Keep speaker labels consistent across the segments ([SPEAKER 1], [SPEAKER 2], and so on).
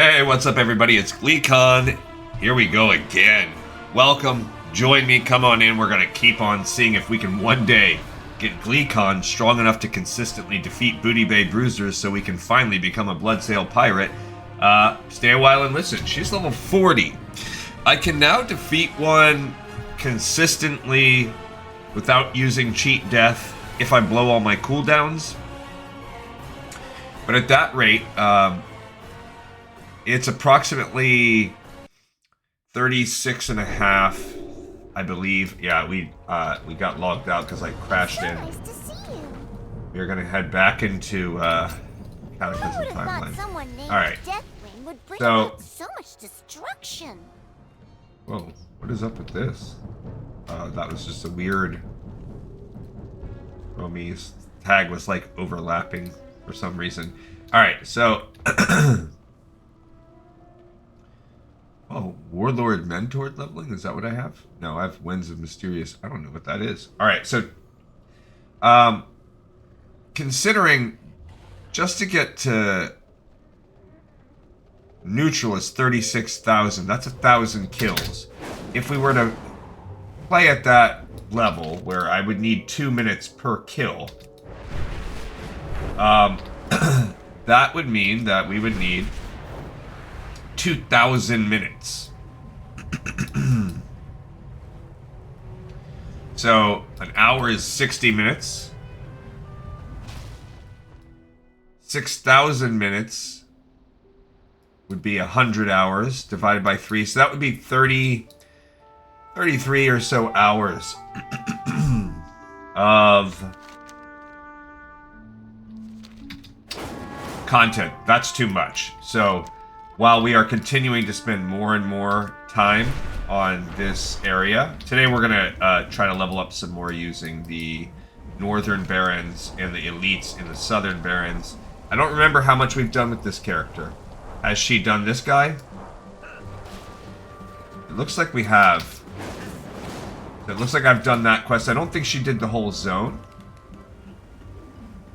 [SPEAKER 1] Hey, what's up, everybody? It's GleeCon. Here we go again. Welcome. Join me. Come on in. We're going to keep on seeing if we can one day get GleeCon strong enough to consistently defeat Booty Bay Bruisers so we can finally become a Bloodsail pirate. Stay a while and listen. She's level 40. I can now defeat one consistently without using cheat death if I blow all my cooldowns. But at that rate, it's approximately 36 and a half, I believe. Yeah, we got logged out because I crashed in.
[SPEAKER 2] Nice to see you.
[SPEAKER 1] We're gonna head back into Cataclysm Timeline. All right.
[SPEAKER 2] Would bring
[SPEAKER 1] So,
[SPEAKER 2] about so much destruction.
[SPEAKER 1] whoa, what is up with this? That was just a weird. Romy's tag was like overlapping for some reason. All right, so. Oh, Warlord Mentored leveling? Is that what I have? No, I have Winds of Mysterious. I don't know what that is. Alright, so... considering... Just to get to... Neutral is 36,000. That's 1,000 kills. If we were to play at that level, where I would need 2 minutes per kill... that would mean that we would need... 2,000 minutes. So, an hour is 60 minutes. 6,000 minutes would be 100 hours divided by 3. So that would be 33 or so hours of content. That's too much. So, while we are continuing to spend more and more time on this area, today we're going to try to level up some more using the Northern Barons and the Elites in the Southern Barons. I don't remember how much we've done with this character. Has she done this guy? It looks like we have. It looks like I've done that quest. I don't think she did the whole zone.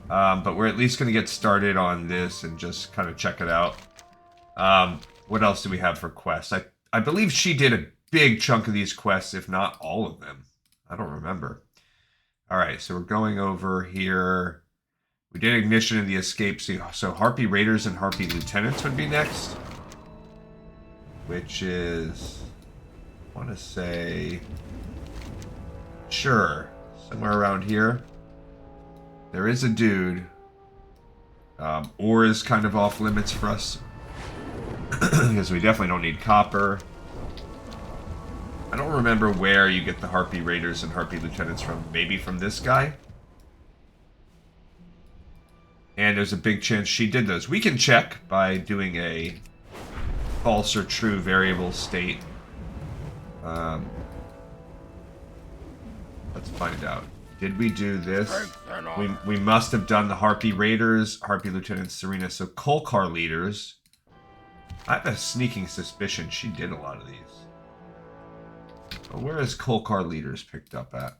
[SPEAKER 1] But we're at least going to get started on this and just kind of check it out. What else do we have for quests? I believe she did a big chunk of these quests, if not all of them. I don't remember. Alright, so we're going over here. We did Ignition in the Escape. So Harpy Raiders and Harpy Lieutenants would be next. Which is... I want to say... Sure. Somewhere around here. There is a dude. Ore is kind of off limits for us. Because we definitely don't need copper. I don't remember where you get the Harpy Raiders and Harpy Lieutenants from. Maybe from this guy? And there's a big chance she did those. We can check by doing a false or true variable state. Let's find out. Did we do this? We must have done the Harpy Raiders, Harpy Lieutenants, Serena. So Kolkar leaders... I have a sneaking suspicion she did a lot of these. But where is Kolkar leaders picked up at?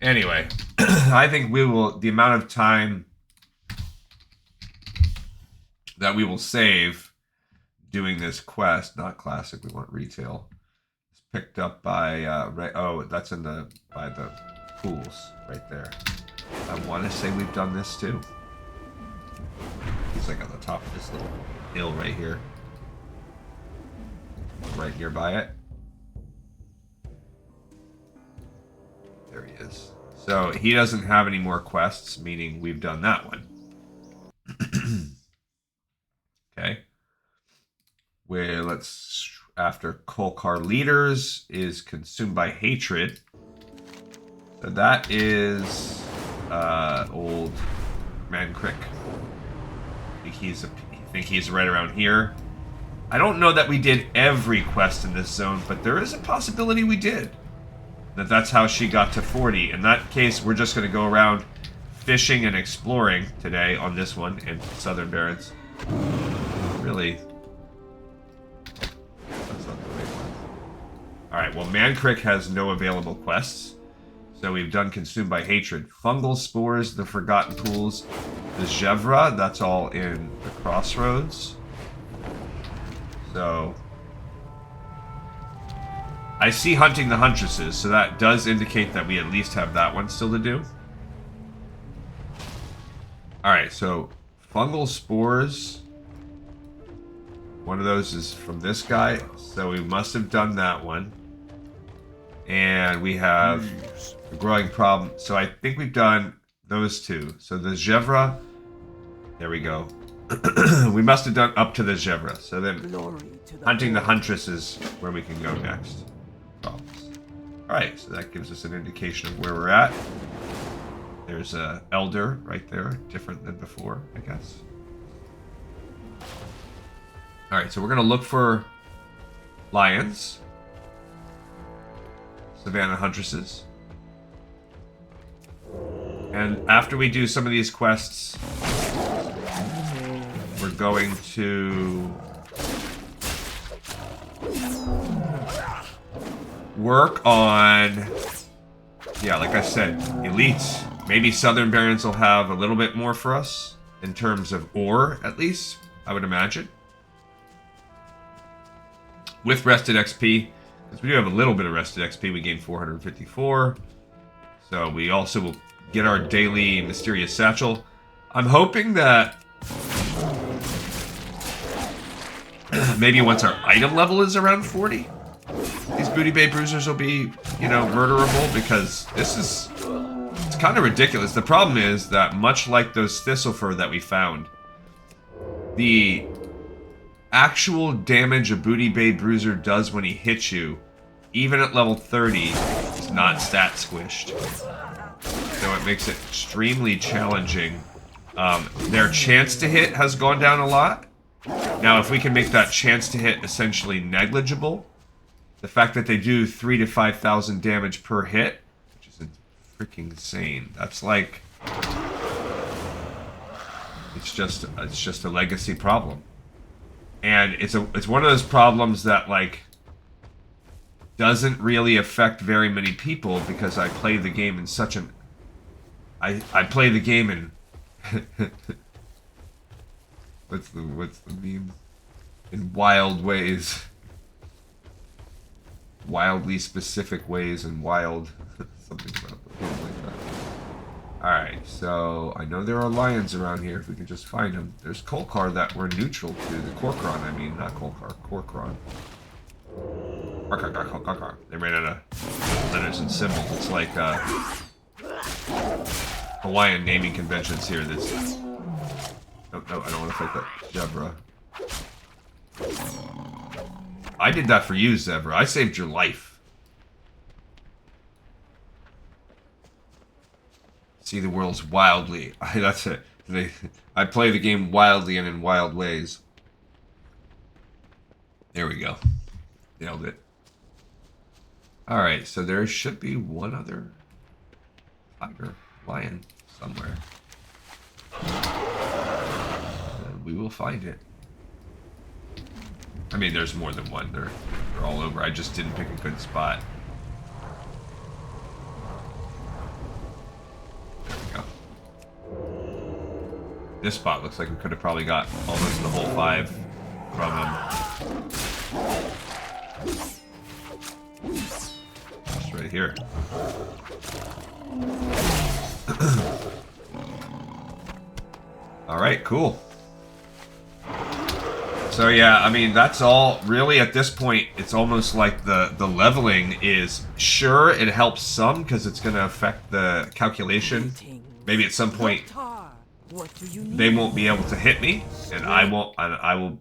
[SPEAKER 1] Anyway, I think we will... The amount of time that we will save doing this quest, not classic, we want retail, is picked up by... oh, that's in the... by the pools right there. I want to say we've done this too. He's like on the top of this little hill right here. Right nearby it. There he is. So he doesn't have any more quests, meaning we've done that one. Okay. Where let's... After Kolkar Leaders is Consumed by Hatred. So that is... old Mancrick. I think he's right around here. I don't know that we did every quest in this zone, but there is a possibility we did. That's how she got to 40. In that case, we're just going to go around fishing and exploring today on this one in Southern Barrens. Really? That's not the right one. Alright, well, Mancrick has no available quests. So we've done Consumed by Hatred. Fungal Spores, the Forgotten Pools, the Gevra, that's all in the Crossroads. So I see hunting the huntresses, so that does indicate that we at least have that one still to do. Alright, so fungal spores. One of those is from this guy, so we must have done that one. And we have a growing problem. So I think we've done those two. So the Gevra, there we go. We must have done up to the Gevra. So then hunting the huntress is where we can go next. Alright, so that gives us an indication of where we're at. There's a elder right there, different than before, I guess. Alright, so we're going to look for lions. Savannah huntresses. And after we do some of these quests, we're going to work on, yeah, like I said, elites. Maybe Southern Barons will have a little bit more for us in terms of ore, at least, I would imagine. With rested XP, because we do have a little bit of rested XP, we gain 454. So we also will get our daily mysterious satchel. I'm hoping that maybe once our item level is around 40, these Booty Bay Bruisers will be, you know, murderable, because this is, it's kind of ridiculous. The problem is that much like those Thistlefur that we found, the actual damage a Booty Bay Bruiser does when he hits you, even at level 30, is not stat squished. So it makes it extremely challenging. Their chance to hit has gone down a lot. Now, if we can make that chance to hit essentially negligible, the fact that they do 3,000 to 5,000 damage per hit, which is freaking insane. That's like, it's just a legacy problem, and it's one of those problems that like doesn't really affect very many people, because I play the game in such an I play the game in what's the meme? In wild ways. Wildly specific ways, and wild something like that. Alright, so I know there are lions around here if we can just find them. There's Kolkar that we're neutral to. The Korkron, I mean, not Kolkar, Korkron. They ran out of letters and symbols. It's like Hawaiian naming conventions here. This. No, I don't want to fight that Zebra. I did that for you, Zebra. I saved your life. See the worlds wildly. That's it. I play the game wildly and in wild ways. There we go. Nailed it. Alright, so there should be one other tiger, lion, somewhere. And we will find it. I mean, there's more than one. They're all over. I just didn't pick a good spot. There we go. This spot looks like we could have probably got almost the whole 5 from them. Just right here. Alright, cool. So yeah, I mean, that's all really at this point. It's almost like the leveling is, sure, it helps some because it's going to affect the calculation. Maybe at some point they won't be able to hit me, and I won't. I will.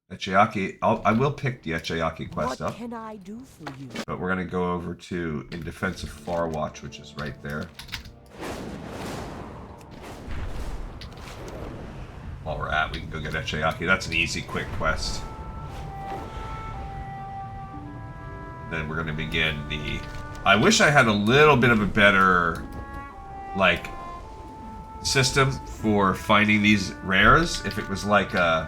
[SPEAKER 1] Echayaki. I will pick the Echayaki quest up. But we're going to go over to In Defense of Farwatch, which is right there. While we're at, we can go get Echayaki. That's an easy, quick quest. Then we're going to begin the... I wish I had a little bit of a better, like, system for finding these rares. If it was like a...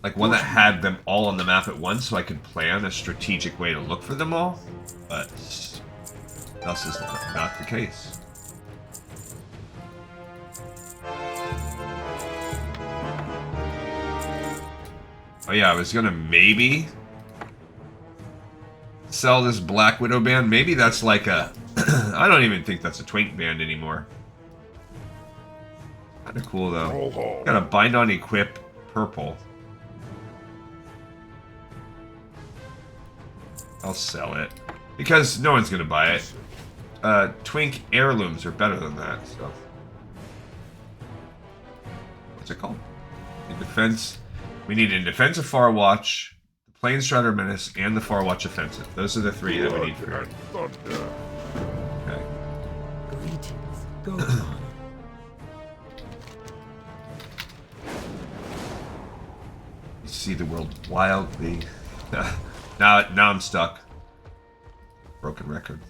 [SPEAKER 1] like one that had them all on the map at once, so I could plan a strategic way to look for them all. But... thus is not the case. Oh yeah, I was gonna maybe sell this Black Widow band. Maybe that's like a... I don't even think that's a twink band anymore. Kind of cool though. Got a bind on equip purple. I'll sell it. Because no one's gonna buy it. Twink heirlooms are better than that, so... What's it called? In defense... We need in defense of Farwatch, the Planestrider Menace, and the Farwatch Offensive. Those are the three that we need for her. Okay.
[SPEAKER 3] Greetings, Gohan.
[SPEAKER 1] You see the world wildly. now I'm stuck. Broken record.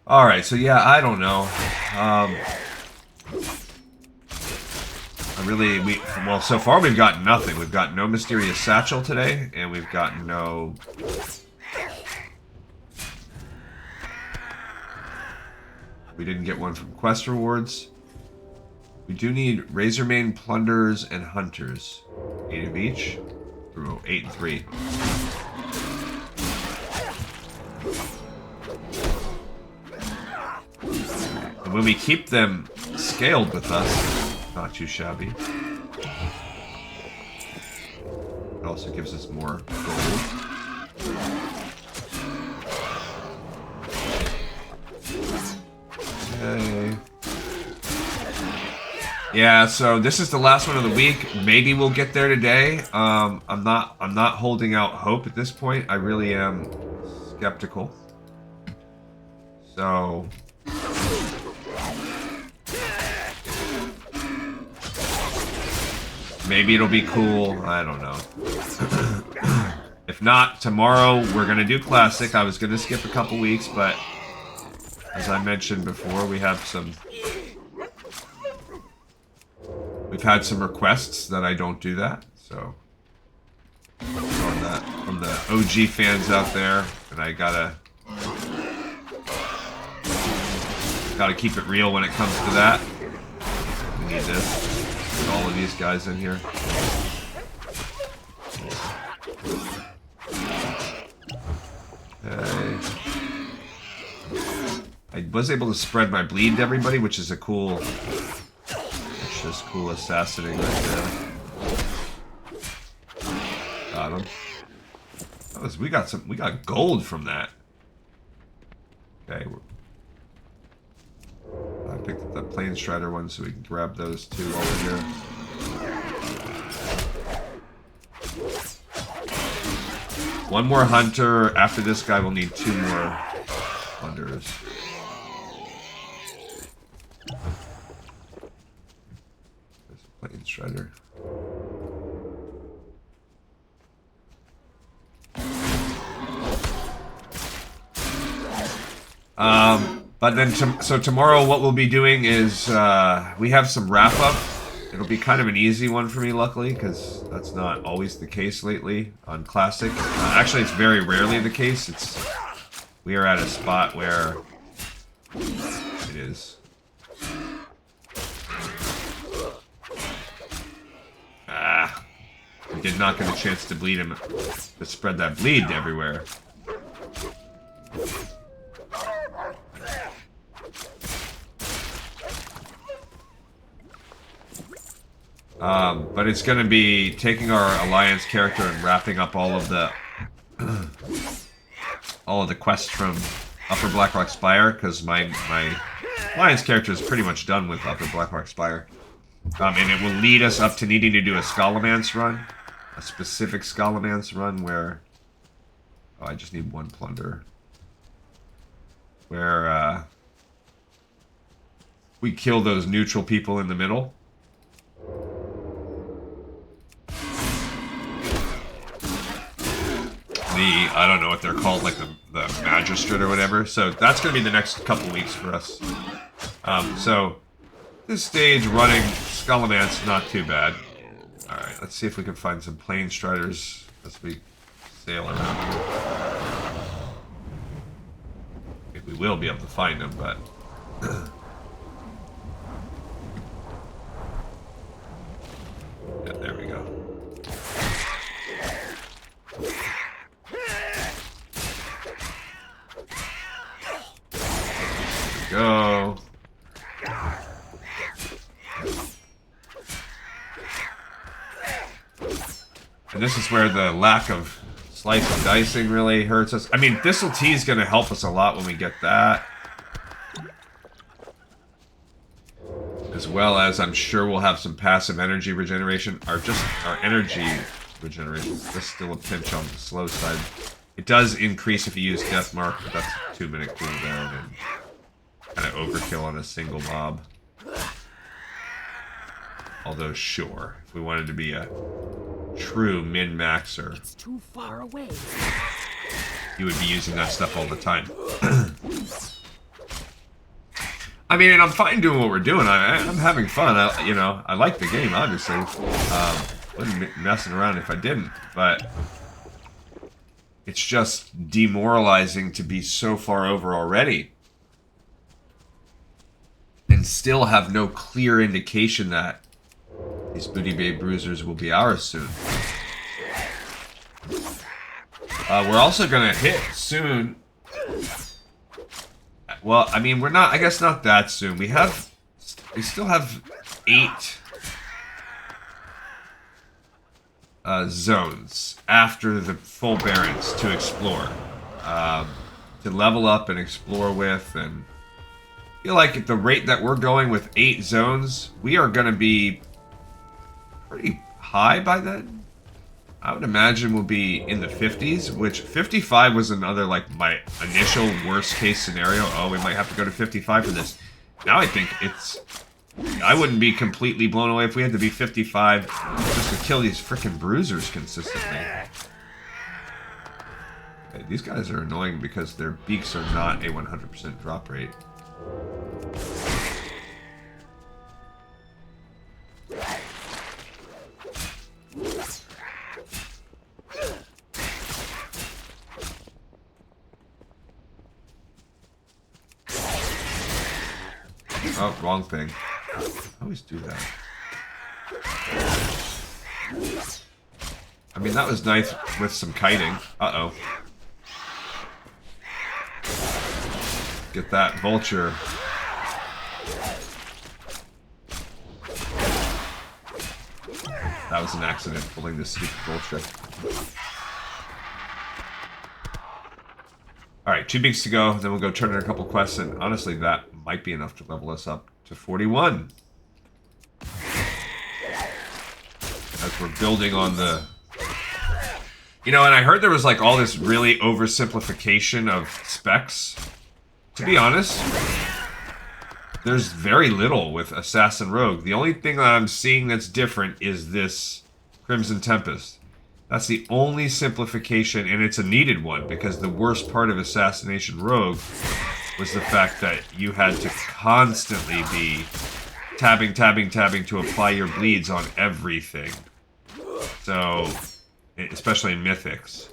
[SPEAKER 1] Alright, so yeah, I don't know. Well, so far we've got nothing. We've got no Mysterious Satchel today, and we've got no... We didn't get one from Quest Rewards. We do need Razormane Plunderers and Hunters. 8 of each. Through 8 and 3. And when we keep them scaled with us, not too shabby. It also gives us more gold. Okay. Yeah, so this is the last one of the week. Maybe we'll get there today. I'm not holding out hope at this point. I really am skeptical. So maybe it'll be cool. I don't know. If not, tomorrow we're going to do Classic. I was going to skip a couple weeks, but as I mentioned before, we've had some requests that I don't do that. So from the OG fans out there, and I gotta keep it real when it comes to that. We need this. Put all of these guys in here. Okay. I was able to spread my bleed to everybody, which is a cool... It's just cool assassinating right there. Got him. We got gold from that. Okay. I picked up the Planestrider one so we can grab those two while we're here. One more hunter. After this guy, we'll need 2 more hunters. There's a Planestrider. But then, so tomorrow what we'll be doing is, we have some wrap-up. It'll be kind of an easy one for me, luckily, because that's not always the case lately on Classic. Actually, it's very rarely the case. We are at a spot where it is. We did not get a chance to bleed him, to spread that bleed everywhere. But it's going to be taking our Alliance character and wrapping up all of the quests from Upper Blackrock Spire, because my Alliance character is pretty much done with Upper Blackrock Spire. And it will lead us up to needing to do a Scholomance run, a specific Scholomance run where... Oh, I just need 1 plunder. Where we kill those neutral people in the middle. I don't know what they're called, like the Magistrate or whatever. So that's going to be the next couple weeks for us. So this stage running Scholomance, not too bad. Alright, let's see if we can find some Planestriders as we sail around here. We will be able to find them, but... And this is where the lack of slice and dicing really hurts us. I mean, Thistle Tea is going to help us a lot when we get that. As well as I'm sure we'll have some passive energy regeneration. Or just our energy regeneration is just still a pinch on the slow side. It does increase if you use Death Mark, but that's a 2-minute cooldown and kind of overkill on a single mob. Although, sure, if we wanted to be a true min-maxer,
[SPEAKER 3] It's too far away.
[SPEAKER 1] you would be using that stuff all the time. I mean, and I'm fine doing what we're doing. I'm having fun. I like the game, obviously. Wouldn't be messing around if I didn't, but it's just demoralizing to be so far over already and still have no clear indication that these Booty Bay Bruisers will be ours soon. We're also gonna hit soon. Well, I mean, we're not. I guess not that soon. We still have 8 zones after the full Barrens to explore, to level up and explore with, and I feel like at the rate that we're going with 8 zones, we are going to be pretty high by then. I would imagine we'll be in the 50s, which 55 was another, like, my initial worst case scenario. Oh, we might have to go to 55 for this. Now I think I wouldn't be completely blown away if we had to be 55 just to kill these frickin' bruisers consistently. Okay, these guys are annoying because their beaks are not a 100% drop rate. Oh, wrong thing. I always do that. I mean, that was nice with some kiting. Uh-oh. Get that vulture. That was an accident, pulling this stupid vulture. Alright, 2 beaks to go, then we'll go turn in a couple quests, and honestly, that might be enough to level us up to 41. As we're building on the... You know, and I heard there was like all this really oversimplification of specs. To be honest, there's very little with Assassin Rogue. The only thing that I'm seeing that's different is this Crimson Tempest. That's the only simplification, and it's a needed one, because the worst part of Assassination Rogue was the fact that you had to constantly be tabbing to apply your bleeds on everything. So, especially in Mythics.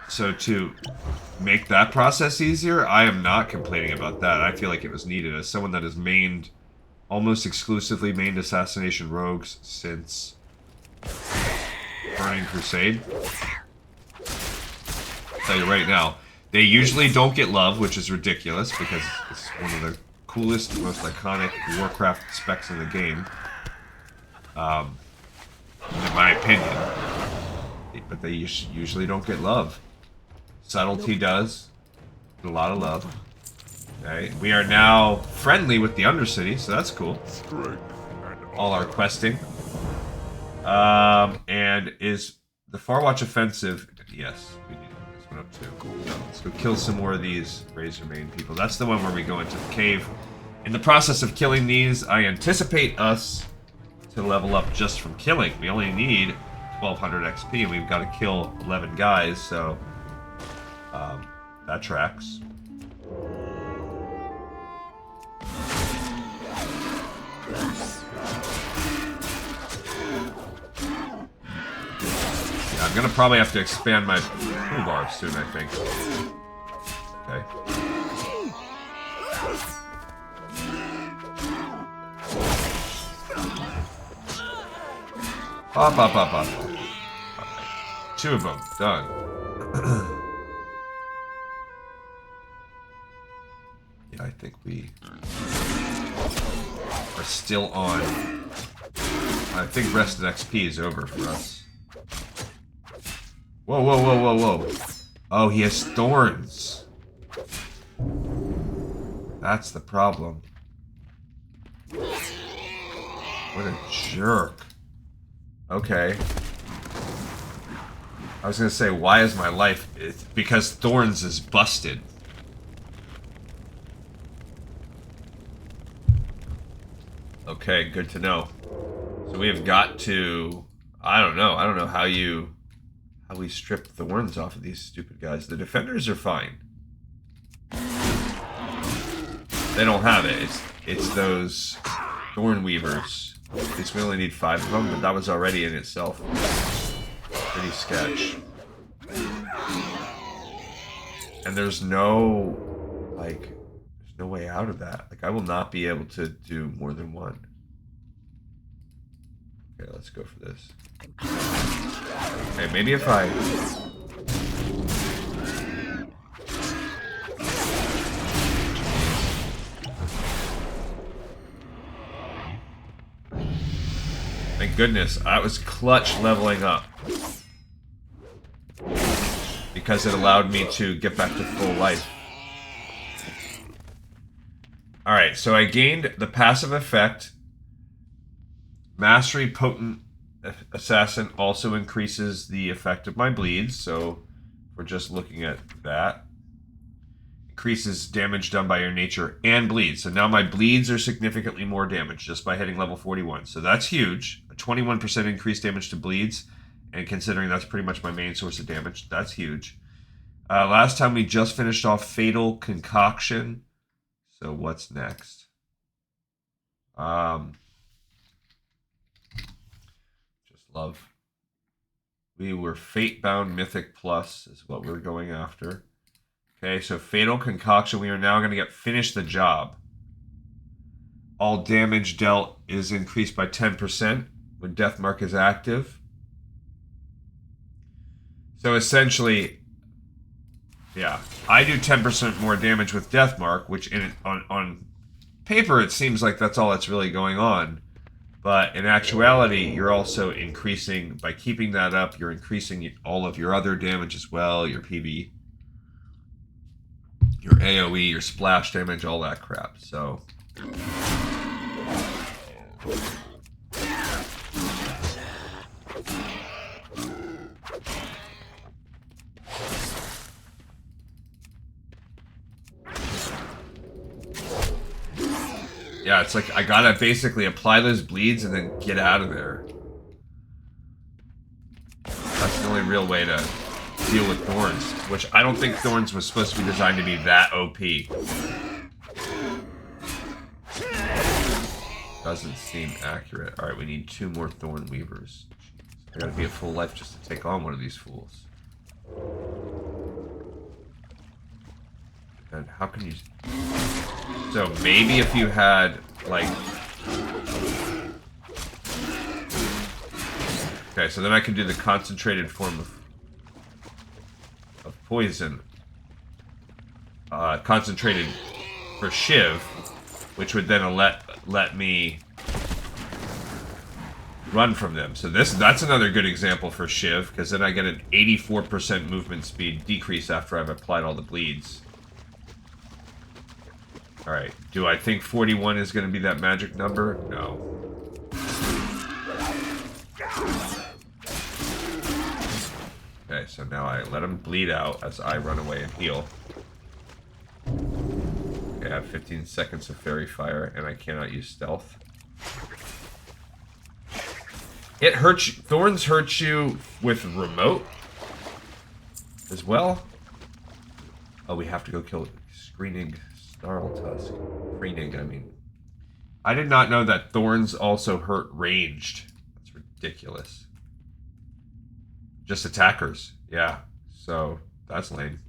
[SPEAKER 1] So to make that process easier, I am not complaining about that. I feel like it was needed. As someone that has almost exclusively mained Assassination Rogues since Burning Crusade, I'll tell you right now, they usually don't get love, which is ridiculous because it's one of the coolest, most iconic Warcraft specs in the game, in my opinion. But they usually don't get love. Subtlety does. A lot of love. Okay, we are now friendly with the Undercity, so that's cool. All our questing. And is the Farwatch offensive? Yes, we need this one up too. So let's go kill some more of these Razormane people. That's the one where we go into the cave. In the process of killing these, I anticipate us to level up just from killing. We only need 1200 XP, and we've got to kill 11 guys, so that tracks. I'm gonna probably have to expand my toolbar soon, I think. Okay. Up. Alright. 2 of them, done. Yeah, I think we still on. I think rest and XP is over for us. Whoa, whoa, whoa, whoa, whoa. Oh, he has thorns. That's the problem. What a jerk. Okay. I was gonna say, why is my life... It's because Thorns is busted. Okay, good to know. So we have got to... I don't know how we strip Thorns off of these stupid guys. The defenders are fine. They don't have it. It's those Thorn Weavers. At least we only need 5 of them, but that was already in itself pretty sketch. And there's no, like, there's no way out of that. Like, I will not be able to do more than one. Okay, let's go for this. Okay, maybe if I... Thank goodness, I was clutch leveling up. Because it allowed me to get back to full life. Alright, so I gained the passive effect. Mastery Potent Assassin also increases the effect of my bleeds, so we're just looking at that. Increases damage done by your nature and bleeds. So now my bleeds are significantly more damage just by hitting level 41. So that's huge. A 21% increased damage to bleeds. And considering that's pretty much my main source of damage, that's huge. Last time we just finished off Fatal Concoction. So what's next? Just love. We were Fate-bound Mythic Plus is what we're going after. Okay, so Fatal Concoction. We are now going to get Finish the Job. All damage dealt is increased by 10% when Deathmark is active. So essentially, yeah, I do 10% more damage with Deathmark, which on paper it seems like that's all that's really going on. But in actuality, you're also increasing, by keeping that up, you're increasing all of your other damage as well, your PV, your AoE, your splash damage, all that crap. So... yeah, it's like I gotta basically apply those bleeds and then get out of there. That's the only real way to deal with Thorns, which I don't think Thorns was supposed to be designed to be that OP. Doesn't seem accurate. Alright, we need 2 more Thorn Weavers. I gotta be at full life just to take on one of these fools. And how can you... So maybe if you had, like... Okay, so then I can do the concentrated form of poison. Concentrated for Shiv, which would then let me run from them. So that's another good example for Shiv, because then I get an 84% movement speed decrease after I've applied all the bleeds. Alright, do I think 41 is going to be that magic number? No. Okay, so now I let him bleed out as I run away and heal. Okay, I have 15 seconds of Fairy Fire, and I cannot use Stealth. It hurts you, Thorns hurt you with remote as well? Oh, we have to go kill Screening Snarl Tusk. Preening, I mean. I did not know that Thorns also hurt ranged. That's ridiculous. Just attackers. Yeah. So, that's lame.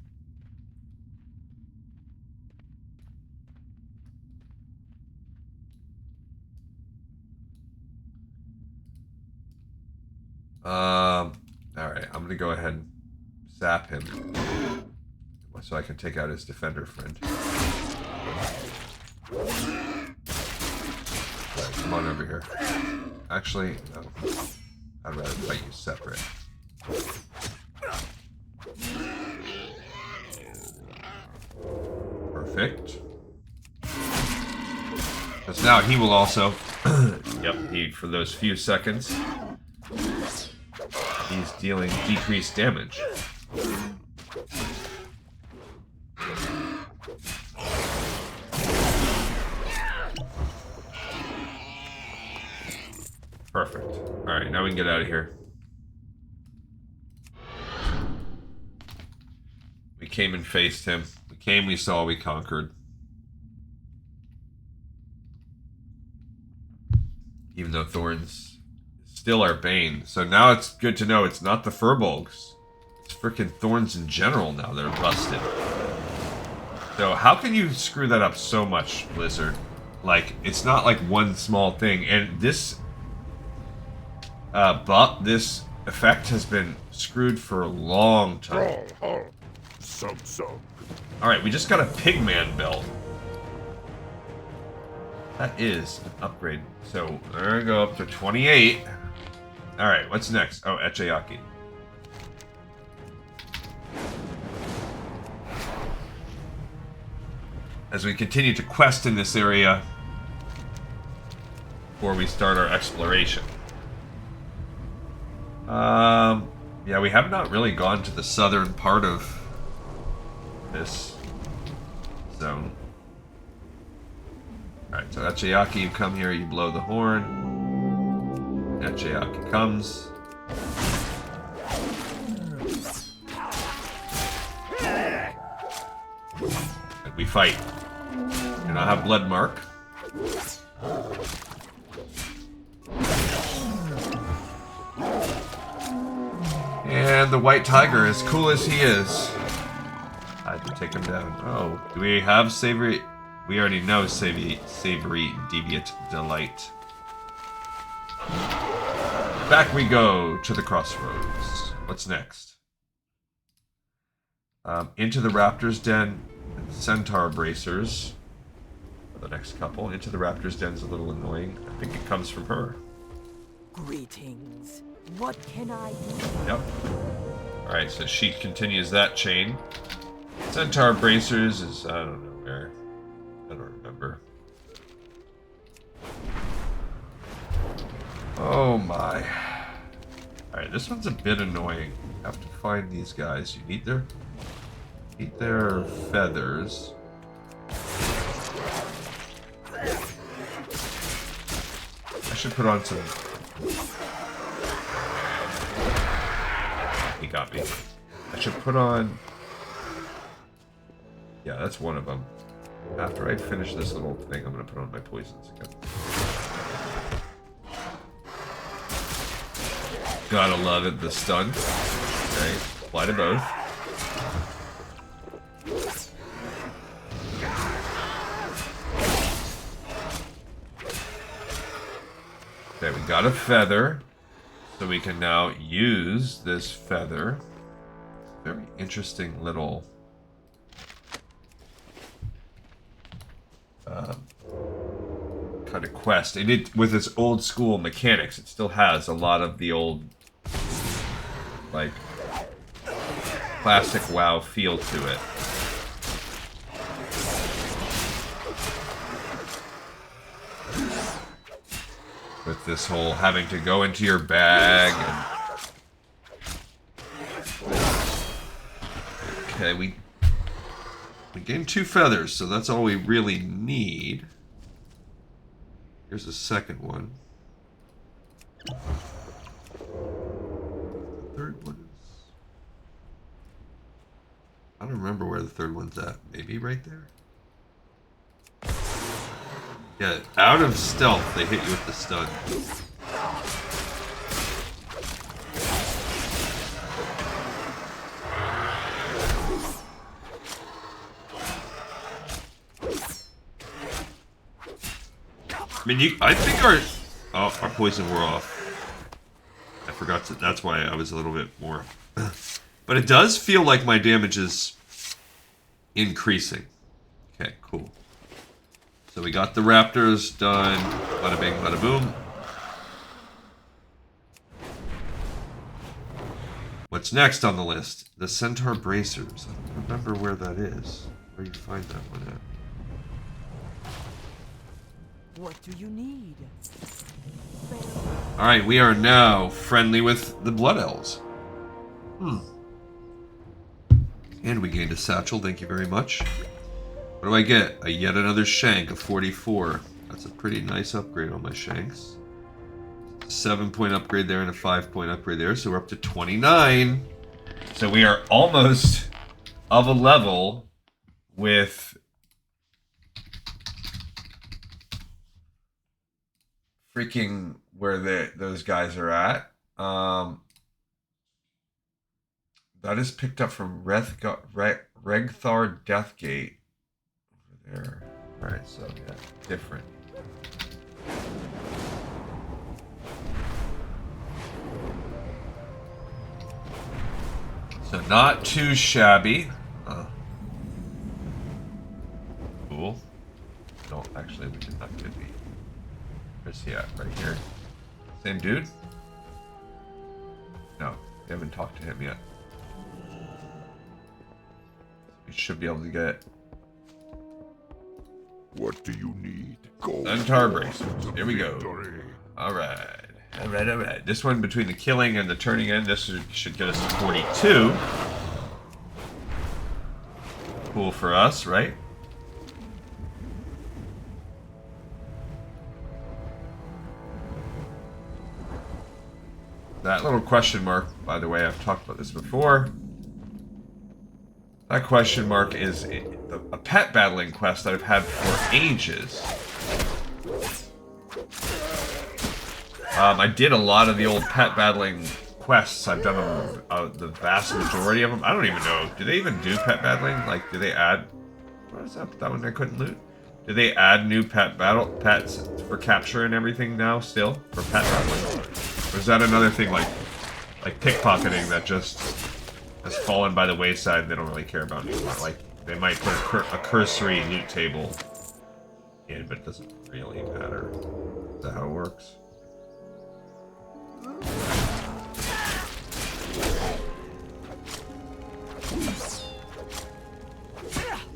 [SPEAKER 1] Alright, I'm gonna go ahead and zap him. So I can take out his defender friend. come on over here. Actually, no. I'd rather fight you separate. Perfect. Because now he will also... yep, for those few seconds, he's dealing decreased damage. Perfect. Alright, now we can get out of here. We came and faced him. We came, we saw, we conquered. Even though Thorns is still our bane. So now it's good to know it's not the Furbolgs. It's freaking Thorns in general now that are busted. So how can you screw that up so much, Blizzard? Like, it's not like one small thing. And this... but this effect has been screwed for a long time. Alright, we just got a Pigman belt. That is an upgrade. So we're gonna go up to 28. Alright, what's next? Oh, Echayaki. As we continue to quest in this area before we start our exploration. Yeah, we have not really gone to the southern part of this zone. Alright, so Echayaki, you come here, you blow the horn. Echayaki comes. And we fight. Do not have blood mark. And the white tiger, as cool as he is, I had to take him down. Oh, do we have savory? We already know savory deviant delight. Back we go to the crossroads. What's next? Into the raptor's den and centaur bracers. For the next couple. Into the raptor's den's a little annoying. I think it comes from her.
[SPEAKER 3] Greetings. What can I do?
[SPEAKER 1] Yep. Alright, so she continues that chain. Centaur bracers is, I don't know where. I don't remember. Oh my. Alright, this one's a bit annoying. You have to find these guys. You need their feathers. I should put on some... He got me. I should put on... Yeah, that's one of them. After I finish this little thing, I'm going to put on my poisons again. Gotta love it, the stun. Okay, apply to both. Okay, we got a feather. So we can now use this feather. Very interesting little... kind of quest. With its old school mechanics, it still has a lot of the old, like, classic WoW feel to it. With this whole having to go into your bag and... Okay, we gained 2 feathers, so that's all we really need. Here's the second one. The third one is... I don't remember where the third one's at. Maybe right there? Yeah, out of stealth, they hit you with the stun. I mean, I think our poison wore off. I forgot to, that's why I was a little bit more. But it does feel like my damage is increasing. Okay, cool. So we got the Raptors done. Bada bing, bada boom. What's next on the list? The Centaur Bracers. I don't remember where that is. Where you find that one at.
[SPEAKER 3] What do you need?
[SPEAKER 1] Alright, we are now friendly with the Blood Elves. And we gained a satchel, thank you very much. What do I get? Yet another shank of 44. That's a pretty nice upgrade on my shanks. 7-point upgrade there and a 5-point upgrade there, so we're up to 29. So we are almost of a level with freaking where those guys are at. That is picked up from Regthar Deathgate. Over there. Alright, so yeah, different. So not too shabby. Cool. No, actually we did not get me. Where's he at? Right here. Same dude? No, we haven't talked to him yet. We should be able to get.
[SPEAKER 4] What do you need? Go.
[SPEAKER 1] Centaur Bracers. Here we go. Alright. Alright. This one between the killing and the turning in, this should get us to 42. Cool for us, right? That little question mark, by the way, I've talked about this before. That question mark is a pet battling quest that I've had for ages. I did a lot of the old pet battling quests. I've done them, the vast majority of them. I don't even know. Do they even do pet battling? Like, do they add... What is that? That one I couldn't loot? Do they add new pets for capture and everything now still? For pet battling? Or is that another thing like pickpocketing that just has fallen by the wayside and they don't really care about anymore? Like, they might put a cursory loot table in, but it doesn't really matter. Is that how it works?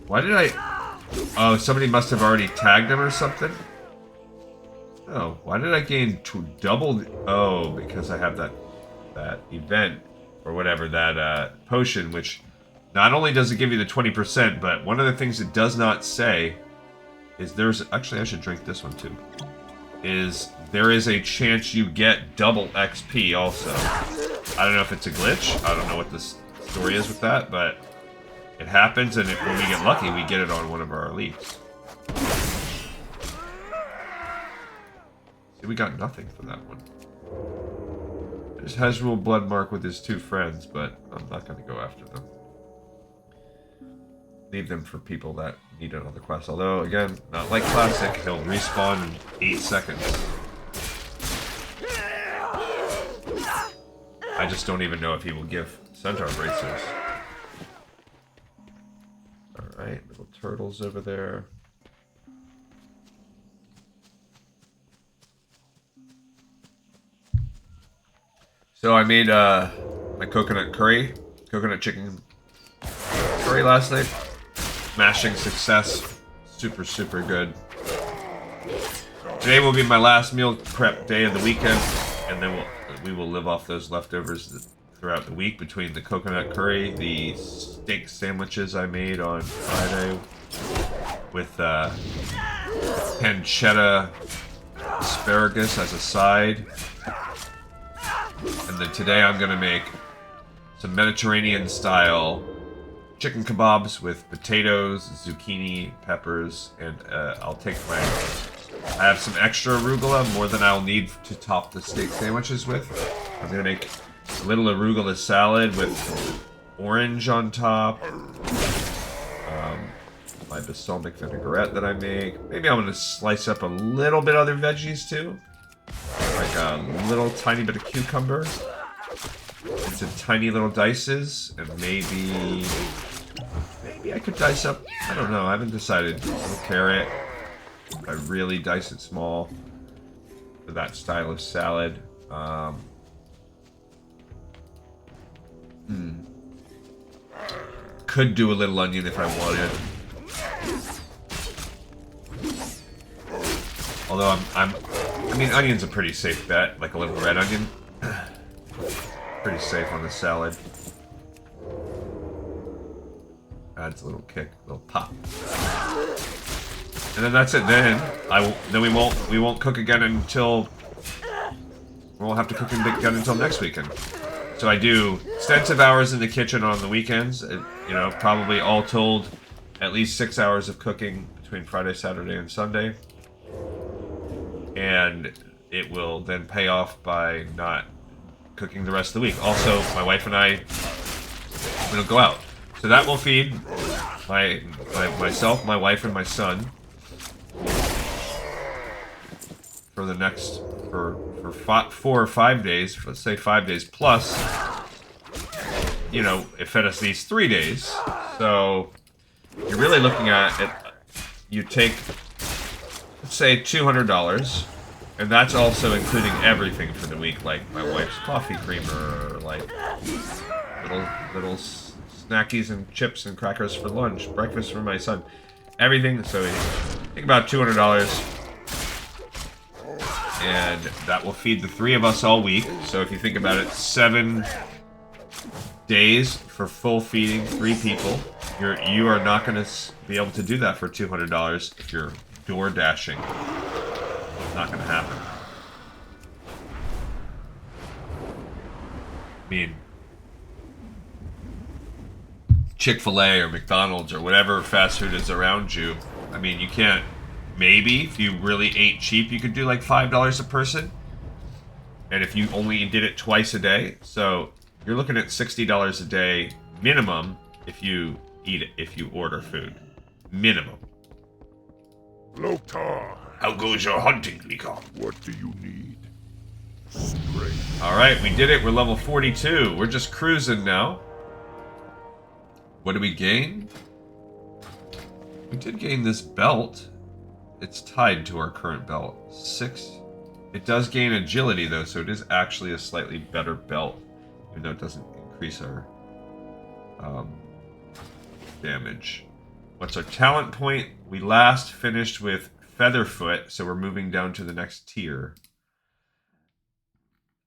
[SPEAKER 1] Why did I... Oh, somebody must have already tagged him or something? Oh, why did I gain double... Oh, because I have that event, or whatever, that potion, which not only does it give you the 20%, but one of the things it does not say is there's... Actually, I should drink this one too. Is there is a chance you get double XP also. I don't know if it's a glitch. I don't know what the story is with that, but it happens, and when we get lucky, we get it on one of our elites. See, we got nothing for that one. There's Hezrul Bloodmark with his two friends, but I'm not going to go after them. Leave them for people that need another quest. Although, again, not like Classic, he'll respawn in 8 seconds. I just don't even know if he will give Centaur Bracers. Alright, little turtles over there. So I made my coconut chicken curry last night. Smashing success. Super, super good. Today will be my last meal prep day of the weekend, and then we will live off those leftovers throughout the week between the coconut curry, the steak sandwiches I made on Friday with pancetta asparagus as a side. And then today I'm going to make some Mediterranean-style chicken kebabs with potatoes, zucchini, peppers, and I'll take my... I have some extra arugula, more than I'll need to top the steak sandwiches with. I'm going to make a little arugula salad with orange on top. My balsamic vinaigrette that I make. Maybe I'm going to slice up a little bit other veggies too. Like a little tiny bit of cucumber into tiny little dices, and maybe I could dice up, I don't know, I haven't decided, a little carrot, I really dice it small for that style of salad. Could do a little onion if I wanted. Although I mean, onion's a pretty safe bet, like a little red onion. Pretty safe on the salad. Adds a little kick, a little pop. And then that's it. Then we won't cook again until we won't have to cook again until next weekend. So I do extensive hours in the kitchen on the weekends. You know, probably all told, at least 6 hours of cooking between Friday, Saturday, and Sunday. And it will then pay off by not cooking the rest of the week. Also, my wife and I will go out. So that will feed myself, my wife, and my son for the next for 4 or 5 days. Let's say 5 days plus. You know, it fed us these 3 days. So you're really looking at it. You take, let's say, $200, and that's also including everything for the week, like my wife's coffee creamer, like little snackies and chips and crackers for lunch, breakfast for my son, everything. So think about $200, and that will feed the 3 of us all week. So if you think about it, 7 days for full feeding 3 people. You are not going to be able to do that for $200 if you're door dashing. It's not going to happen. I mean, Chick-fil-A or McDonald's or whatever fast food is around you, I mean, you can't. Maybe if you really ate cheap, you could do like $5 a person. And if you only did it twice a day, so you're looking at $60 a day minimum if you eat it, if you order food. Minimum.
[SPEAKER 4] Loktar,
[SPEAKER 1] How goes your hunting, Liko?
[SPEAKER 4] what do you need? Strength.
[SPEAKER 1] Alright, we did it. We're level 42. We're just cruising now. What do we gain? We did gain this belt. It's tied to our current belt. 6. It does gain agility, though, so it is actually a slightly better belt, even though it doesn't increase our damage. What's our talent point? We last finished with Featherfoot, so we're moving down to the next tier.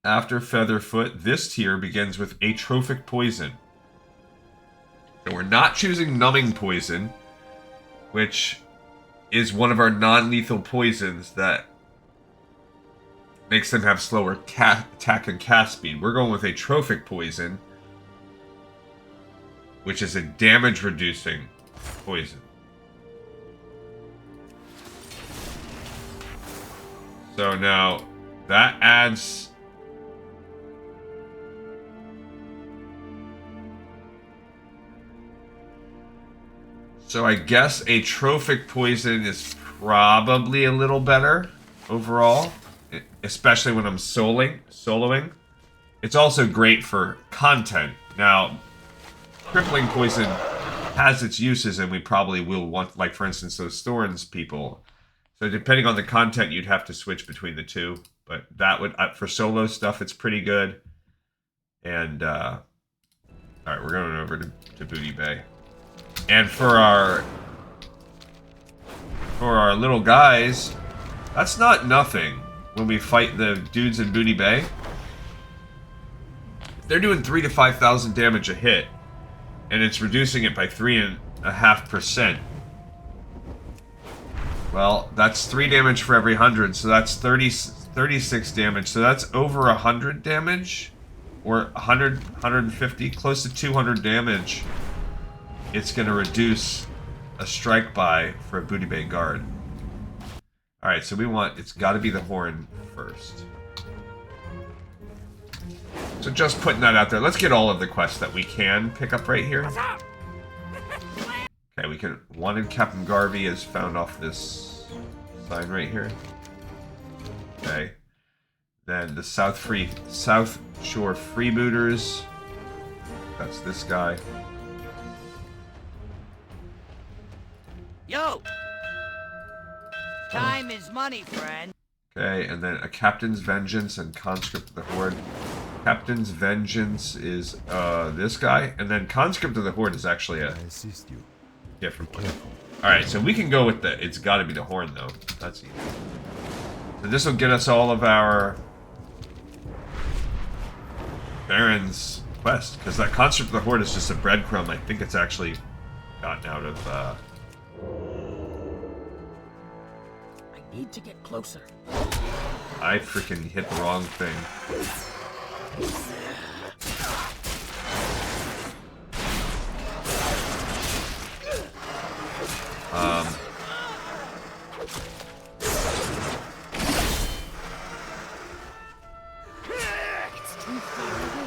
[SPEAKER 1] After Featherfoot, this tier begins with Atrophic Poison. So we're not choosing Numbing Poison, which is one of our non-lethal poisons that makes them have slower attack and cast speed. We're going with Atrophic Poison, which is a damage-reducing poison. So now, that adds... So I guess Atrophic Poison is probably a little better overall, especially when I'm soloing. It's also great for content. Now, Crippling Poison has its uses, and we probably will want, like for instance, those Thorns people. So depending on the content, you'd have to switch between the two. But that would, for solo stuff, it's pretty good. And, alright, we're going over to Booty Bay. And for our little guys, that's not nothing when we fight the dudes in Booty Bay. They're doing 3,000 to 5,000 damage a hit, and it's reducing it by 3.5%. Well, that's 3 damage for every 100, so that's 36 damage. So that's over 100 damage, or 100, 150, close to 200 damage. It's going to reduce a strike by for a Booty Bay guard. Alright, so we want... It's got to be the horn first. So just putting that out there. Let's get all of the quests that we can pick up right here. Okay, we can... Wanted Captain Garvey is found off this sign right here. Okay. Then the South Shore Freebooters. That's this guy.
[SPEAKER 3] Yo! Time is money, friend.
[SPEAKER 1] Okay, and then a Captain's Vengeance and Conscript of the Horde. Captain's Vengeance is this guy, and then Conscript of the Horde is actually a
[SPEAKER 4] I assist you.
[SPEAKER 1] different one.
[SPEAKER 4] Careful.
[SPEAKER 1] Alright, so we can go with the... It's got to be the Horn, though. That's easy. So this will get us all of our... Baron's quest, because that Conscript of the Horde is just a breadcrumb. I think it's actually gotten out of...
[SPEAKER 3] I need to get closer.
[SPEAKER 1] I freaking hit the wrong thing.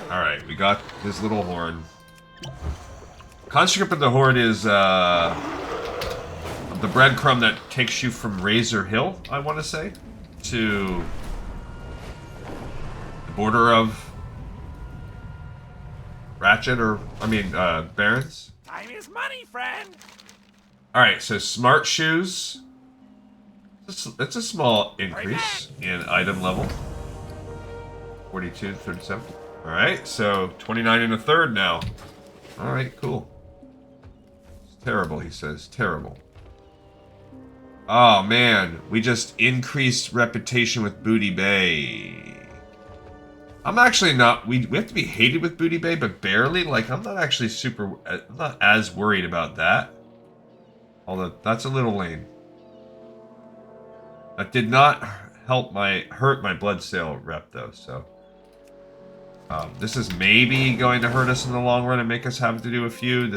[SPEAKER 1] Alright, we got his little horn. Conscript of the Horde is the breadcrumb that takes you from Razor Hill, I want to say, to the border of Barons.
[SPEAKER 3] Time is money, friend.
[SPEAKER 1] Alright, so Smart Shoes. It's a small increase in item level. 42 to 37. Alright, so 29 and a third now. Alright, cool. It's terrible, he says. Terrible. Oh, man. We just increased reputation with Booty Bay. I'm actually not... We have to be hated with Booty Bay, but barely. Like, I'm not actually super... I'm not as worried about that. Although, that's a little lame. That did not hurt my Bloodsail rep, though, so... this is maybe going to hurt us in the long run and make us have to do a few. I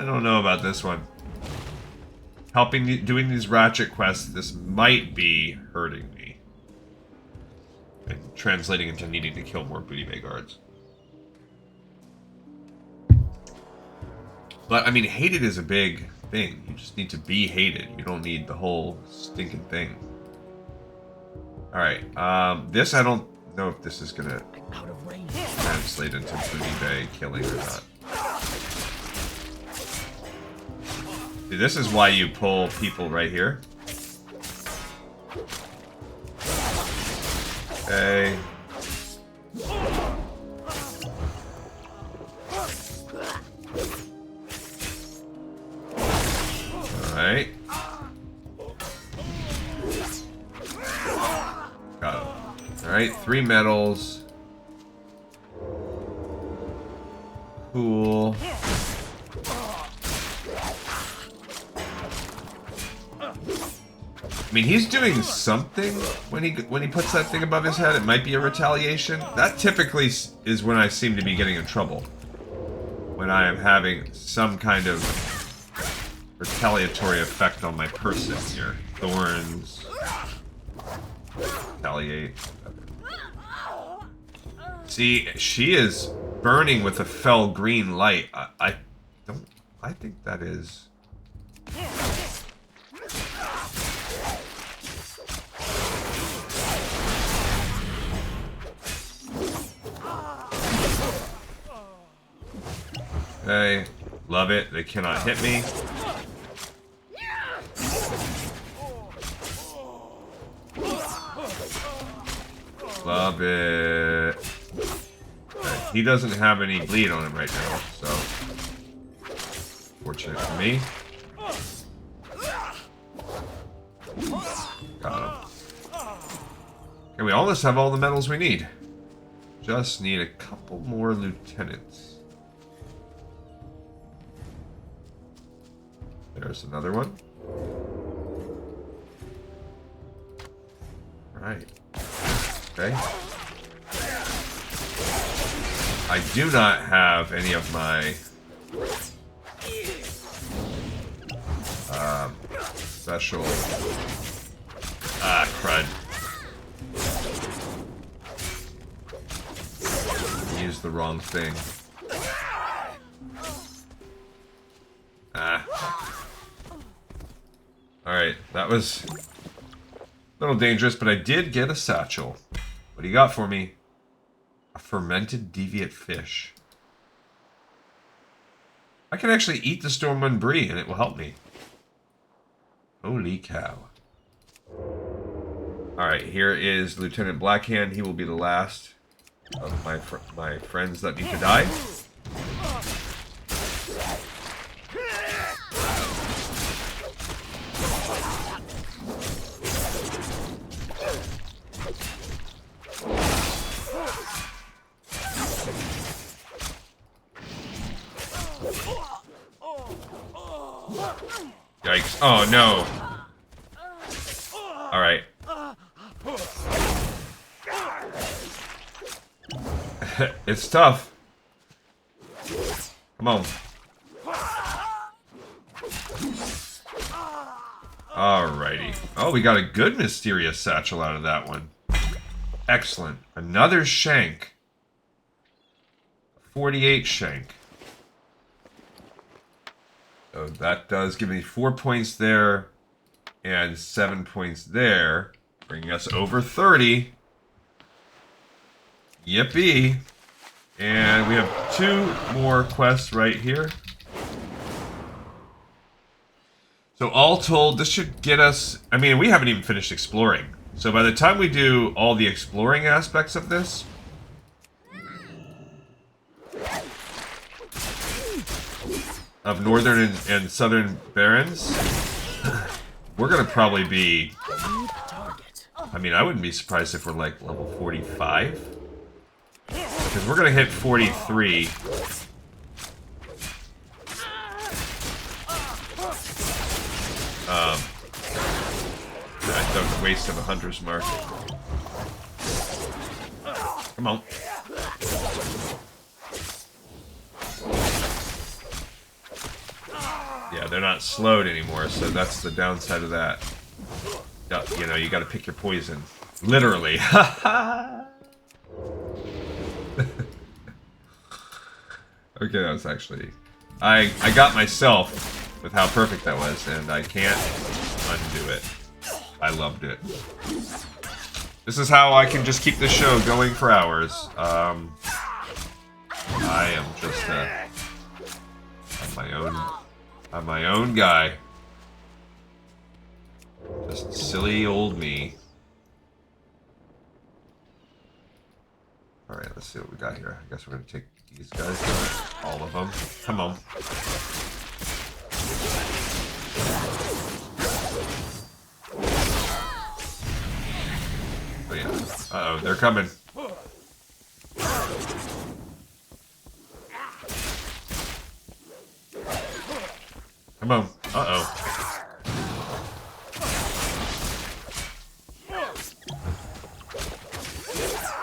[SPEAKER 1] don't know about this one. Doing these ratchet quests, this might be hurting me. And translating into needing to kill more Booty Bay guards. But, I mean, hated is a big thing. You just need to be hated. You don't need the whole stinking thing. Alright, this I don't know if this is gonna translate into Booty Bay killing or not. See, this is why you pull people right here. Okay. Alright. Got him. Alright, 3 medals. Cool. I mean, he's doing something when he puts that thing above his head. It might be a retaliation. That typically is when I seem to be getting in trouble. When I am having some kind of retaliatory effect on my person here. Thorns. Retaliate. See, she is burning with a fell green light. I think that is... Okay, love it. They cannot hit me. Love it. Okay, he doesn't have any bleed on him right now, so fortunate for me. Got him. Okay, we almost have all the medals we need. Just need a couple more lieutenants. There's another one. Right. Okay. I do not have any of my special crud. Use the wrong thing. Alright, that was a little dangerous, but I did get a satchel. What do you got for me? A fermented deviate fish. I can actually eat the Stormwind Brie and it will help me. Holy cow. Alright, here is Lieutenant Blackhand. He will be the last of my friends that need to die. Yikes. Oh, no. Alright. It's tough. Come on. Alrighty. Oh, we got a good mysterious satchel out of that one. Excellent. Another shank. 48 shank. So that does give me 4 points there and 7 points there, bringing us over 30. Yippee. And we have 2 more quests right here. So all told, this should get us... I mean, we haven't even finished exploring. So by the time we do all the exploring aspects of this... of Northern and Southern Barrens, we're going to probably be... I mean, I wouldn't be surprised if we're like level 45. Because we're going to hit 43. I don't waste of a hunter's mark. Come on. Yeah, they're not slowed anymore, so that's the downside of that. You know, you gotta pick your poison. Literally. Okay, that was actually... I got myself with how perfect that was, and I can't undo it. I loved it. This is how I can just keep this show going for hours. I am just I'm my own guy. Just silly old me. Alright, let's see what we got here. I guess we're gonna take these guys down. All of them. Come on. Oh yeah. Uh-oh, they're coming. Come on. Uh-oh.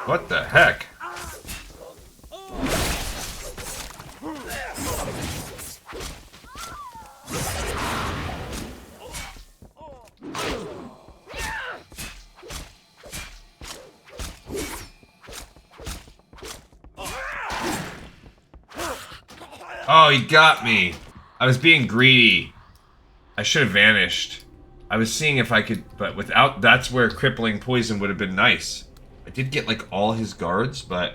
[SPEAKER 1] What the heck? Oh, he got me. I was being greedy. I should have vanished. I was seeing if I could, but without, that's where crippling poison would have been nice. I did get like all his guards, but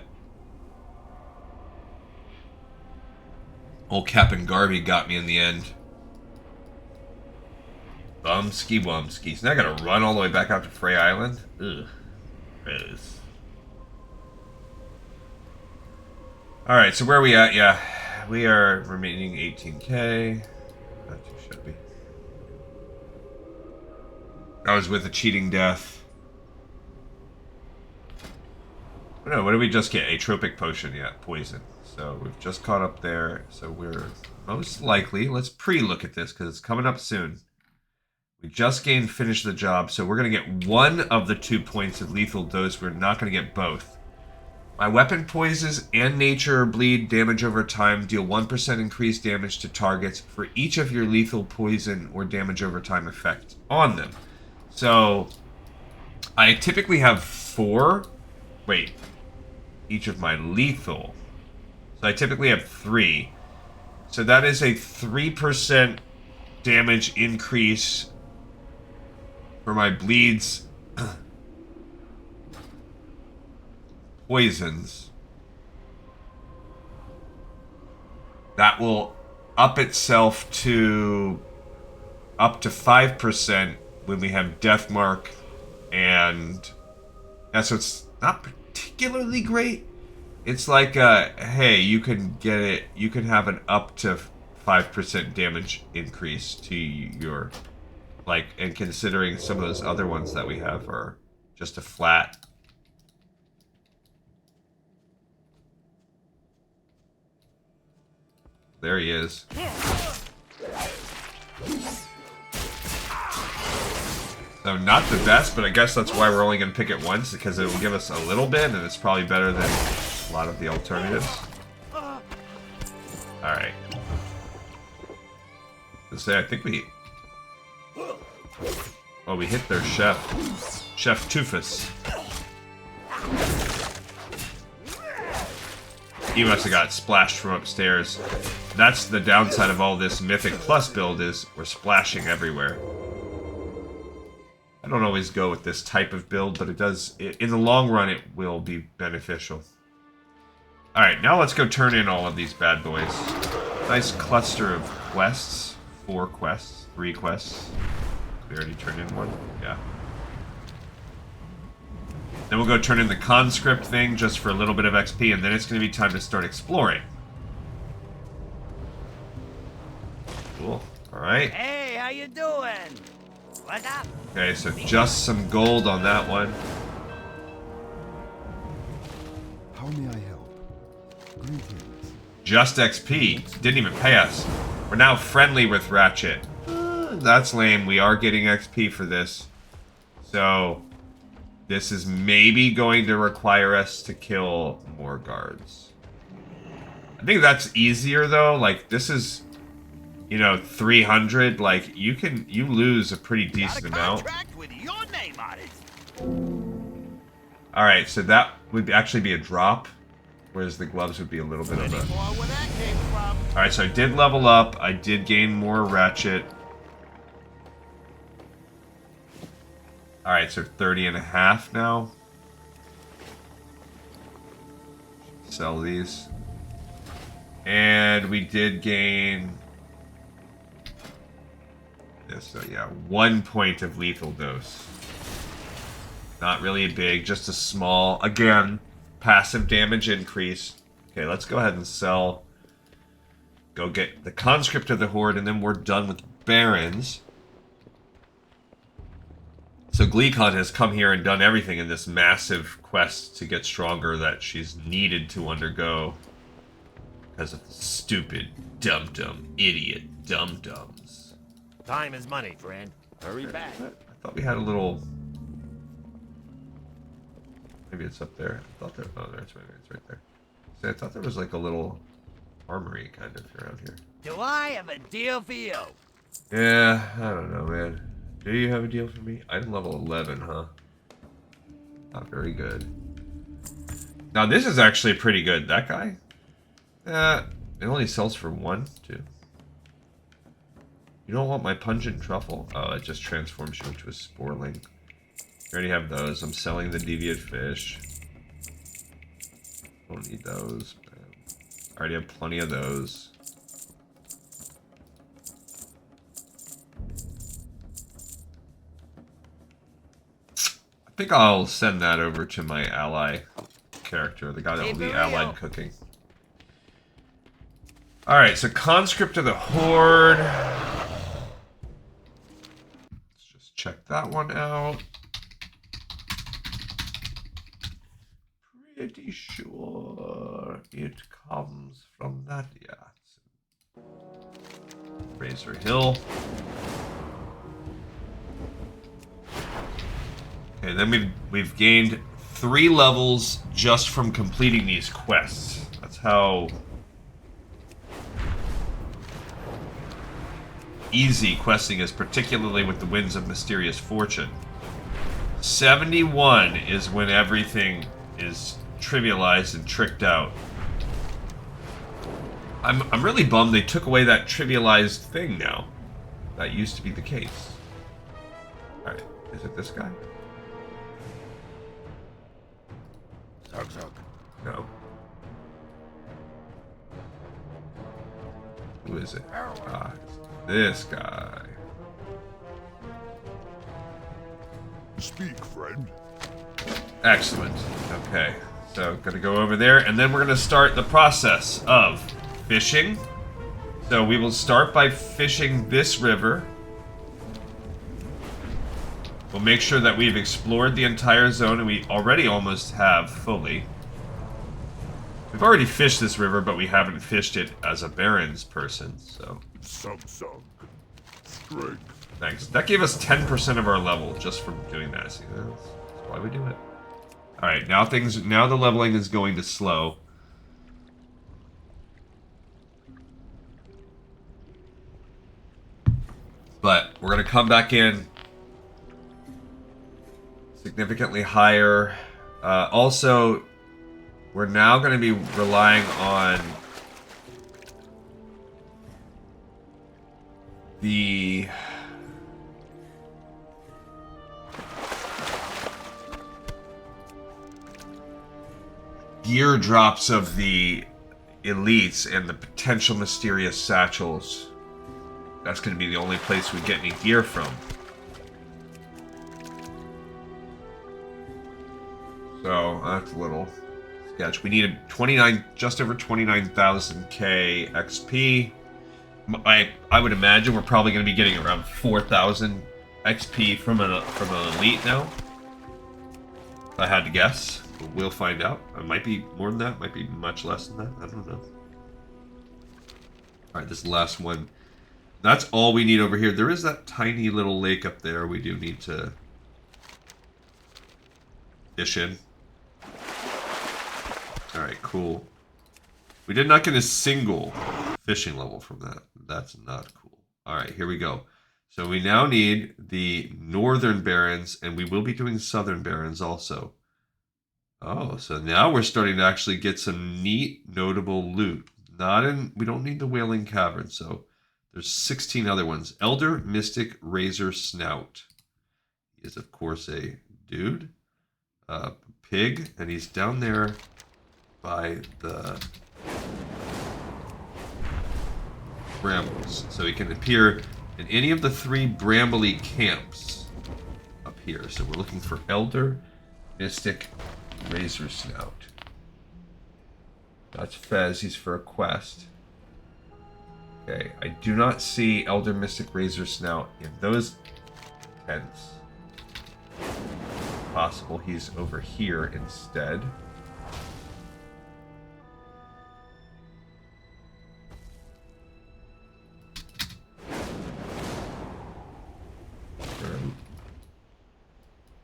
[SPEAKER 1] old Captain Garvey got me in the end. Bumski wumski. So now I gotta run all the way back out to Frey Island? Ugh. Gross. Alright, so where are we at? Yeah. We are remaining 18k. Not too shabby. I was with a cheating death. Oh, no, what did we just get? A tropic potion, yeah, poison. So we've just caught up there. So we're most likely, let's pre-look at this because it's coming up soon. We just gained finish the job, so we're going to get 1 of the 2 points of lethal dose. We're not going to get both. My weapon poisons and nature or bleed damage over time deal 1% increased damage to targets for each of your lethal poison or damage over time effect on them. So I typically have 4. Wait. Each of my lethal. So I typically have 3. So that is a 3% damage increase for my bleeds. Poisons. That will up itself to up to 5% when we have Deathmark, and so it's not particularly great. It's like, hey, you can get it. You can have an up to 5% damage increase to your, like, and considering some of those other ones that we have are just a flat. There he is. So not the best, but I guess that's why we're only going to pick it once, because it will give us a little bit, and it's probably better than a lot of the alternatives. Alright. Let's say, I think we... Oh, we hit their chef. Chef Toofus. He must have got splashed from upstairs. That's the downside of all this Mythic Plus build, is we're splashing everywhere. I don't always go with this type of build, but it does, in the long run, it will be beneficial. Alright, now let's go turn in all of these bad boys. Nice cluster of quests. 4 quests. 3 quests. We already turned in 1? Yeah. Then we'll go turn in the conscript thing just for a little bit of XP, and then it's going to be time to start exploring. Cool. Alright.
[SPEAKER 3] Hey, how you doing? What's up?
[SPEAKER 1] Okay, so just some gold on that one.
[SPEAKER 4] How may I help? Greetings.
[SPEAKER 1] Just XP. Didn't even pay us. We're now friendly with Ratchet. That's lame. We are getting XP for this. So, this is maybe going to require us to kill more guards. I think that's easier, though. Like, this is, you know, 300. Like, you lose a pretty decent amount.
[SPEAKER 3] With your name on it.
[SPEAKER 1] Alright, so that would actually be a drop. Whereas the gloves would be a little bit of a...
[SPEAKER 3] Where that came from.
[SPEAKER 1] Alright, so I did level up. I did gain more Ratchet. Alright, so 30.5 now. Sell these. And we did gain... this, so yeah, 1 point of lethal dose. Not really big, just a small, again, passive damage increase. Okay, let's go ahead and sell. Go get the conscript of the horde, and then we're done with barons. So Gleekon has come here and done everything in this massive quest to get stronger that she's needed to undergo because of the stupid, dum-dum, idiot dum-dums.
[SPEAKER 3] Time is money, friend. Hurry back.
[SPEAKER 1] I thought we had a little... maybe it's up there. I thought there... oh, it's right there. See, I thought there was like a little armory kind of around here.
[SPEAKER 3] Do I have a deal for you?
[SPEAKER 1] Yeah, I don't know, man. Do you have a deal for me? I'm level 11, huh? Not very good. Now, this is actually pretty good. That guy? It only sells for 1, 2. You don't want my pungent truffle. Oh, it just transforms you into a sporling. You already have those. I'm selling the deviant fish. Don't need those. I already have plenty of those. I think I'll send that over to my ally character, the guy that will be allied cooking. Alright, so conscript of the horde. Let's just check that one out. Pretty sure it comes from that, yeah. Razor Hill. Okay, then we've gained 3 levels just from completing these quests. That's how easy questing is, particularly with the Winds of Mysterious Fortune. 71 is when everything is trivialized and tricked out. I'm really bummed they took away that trivialized thing now. That used to be the case. Alright, is it this guy? No. Who is it? Ah, it's this guy.
[SPEAKER 4] speak, friend.
[SPEAKER 1] Excellent. Okay, so gonna go over there, and then we're gonna start the process of fishing. So we will start by fishing this river. We'll make sure that we've explored the entire zone, and we already almost have fully. We've already fished this river, but we haven't fished it as a Barons person, so...
[SPEAKER 4] Samsung. Strength.
[SPEAKER 1] Thanks. That gave us 10% of our level just from doing that. See, that's why we do it. Alright, now the leveling is going to slow. But we're going to come back in significantly higher. Also, we're now going to be relying on the gear drops of the elites and the potential mysterious satchels. That's going to be the only place we get any gear from. So that's a little sketch. We needed just over 29,000 K XP. I would imagine we're probably going to be getting around 4,000 XP from an elite now. If I had to guess. We'll find out. It might be more than that. Might be much less than that. I don't know. Alright, this last one. That's all we need over here. There is that tiny little lake up there we do need to fish in. Alright, cool. We did not get a single fishing level from that. That's not cool. Alright, here we go. So we now need the Northern Barrens, and we will be doing Southern Barrens also. Oh, so now we're starting to actually get some neat, notable loot. We don't need the Wailing Cavern, so there's 16 other ones. Elder Mystic Razor Snout. He is, of course, a dude. Pig, and he's down there by the brambles. So he can appear in any of the 3 brambly camps up here. So we're looking for Elder Mystic Razor Snout. That's Fez. He's for a quest. Okay, I do not see Elder Mystic Razor Snout in those tents. Possible he's over here instead.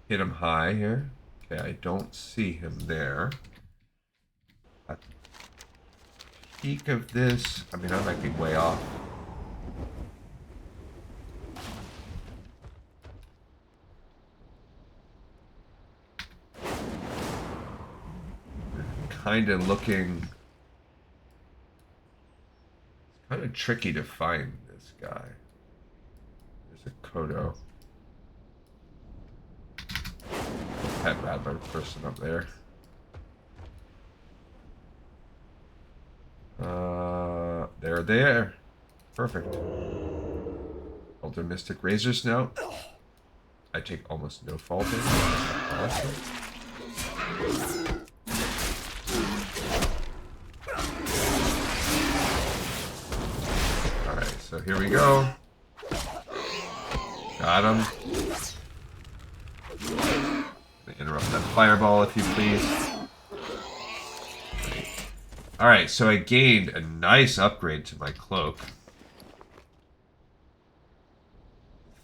[SPEAKER 1] Hit him high here. Okay, I don't see him there. At the peak of this, I mean, I might be way off. Kind of looking... It's kind of tricky to find this guy. There's a Kodo. Pet rattler person up there. They're there. Perfect. Elder Mystic Razor Snout. I take almost no fault in. Awesome. Alright, so here we go. Got him. Interrupt that fireball, if you please. Alright, so I gained a nice upgrade to my cloak.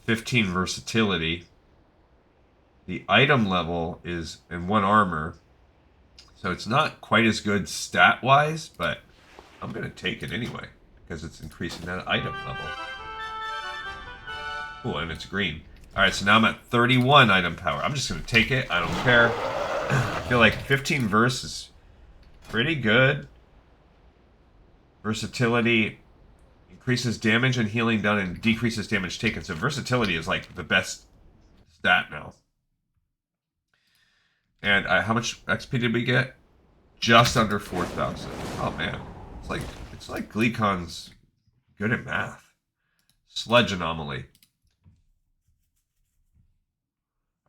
[SPEAKER 1] 15 versatility. The item level is in 1 armor. So it's not quite as good stat-wise, but I'm going to take it anyway. Because it's increasing that item level. Cool, and it's green. Alright, so now I'm at 31 item power. I'm just going to take it. I don't care. I feel like 15 verse is pretty good. Versatility increases damage and healing done and decreases damage taken. So versatility is like the best stat now. And how much XP did we get? Just under 4,000. Oh man, it's like Gleekon's good at math. Sledge anomaly.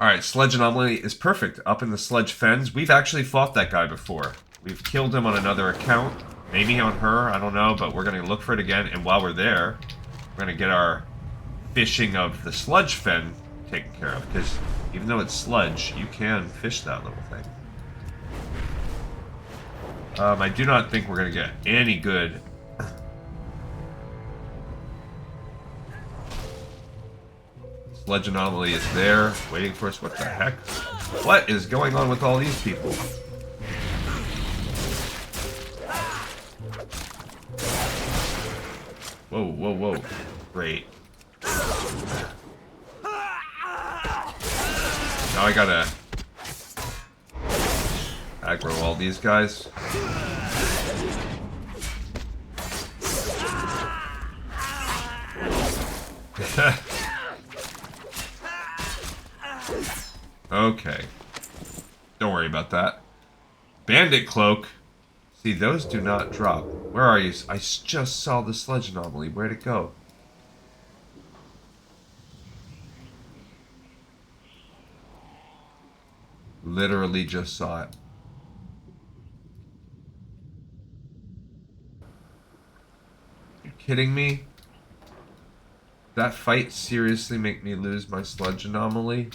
[SPEAKER 1] Alright, Sledge Anomaly is perfect. Up in the Sledge Fens. We've actually fought that guy before. We've killed him on another account. Maybe on her, I don't know, but we're going to look for it again. And while we're there, we're going to get our fishing of the Sludge Fen taken care of. Because even though it's sludge, you can fish that little thing. I do not think we're going to get any good... Sledge Anomaly is there, waiting for us. What the heck? What is going on with all these people? Whoa, whoa, whoa. Great. Now I gotta aggro all these guys. Okay. Don't worry about that. Bandit Cloak. See, those do not drop. Where are you? I just saw the Sledge Anomaly. Where'd it go? Literally just saw it. You kidding me? That fight seriously make me lose my Sledge Anomaly?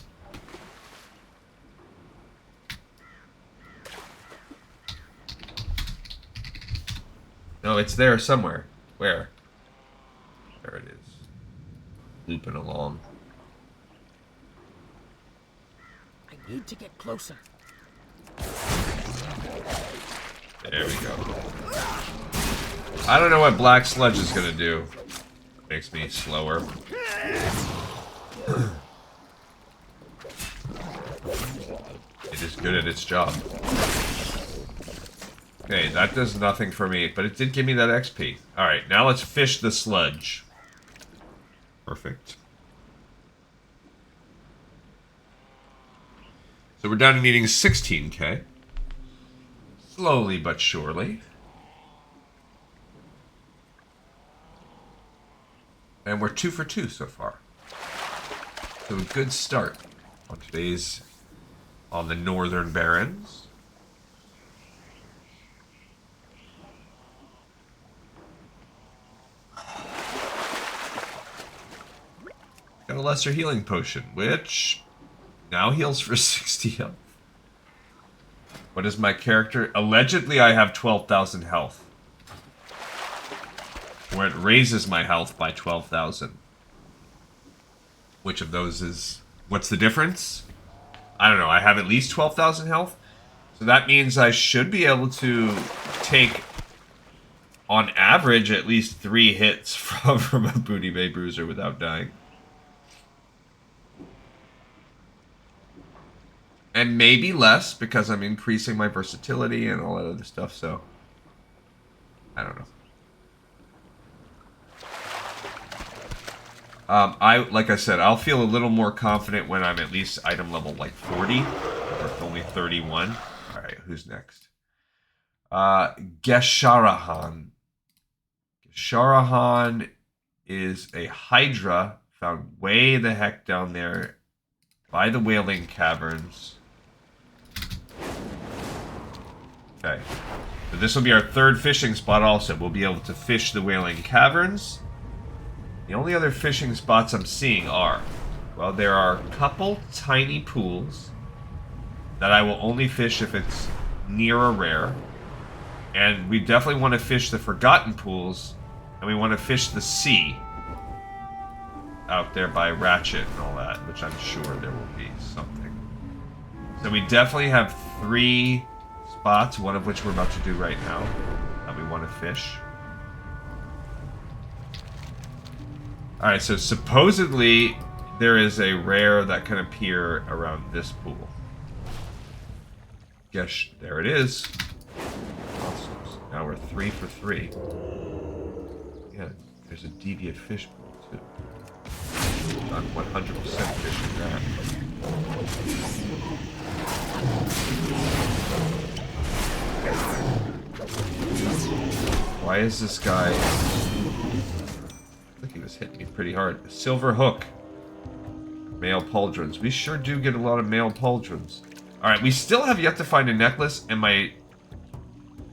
[SPEAKER 1] No, it's there somewhere. Where? There it is. Looping along.
[SPEAKER 3] I need to get closer.
[SPEAKER 1] There we go. I don't know what Black Sludge is gonna do. It makes me slower. It is good at its job. Okay, that does nothing for me, but it did give me that XP. Alright, now let's fish the sludge. Perfect. So we're down to needing 16k. Slowly but surely. And we're 2 for 2 so far. So a good start on today's... on the Northern Barrens. Got a lesser healing potion, which now heals for 60 health. What is my character? Allegedly, I have 12,000 health. Or it raises my health by 12,000. Which of those is... What's the difference? I don't know. I have at least 12,000 health. So that means I should be able to take, on average, at least 3 hits from a Booty Bay Bruiser without dying. And maybe less, because I'm increasing my versatility and all that other stuff, so... I don't know. Like I said, I'll feel a little more confident when I'm at least item level, like, 40. Or only 31. Alright, who's next? Gesharahan. Gesharahan is a Hydra found way the heck down there by the Wailing Caverns. Okay. So this will be our 3rd fishing spot also. We'll be able to fish the Wailing Caverns. The only other fishing spots I'm seeing are... Well, there are a couple tiny pools that I will only fish if it's near a rare. And we definitely want to fish the Forgotten Pools. And we want to fish the sea. Out there by Ratchet and all that. Which I'm sure there will be something. So we definitely have 3... spots, one of which we're about to do right now, that we want to fish. Alright, so supposedly there is a rare that can appear around this pool. Yes, there it is. Awesome. So now we're 3 for 3. Yeah, there's a deviant fish pool too. I'm 100% fishing that. Why is this guy... I think he was hitting me pretty hard. Silver hook. Male pauldrons. We sure do get a lot of male pauldrons. Alright, we still have yet to find a necklace, and my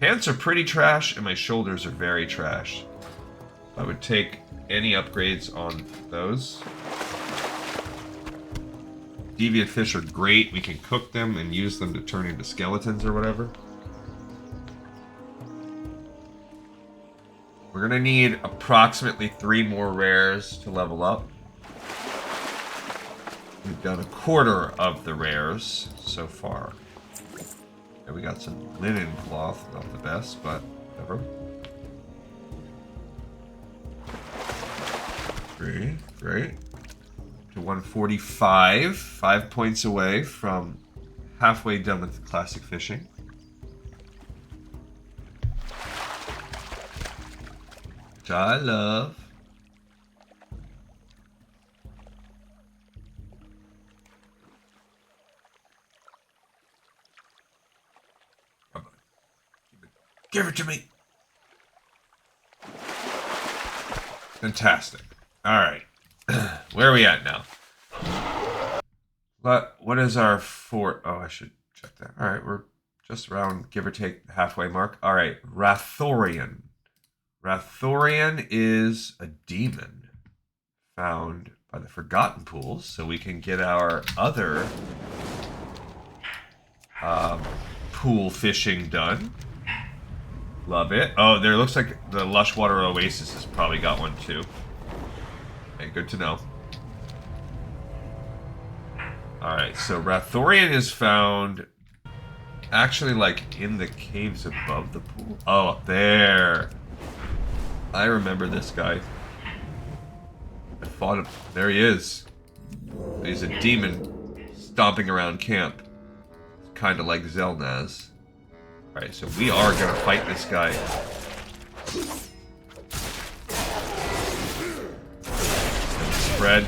[SPEAKER 1] pants are pretty trash, and my shoulders are very trash. I would take any upgrades on those. Deviant fish are great. We can cook them and use them to turn into skeletons or whatever. We're gonna need approximately 3 more rares to level up. We've done a quarter of the rares so far. And we got some linen cloth, not the best, but whatever. 3, great. To 145, 5 points away from halfway done with classic fishing. Which I love. Come on. Give it to me. Fantastic. Alright. Where are we at now? What is our fort? Oh, I should check that. Alright, we're just around, give or take, the halfway mark. Alright, Rathorian. Rathorian is a demon found by the Forgotten Pools, so we can get our other pool fishing done. Love it. Oh, there looks like the Lushwater Oasis has probably got one too. Okay, good to know. Alright, so Rathorian is found actually like in the caves above the pool. Oh, up there. I remember this guy. I fought him. There he is. He's a demon stomping around camp. Kind of like Zelnaz. Alright, so we are going to fight this guy. Spread.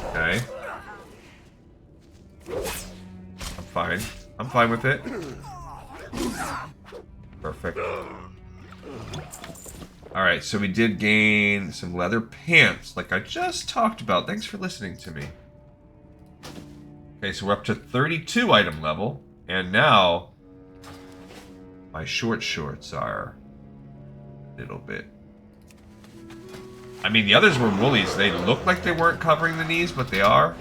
[SPEAKER 1] Okay. I'm fine. I'm fine with it. Perfect. Alright, so we did gain some leather pants, like I just talked about. Thanks for listening to me. Okay, so we're up to 32 item level, and now my short shorts are a little bit... I mean, the others were woolies. They looked like they weren't covering the knees, but they are.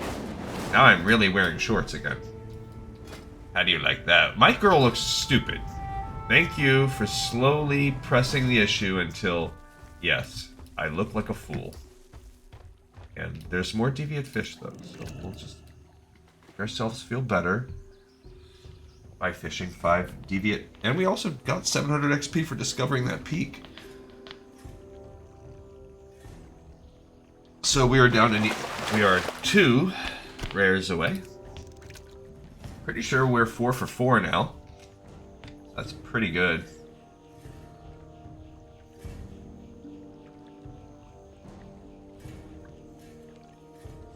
[SPEAKER 1] Now I'm really wearing shorts again. How do you like that? My girl looks stupid. Thank you for slowly pressing the issue until, yes, I look like a fool. And there's more deviant fish, though, so we'll just make ourselves feel better by fishing 5 deviant. And we also got 700 XP for discovering that peak. So we are down to... we are 2 rares away. Pretty sure we're 4 for 4 now. That's pretty good.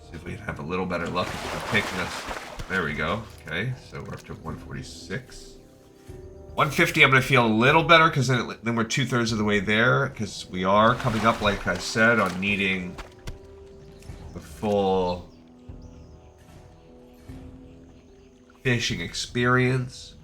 [SPEAKER 1] See if we can have a little better luck of picking us. There we go. Okay, so we're up to 146. 150, I'm going to feel a little better because then we're 2/3 of the way there. Because we are coming up, like I said, on needing the full fishing experience.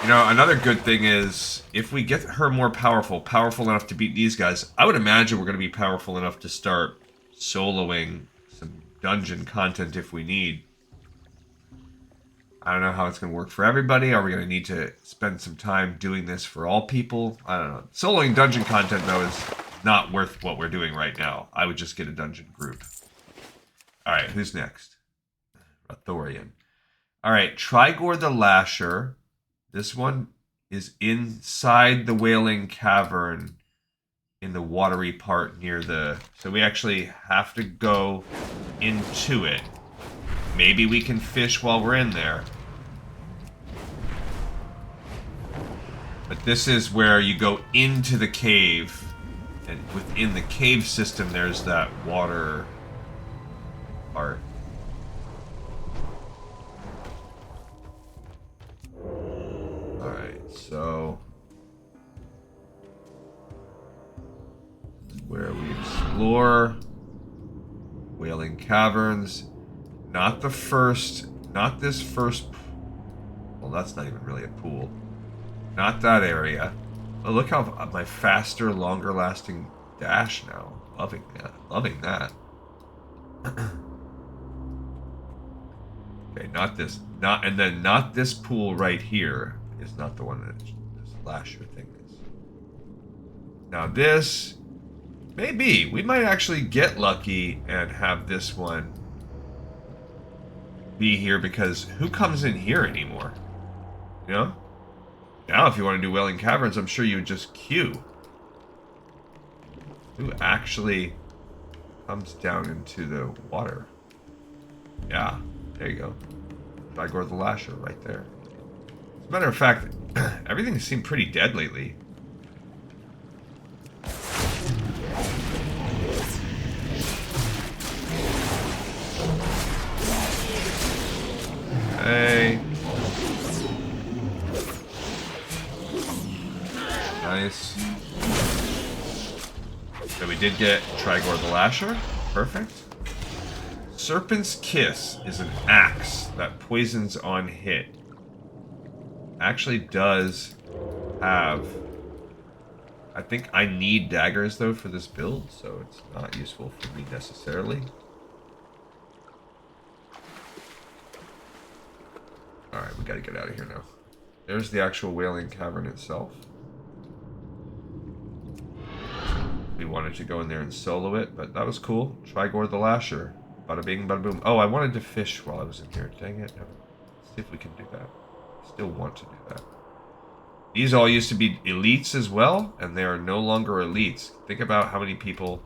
[SPEAKER 1] You know, another good thing is, if we get her more powerful enough to beat these guys, I would imagine we're going to be powerful enough to start soloing some dungeon content if we need. I don't know how it's going to work for everybody. Are we going to need to spend some time doing this for all people? I don't know. Soloing dungeon content, though, is not worth what we're doing right now. I would just get a dungeon group. Alright, who's next? Rathorian. Alright, Trigor the Lasher. This one is inside the Wailing Cavern in the watery part near the... So we actually have to go into it. Maybe we can fish while we're in there. But this is where you go into the cave. And within the cave system, there's that water part. Alright, so where we explore Wailing Caverns. Not the first, not this first. Well, that's not even really a pool. Not that area. Oh, look how my faster, longer lasting dash now. Loving that. Loving that. Okay, not this. And then not this pool right here is not the one that this lasher thing is. Now this, maybe. We might actually get lucky and have this one be here, because who comes in here anymore? You know? Now if you want to do Wailing Caverns, I'm sure you would just queue. Who actually comes down into the water? Yeah, there you go. Trigor the Lasher right there. As a matter of fact, everything has seemed pretty dead lately. Hey. Nice. So we did get Trigor the Lasher. Perfect. Serpent's Kiss is an axe that poisons on hit. Actually does have... I think I need daggers though for this build, so it's not useful for me necessarily. Alright, we gotta get out of here now. There's the actual Wailing Cavern itself. We wanted to go in there and solo it, but that was cool. Trigor the Lasher. Bada bing, bada boom. Oh, I wanted to fish while I was in here. Dang it. Let's see if we can do that. Still want to do that. These all used to be elites as well, and they are no longer elites. Think about how many people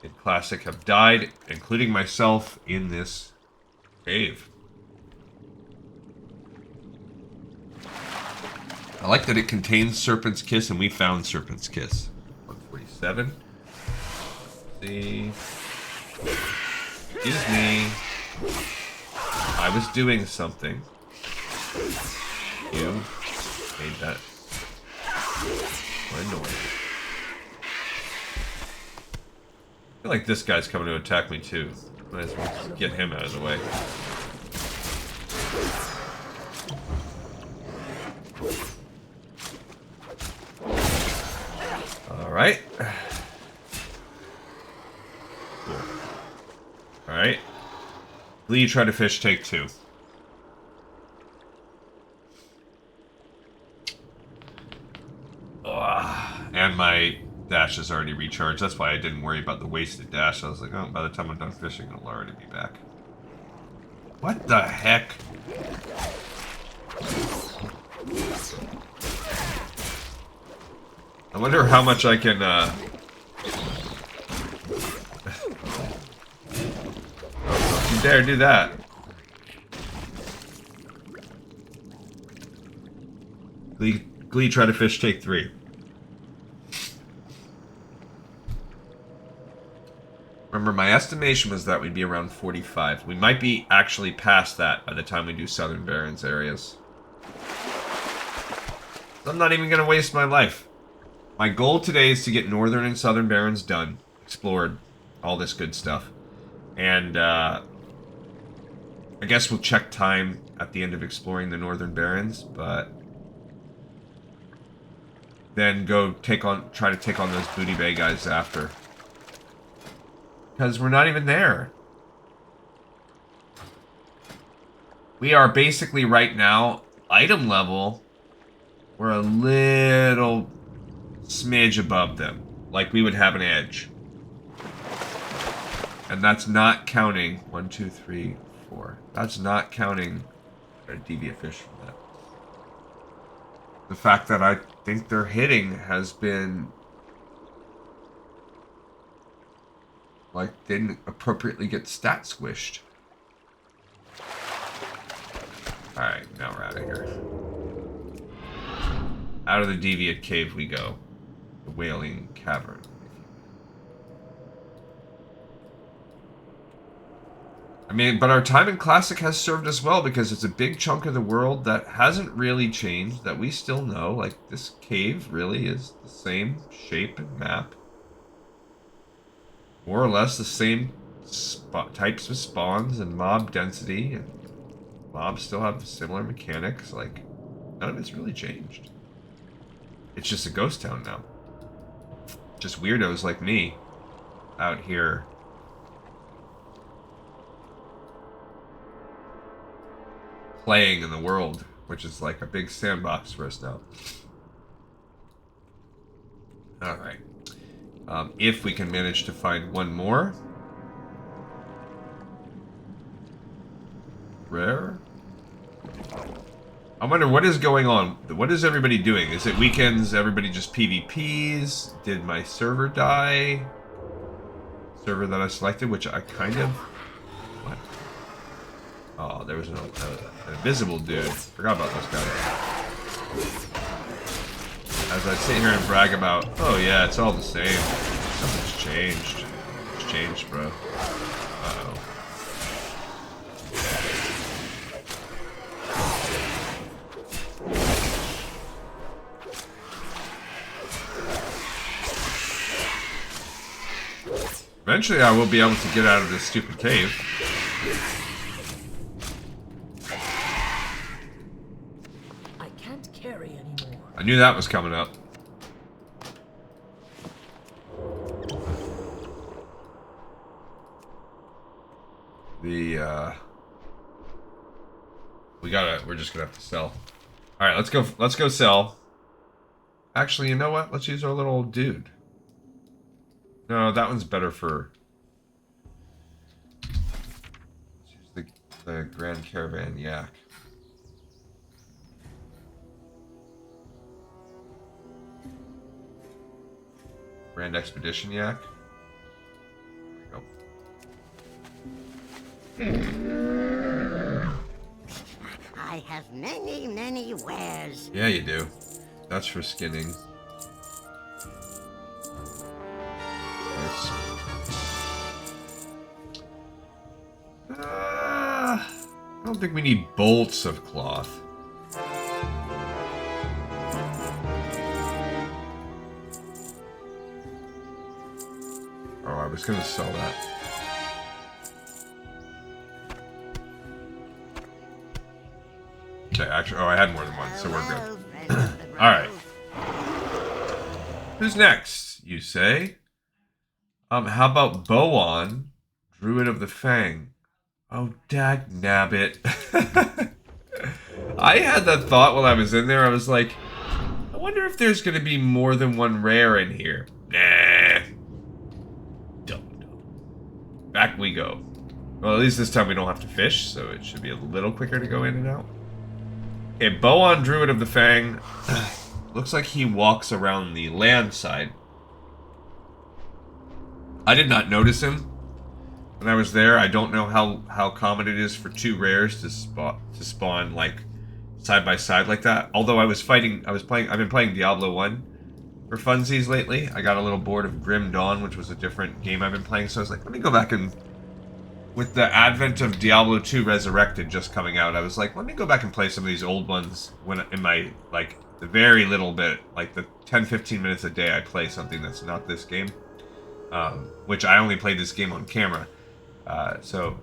[SPEAKER 1] in Classic have died, including myself, in this cave. I like that it contains Serpent's Kiss, and we found Serpent's Kiss. 147. Let's see. Excuse me. I was doing something. You made that annoying. I feel like this guy's coming to attack me too. Might as well just get him out of the way. Alright. Cool. Alright. Lee, try to fish, take 2. And my dash is already recharged. That's why I didn't worry about the wasted dash. I was like, oh, by the time I'm done fishing, it'll already be back. What the heck? I wonder how much I can, don't you dare do that. Glee, try to fish, take 3. Remember, my estimation was that we'd be around 45. We might be actually past that by the time we do Southern Barrens areas. I'm not even going to waste my life. My goal today is to get Northern and Southern Barrens done, explored, all this good stuff. And I guess we'll check time at the end of exploring the Northern Barrens, but then go try to take on those Booty Bay guys after. Because we're not even there. We are basically right now, item level, we're a little smidge above them. Like we would have an edge. And that's not counting 1, 2, 3, 4. That's not counting a deviate fish from that. The fact that I think they're hitting has been like didn't appropriately get stat squished. Alright, now we're out of here. Out of the deviate cave we go. The Wailing Cavern. I mean, but our time in Classic has served us well because it's a big chunk of the world that hasn't really changed, that we still know. Like, this cave really is the same shape and map. more or less the same types of spawns and mob density, and mobs still have similar mechanics. Like, none of it's really changed. It's just a ghost town now. Just weirdos like me out here playing in the world, which is like a big sandbox for us now. Alright. If we can manage to find one more. Rare? I wonder what is going on. What is everybody doing? Is it weekends, everybody just PvPs? Did my server die? Server that I selected, which I kind of... What? Oh, there was an invisible dude. Forgot about this guy. As I sit here and brag about, oh yeah, it's all the same. Nothing's changed. It's changed, bro. Uh-oh. Eventually I will be able to get out of this stupid cave.
[SPEAKER 5] I can't carry anymore.
[SPEAKER 1] I knew that was coming up. We're just gonna have to sell. Alright, let's go sell. Actually, you know what? Let's use our little old dude. No, that one's better for... Let's use the Grand Caravan Yak. Grand Expedition Yak. There we go.
[SPEAKER 2] I have many, many wares.
[SPEAKER 1] Yeah, you do. That's for skinning. Nice. I don't think we need bolts of cloth. Oh, I was gonna sell that. Okay, actually, oh, I had more than one, so we're good. Alright. Who's next, you say? How about Boan, Druid of the Fang? Oh, dagnabbit. I had that thought while I was in there. I was like, I wonder if there's going to be more than one rare in here. Nah. Dumb. Back we go. Well, at least this time we don't have to fish, so it should be a little quicker to go in and out. Okay, Boan, Druid of the Fang. Looks like he walks around the land side. I did not notice him when I was there. I don't know how common it is for two rares to spawn like side by side like that. Although I've been playing Diablo 1 for funsies lately. I got a little bored of Grim Dawn, which was a different game I've been playing, so I was like, let me go back and... With the advent of Diablo 2 Resurrected just coming out, I was like, let me go back and play some of these old ones when in my, like, the very little bit, like the 10-15 minutes a day I play something that's not this game. Which I only played this game on camera. So,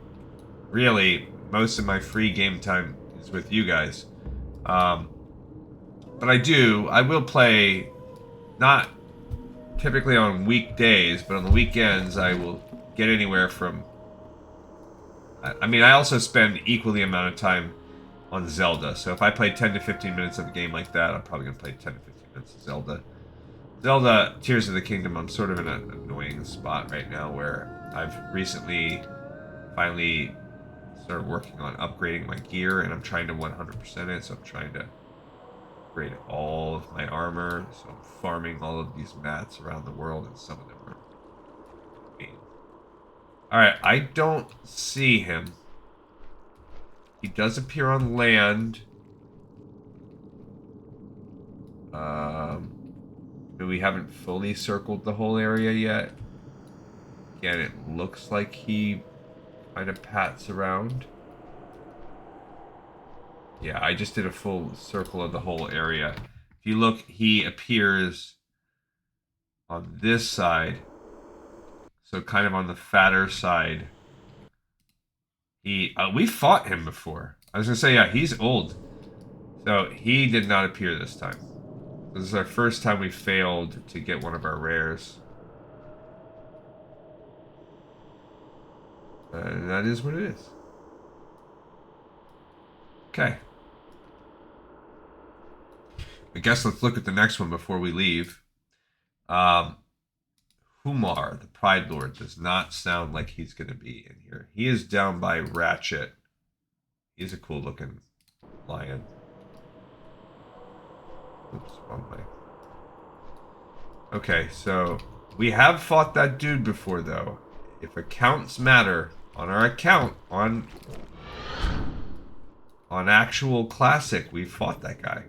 [SPEAKER 1] really, most of my free game time is with you guys. But I will play, not typically on weekdays, but on the weekends I will get anywhere from... I mean, I also spend equally amount of time on Zelda, so if I play 10 to 15 minutes of a game like that, I'm probably going to play 10 to 15 minutes of Zelda. Zelda Tears of the Kingdom, I'm sort of in an annoying spot right now where I've recently finally started working on upgrading my gear, and I'm trying to 100% it, so I'm trying to upgrade all of my armor, so I'm farming all of these mats around the world, and some of them are mean. Alright, I don't see him. He does appear on land. But we haven't fully circled the whole area yet. Again, it looks like he kind of pats around. Yeah, I just did a full circle of the whole area. If you look, he appears on this side. So kind of on the fatter side. We fought him before. I was gonna say, yeah, he's old. So he did not appear this time. This is our first time we failed to get one of our rares. And that is what it is. Okay. I guess let's look at the next one before we leave. Humar, the Pride Lord, does not sound like he's going to be in here. He is down by Ratchet. He's a cool looking lion. Oops, wrong way. Okay, so we have fought that dude before, though. If accounts matter, on our account, on actual Classic, we fought that guy.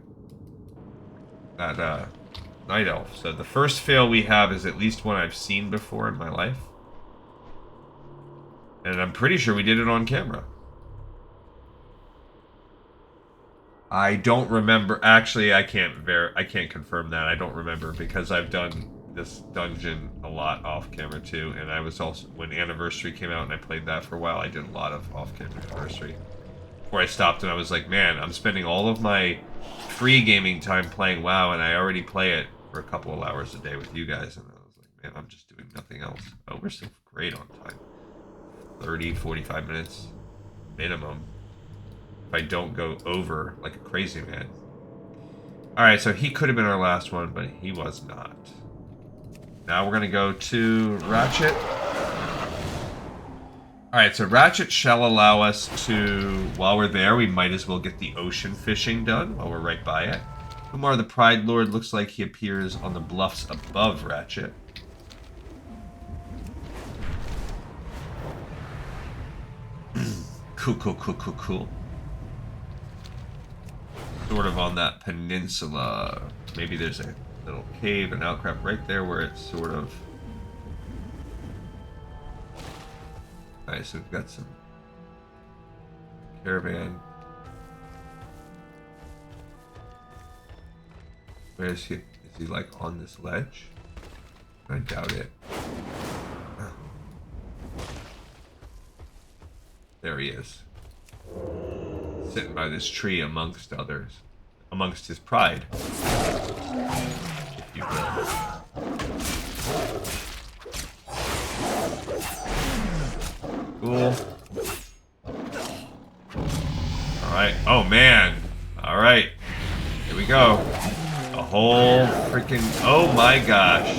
[SPEAKER 1] That, Night Elf. So the first fail we have is at least one I've seen before in my life. And I'm pretty sure we did it on camera. I don't remember. Actually, I can't confirm that. I don't remember because I've done this dungeon a lot off camera too. And I was also, when Anniversary came out and I played that for a while, I did a lot of off camera Anniversary. Before I stopped and I was like, man, I'm spending all of my free gaming time playing WoW and I already play it for a couple of hours a day with you guys. And I was like, man, I'm just doing nothing else. Oh, we're still great on time. 30, 45 minutes minimum. If I don't go over like a crazy man. Alright, so he could have been our last one, but he was not. Now we're going to go to Ratchet. Alright, so Ratchet shall allow us to, while we're there, we might as well get the ocean fishing done while we're right by it. Kumar the Pride Lord looks like he appears on the bluffs above Ratchet. Cool. Sort of on that peninsula. Maybe there's a little cave, an outcrop right there where it's sort of... Alright, so we've got some caravan. Where is he? Is he like on this ledge? I doubt it. There he is. Sitting by this tree amongst others. Amongst his pride. If you will. Cool. Alright. Oh, man. Alright. Here we go. A whole freaking... Oh, my gosh.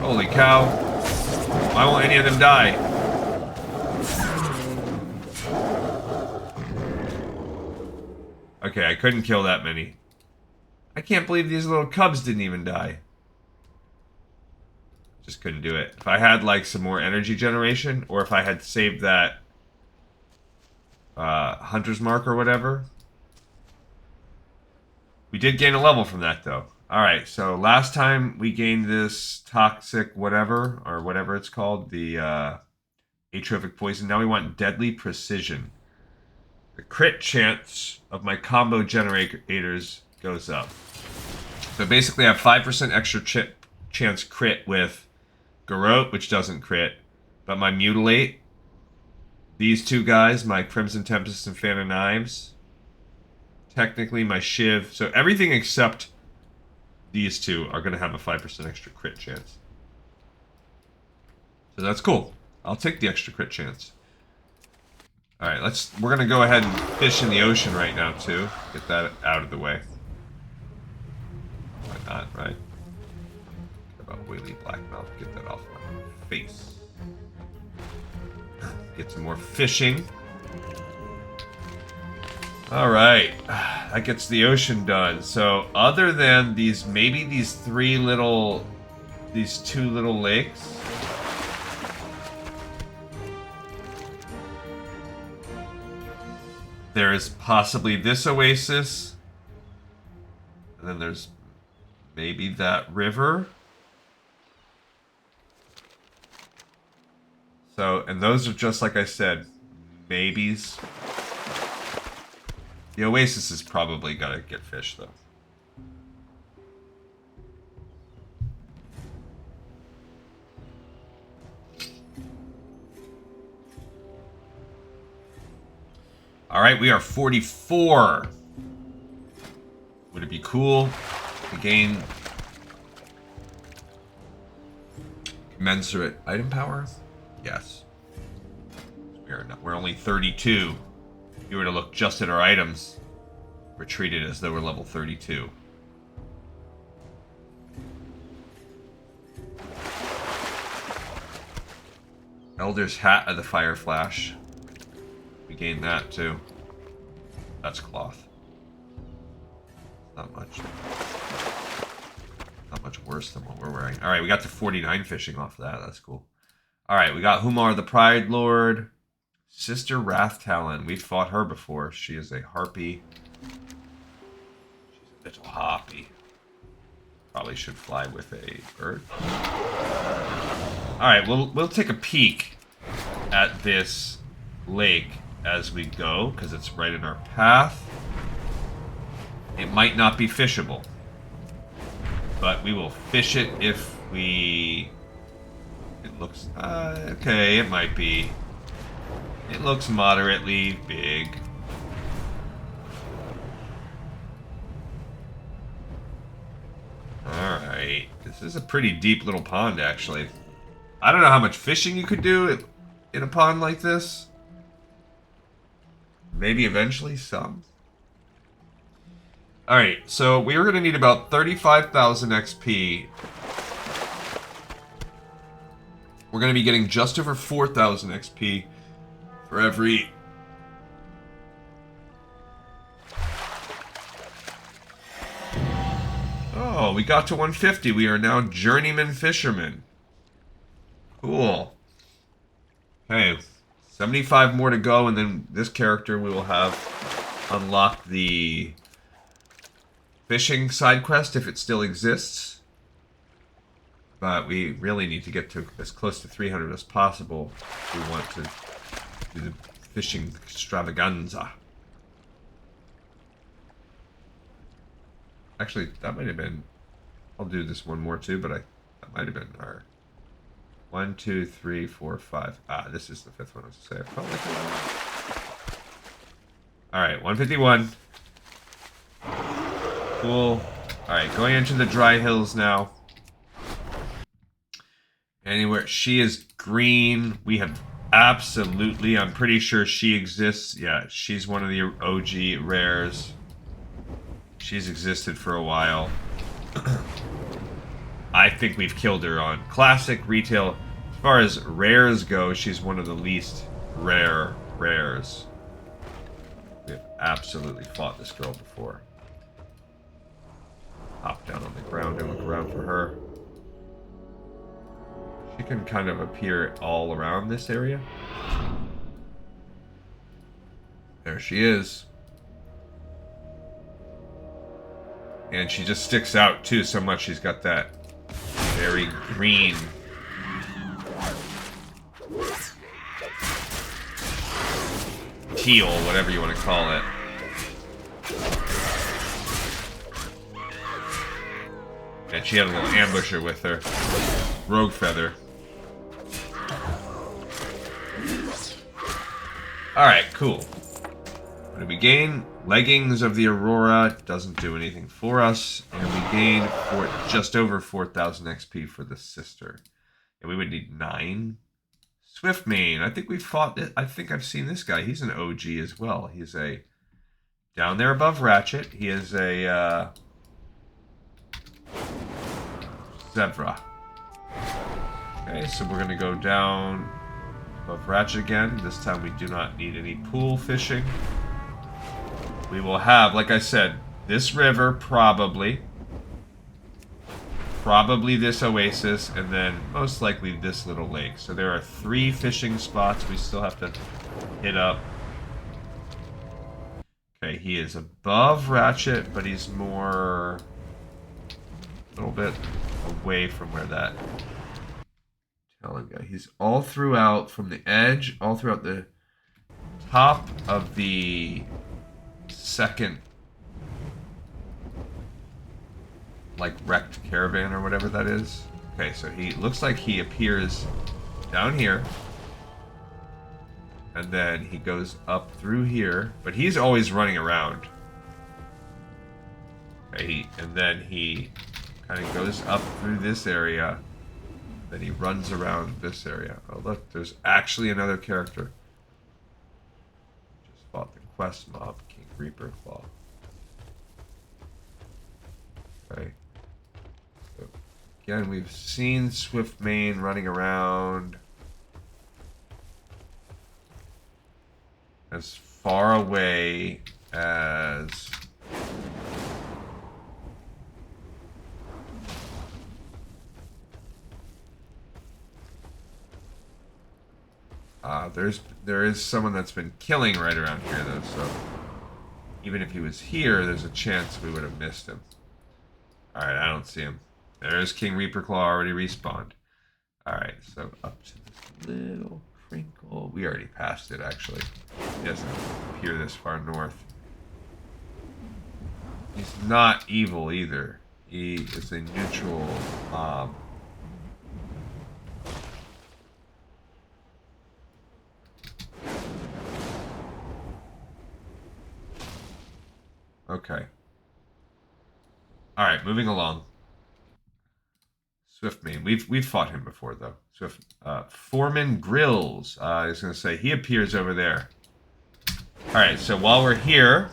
[SPEAKER 1] Holy cow. Why won't any of them die? Okay, I couldn't kill that many. I can't believe these little cubs didn't even die. Just couldn't do it. If I had like some more energy generation, or if I had saved that hunter's mark or whatever. We did gain a level from that though. Alright, so last time we gained this toxic whatever, or whatever it's called, the atrophic poison. Now we want deadly precision. The crit chance of my combo generators goes up. So basically I have 5% extra chance crit with Garrote, which doesn't crit. But my Mutilate, these two guys, my Crimson Tempest and Fan of Knives, technically my Shiv, so everything except these two are going to have a 5% extra crit chance. So that's cool. I'll take the extra crit chance. Alright, we're going to go ahead and fish in the ocean right now too. Get that out of the way. Why not, right? What about Whaley Blackmouth? Get that off my face. Get some more fishing. Alright, that gets the ocean done. So other than these, maybe these two little lakes. There is possibly this oasis. And then there's maybe that river. So, and those are just like I said, maybes. The Oasis is probably gotta get fish though. All right, we are 44. Would it be cool to gain commensurate item power? Yes. We're only 32. If you were to look just at our items, we're treated as though we're level 32. Elder's Hat of the Fire Flash. We gained that too. That's cloth. Not much. Not much worse than what we're wearing. Alright, we got to 49 fishing off of that. That's cool. Alright, we got Humar the Pride Lord. Sister Wrathtalon. We've fought her before. She is a harpy. She's a little harpy. Probably should fly with a bird. Alright, we'll take a peek at this lake as we go, because it's right in our path. It might not be fishable, but we will fish it if we... It looks... okay, it might be. It looks moderately big. Alright. This is a pretty deep little pond, actually. I don't know how much fishing you could do in a pond like this. Maybe eventually some. Alright, so we are going to need about 35,000 XP. We're going to be getting just over 4,000 XP for every... Oh, we got to 150. We are now Journeyman Fishermen. Cool. Okay, 75 more to go, and then this character we will have unlocked the fishing side quest if it still exists. But we really need to get to as close to 300 as possible if we want to do the fishing extravaganza. Actually, that might have been... I'll do this one more too, but that might have been our... 1, 2, 3, 4, 5. Ah, this is the fifth one I was going to say. Alright, 151. Cool. Alright, going into the dry hills now. Anywhere. She is green. We have absolutely... I'm pretty sure she exists. Yeah, she's one of the OG rares. She's existed for a while. I think we've killed her on classic, retail. As far as rares go, she's one of the least rare rares. We have absolutely fought this girl before. Hop down on the ground and look around for her. She can kind of appear all around this area. There she is. And she just sticks out too so much. She's got that very green. Teal, whatever you want to call it. And she had a little ambusher with her. Rogue Feather. Alright, cool. What do we gain? Leggings of the Aurora doesn't do anything for us. And we gain just over 4,000 XP for the sister. And we would need 9. Swiftmane. I think we've fought it. I think I've seen this guy. He's an OG as well. He's a... Down there above Ratchet. He is a... Zebra. Okay, so we're going to go down above Ratchet again. This time we do not need any pool fishing. We will have, like I said, this river probably this oasis, and then most likely this little lake. So there are 3 fishing spots we still have to hit up. Okay, he is above Ratchet, but he's more... a little bit away from where that telling you. He's all throughout, from the edge, all throughout the top of the second, like, wrecked caravan or whatever that is. Okay, so he looks like he appears down here. And then he goes up through here. But he's always running around. Okay, and then he kind of goes up through this area. Then he runs around this area. Oh, look, there's actually another character. Just fought the quest mob, King Reaper Claw. Okay. So, again, we've seen Swiftmane running around as far away as... there is someone that's been killing right around here, though, so even if he was here, there's a chance we would have missed him. Alright, I don't see him. There's King Reaper Claw already respawned. Alright, so up to this little crinkle. We already passed it, actually. He doesn't appear this far north. He's not evil, either. He is a neutral mob. Okay. Alright, moving along. Swiftmane. We've fought him before, though. Foreman Grills. I was going to say, he appears over there. Alright, so while we're here,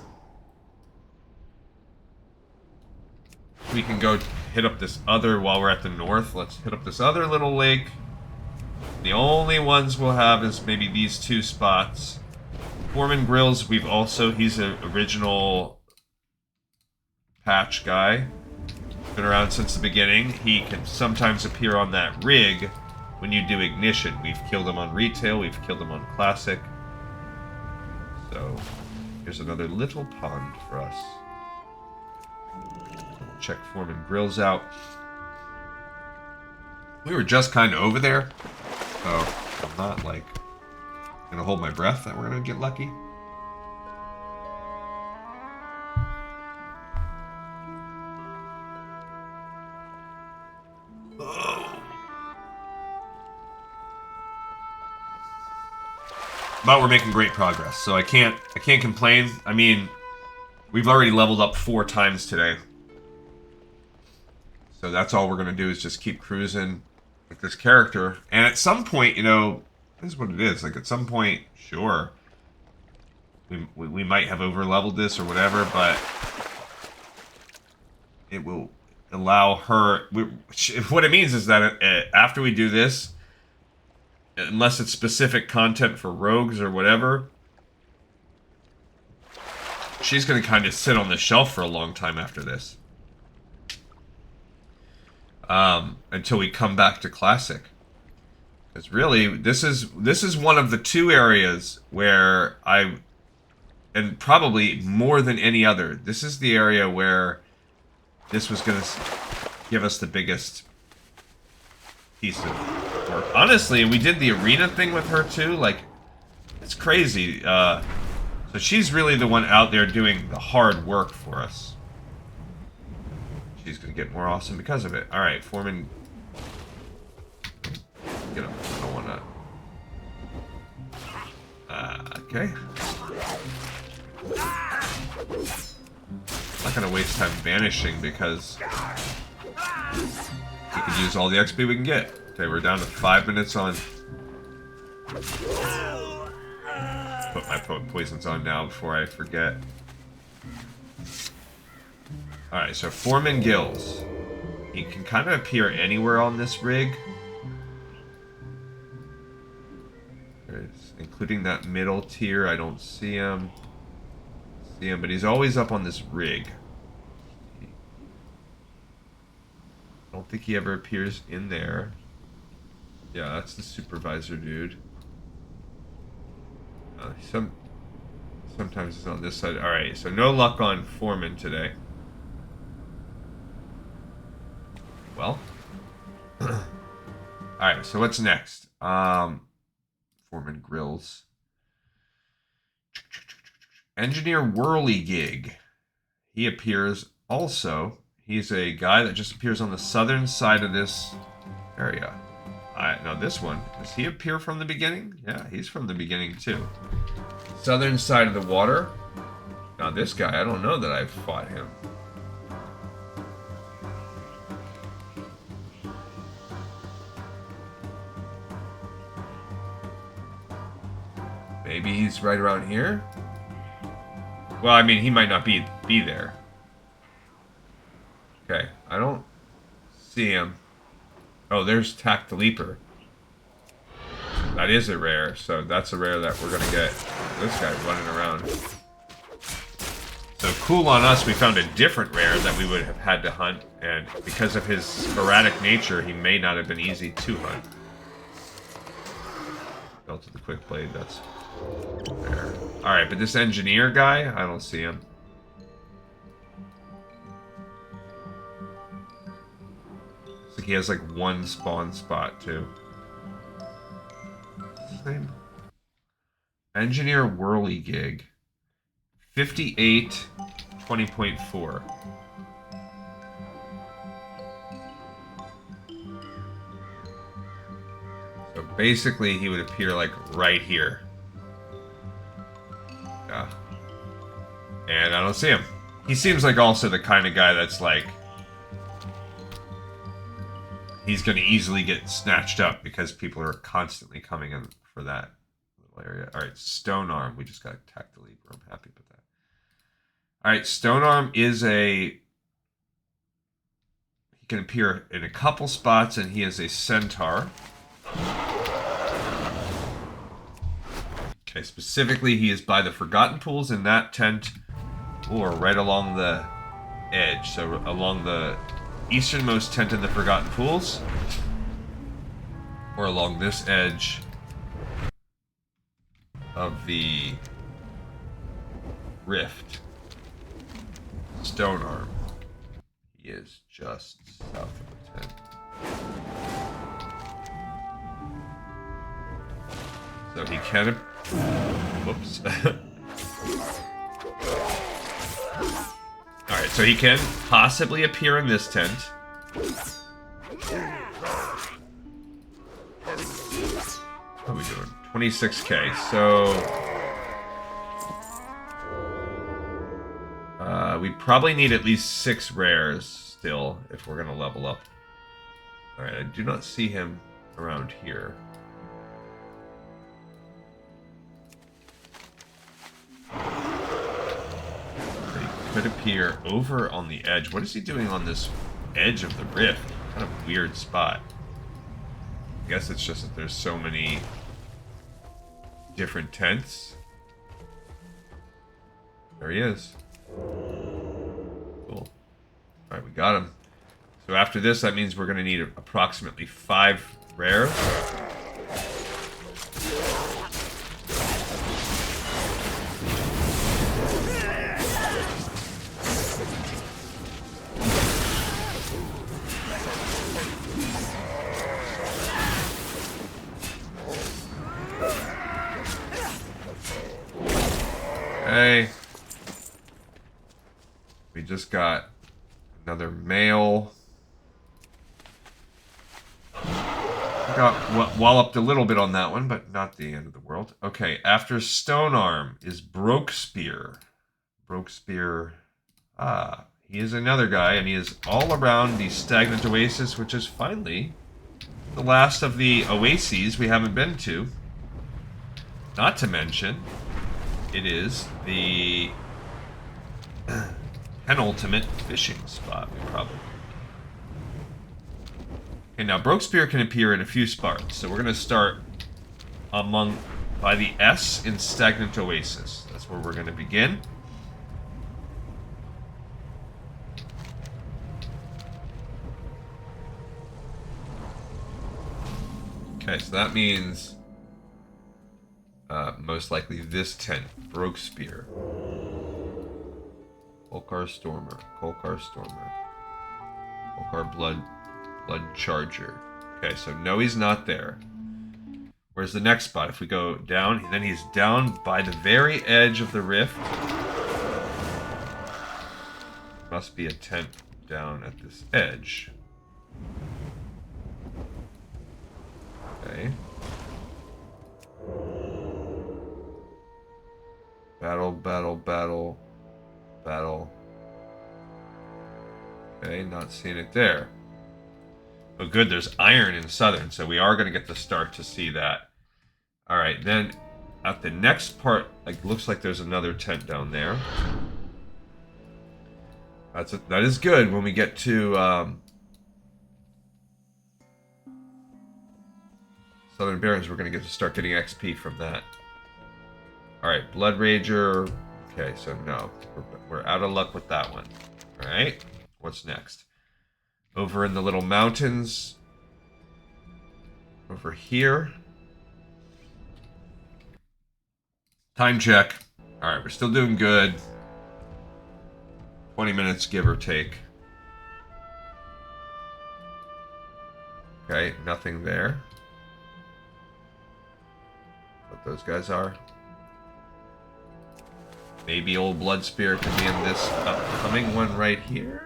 [SPEAKER 1] we can go hit up this other, while we're at the north, let's hit up this other little lake. The only ones we'll have is maybe these two spots. Foreman Grills, he's an original patch guy. Been around since the beginning. He can sometimes appear on that rig when you do ignition. We've killed him on retail, we've killed him on classic. So here's another little pond for us. Check Foreman Grills out. We were just kind of over there, so I'm not like gonna hold my breath that we're gonna get lucky. But we're making great progress, so I can't complain. I mean, we've already leveled up 4 times today. So that's all we're gonna do is just keep cruising with this character. And at some point, you know, this is what it is. Like, at some point, sure, we might have over-leveled this or whatever, but it will allow her... what it means is that after we do this, unless it's specific content for rogues or whatever, she's going to kind of sit on the shelf for a long time after this. Until we come back to Classic. Because really, this is one of the 2 areas where and probably more than any other, this is the area where this was going to give us the biggest piece of work. Honestly, we did the arena thing with her too. Like, it's crazy. So she's really the one out there doing the hard work for us. She's gonna get more awesome because of it. All right, Foreman. Get him. I don't wanna. Okay. I'm not gonna waste time vanishing because we could use all the XP we can get. Okay, we're down to 5 minutes on. Put my poisons on now before I forget. Alright, so Foreman Gills. He can kind of appear anywhere on this rig. Including that middle tier, I don't see him. But he's always up on this rig. I don't think he ever appears in there. Yeah, that's the supervisor dude. Sometimes it's on this side. Alright, so no luck on Foreman today. Well. Alright, so what's next? Foreman Grills. Engineer Whirligig. He appears also. He's a guy that just appears on the southern side of this area. No, this one. Does he appear from the beginning? Yeah, he's from the beginning too. Southern side of the water. Now this guy, I don't know that I've fought him. Maybe he's right around here? Well, I mean, he might not be there. Okay, I don't see him. Oh, there's Tack the Leaper. That is a rare, so that's a rare that we're gonna get. This guy running around. So cool on us, we found a different rare that we would have had to hunt, and because of his sporadic nature, he may not have been easy to hunt. Belt of the Quick Blade, that's there. Alright, but this engineer guy, I don't see him. Looks like he has like one spawn spot too. What's his name? Engineer Whirligig. 58, 20.4. So basically he would appear like right here. Yeah. And I don't see him. He seems like also the kind of guy that's like, he's going to easily get snatched up because people are constantly coming in for that little area. All right, Stone Arm. We just got Tack the Leaper. I'm happy with that. All right, Stone Arm is he can appear in a couple spots, and he is a centaur. Okay, specifically, he is by the Forgotten Pools in that tent, or right along the edge. So along the easternmost tent in the Forgotten Pools, or along this edge of the rift. Stone Arm. He is just south of the tent. So he can... Whoops. Alright, so he can possibly appear in this tent. What are we doing? 26k. So... we probably need at least 6 rares still if we're going to level up. Alright, I do not see him around here. He could appear over on the edge. What is he doing on this edge of the rift? Kind of weird spot. I guess it's just that there's so many different tents. There he is. Cool. Alright, we got him. So after this, that means we're going to need approximately 5 rares. Okay. We just got another mail. Got walloped a little bit on that one, but not the end of the world. Okay, after Stone Arm is Brokespear. Brokespear. He is another guy, and he is all around the Stagnant Oasis, which is finally the last of the oases we haven't been to. Not to mention, it is the penultimate fishing spot, probably. Okay, now Brokespear can appear in a few spots, so we're going to start by the S in Stagnant Oasis. That's where we're going to begin. Okay, so that means most likely this tent, Brokespear. Kolkar Stormer, Kolkar Stormer, Kolkar Blood Charger. Okay, so no, he's not there. Where's the next spot? If we go down, then he's down by the very edge of the rift. Must be a tent down at this edge. Okay. Battle, battle, battle, battle. Okay, not seeing it there. Oh, good, there's iron in southern, so we are going to get the start to see that. All right, then at the next part, like, looks like there's another tent down there. That is good. When we get to Southern Barrens, we're going to start getting XP from that. All right, Blood Rager. Okay, so no, we're out of luck with that one. All right, what's next? Over in the little mountains. Over here. Time check. All right, we're still doing good. 20 minutes, give or take. Okay, nothing there. What those guys are. Maybe old Blood Spear could be in this upcoming one right here.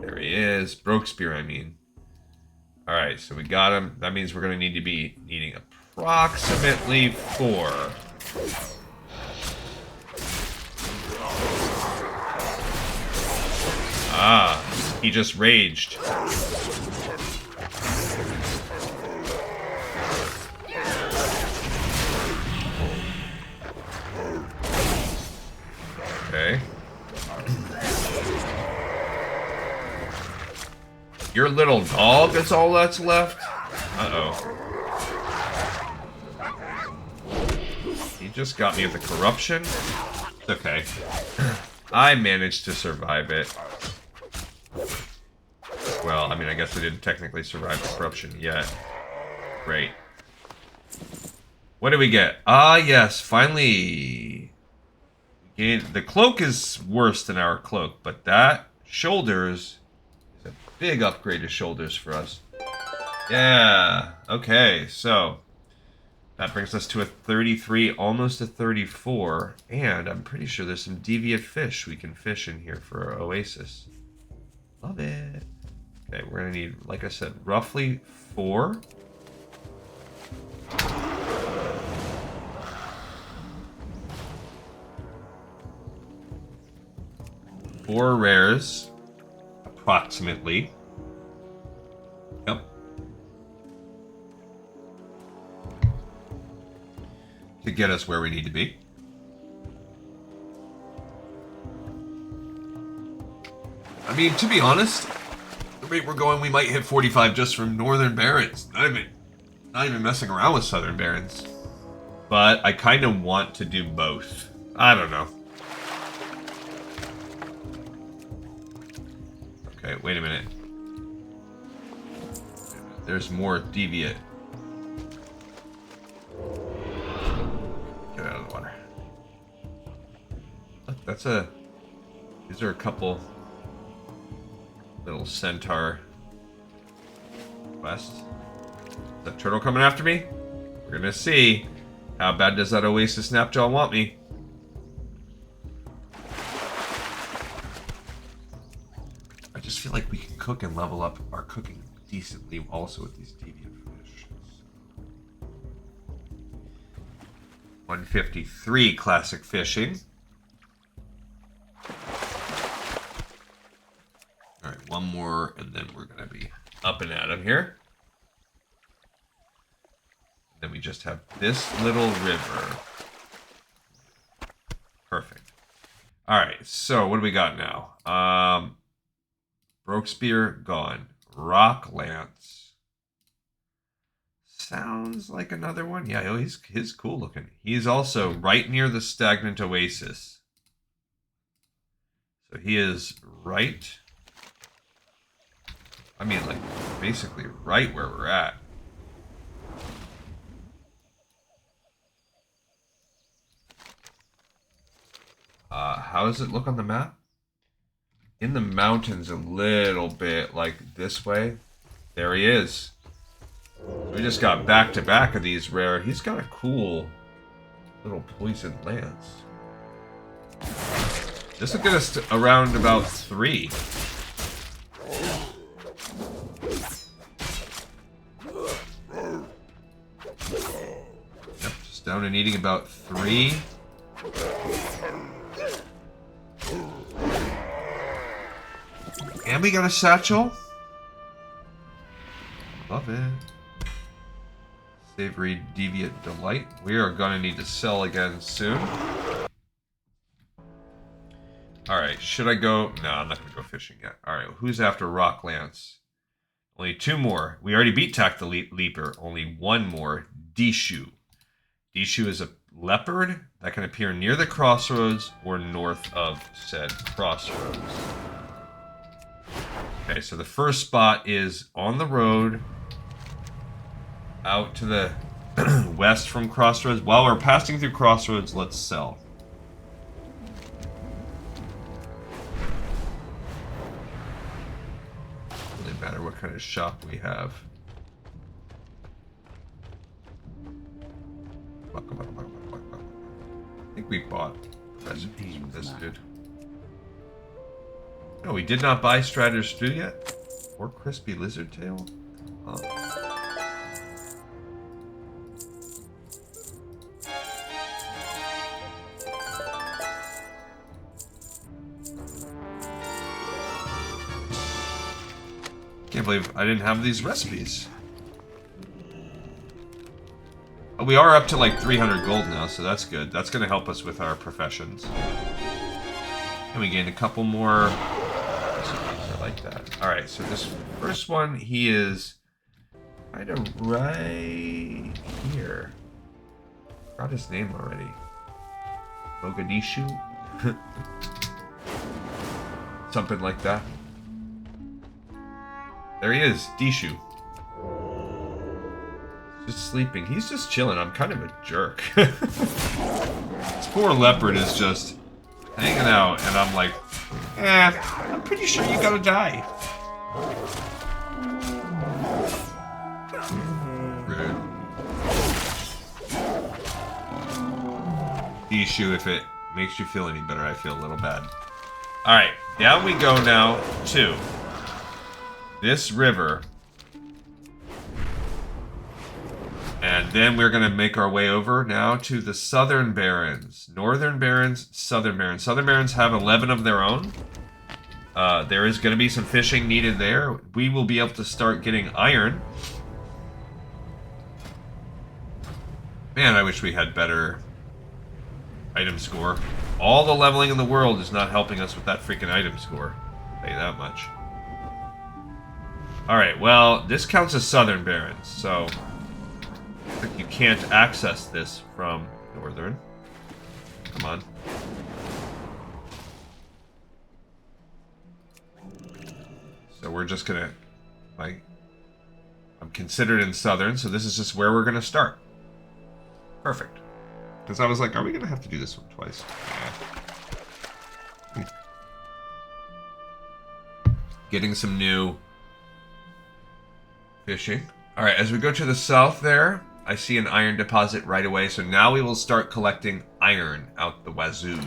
[SPEAKER 1] There he is. Broke Spear, I mean. Alright, so we got him. That means we're going to need to be needing approximately 4. Ah, he just raged. Okay. Your little dog is all that's left? Uh-oh. He just got me with the corruption. It's okay. I managed to survive it. Well, I mean, I guess I didn't technically survive the corruption yet. Great. What did we get? Ah, yes, finally. The cloak is worse than our cloak, but that shoulders is a big upgrade to shoulders for us. Yeah, okay, so that brings us to a 33, almost a 34, and I'm pretty sure there's some deviant fish we can fish in here for our oasis. Love it. Okay, we're gonna need, like I said, roughly 4. Four rares, approximately. Yep. To get us where we need to be. I mean, to be honest, the rate we're going, we might hit 45 just from Northern Barrens. Not even messing around with Southern Barrens. But I kind of want to do both. I don't know. Okay, wait a minute. There's more deviant. Get out of the water. Look, that's a... These are a couple little centaur quests. Is that turtle coming after me? We're gonna see. How bad does that Oasis Snapjaw want me? I just feel like we can cook and level up our cooking decently also with these deviant fish. 153 classic fishing. Alright, one more and then we're gonna be up and at 'em here. Then we just have this little river. Perfect. Alright, so what do we got now? Broke Spear, gone. Rock Lance. Sounds like another one. Yeah, oh, he's cool looking. He's also right near the stagnant oasis. So he is right... I mean, like, basically right where we're at. How does it look on the map? in the mountains a little bit, like this way. There he is. We just got back to back of these rare. He's got a cool little poison lance. This will get us to around about 3. Yep, just down and eating about 3. And we got a satchel. Love it. Savory Deviant Delight. We are going to need to sell again soon. Alright, should I go? No, I'm not going to go fishing yet. Alright, who's after Rock Lance? Only 2 more. We already beat Tak the Leaper. Only 1 more. Dishu. Dishu is a leopard that can appear near the crossroads or north of said crossroads. Okay, so the first spot is on the road out to the west from crossroads. While we're passing through crossroads, let's sell. Doesn't matter what kind of shop we have. I think we bought recipes from this dude. No, we did not buy Strider's Stew yet? Or Crispy Lizard Tail? Can't believe I didn't have these recipes. Oh, we are up to like 300 gold now, so that's good. That's going to help us with our professions. And we gained a couple more recipes. I like that. Alright, so this first one, he is kind of right here. Forgot his name already. Mogadishu? Something like that. There he is, Dishu. Just sleeping. He's just chilling. I'm kind of a jerk. This poor leopard is just hanging out, and I'm like, I'm pretty sure you gotta die. Rude. Dishu, if it makes you feel any better, I feel a little bad. Alright, down we go now to this river. And then we're going to make our way over now to the Southern Barrens. Northern Barrens, Southern Barrens. Southern Barrens have 11 of their own. There is going to be some fishing needed there. We will be able to start getting iron. Man, I wish we had better item score. All the leveling in the world is not helping us with that freaking item score. I'll tell you that much. Alright, well, this counts as Southern Barrens, so you can't access this from Northern. Come on. So we're just gonna, like, I'm considered in Southern, so this is just where we're gonna start. Perfect. Because I was like, are we gonna have to do this one twice? Yeah. Getting some new fishing. Alright, as we go to the south there, I see an iron deposit right away, so now we will start collecting iron out the wazoo.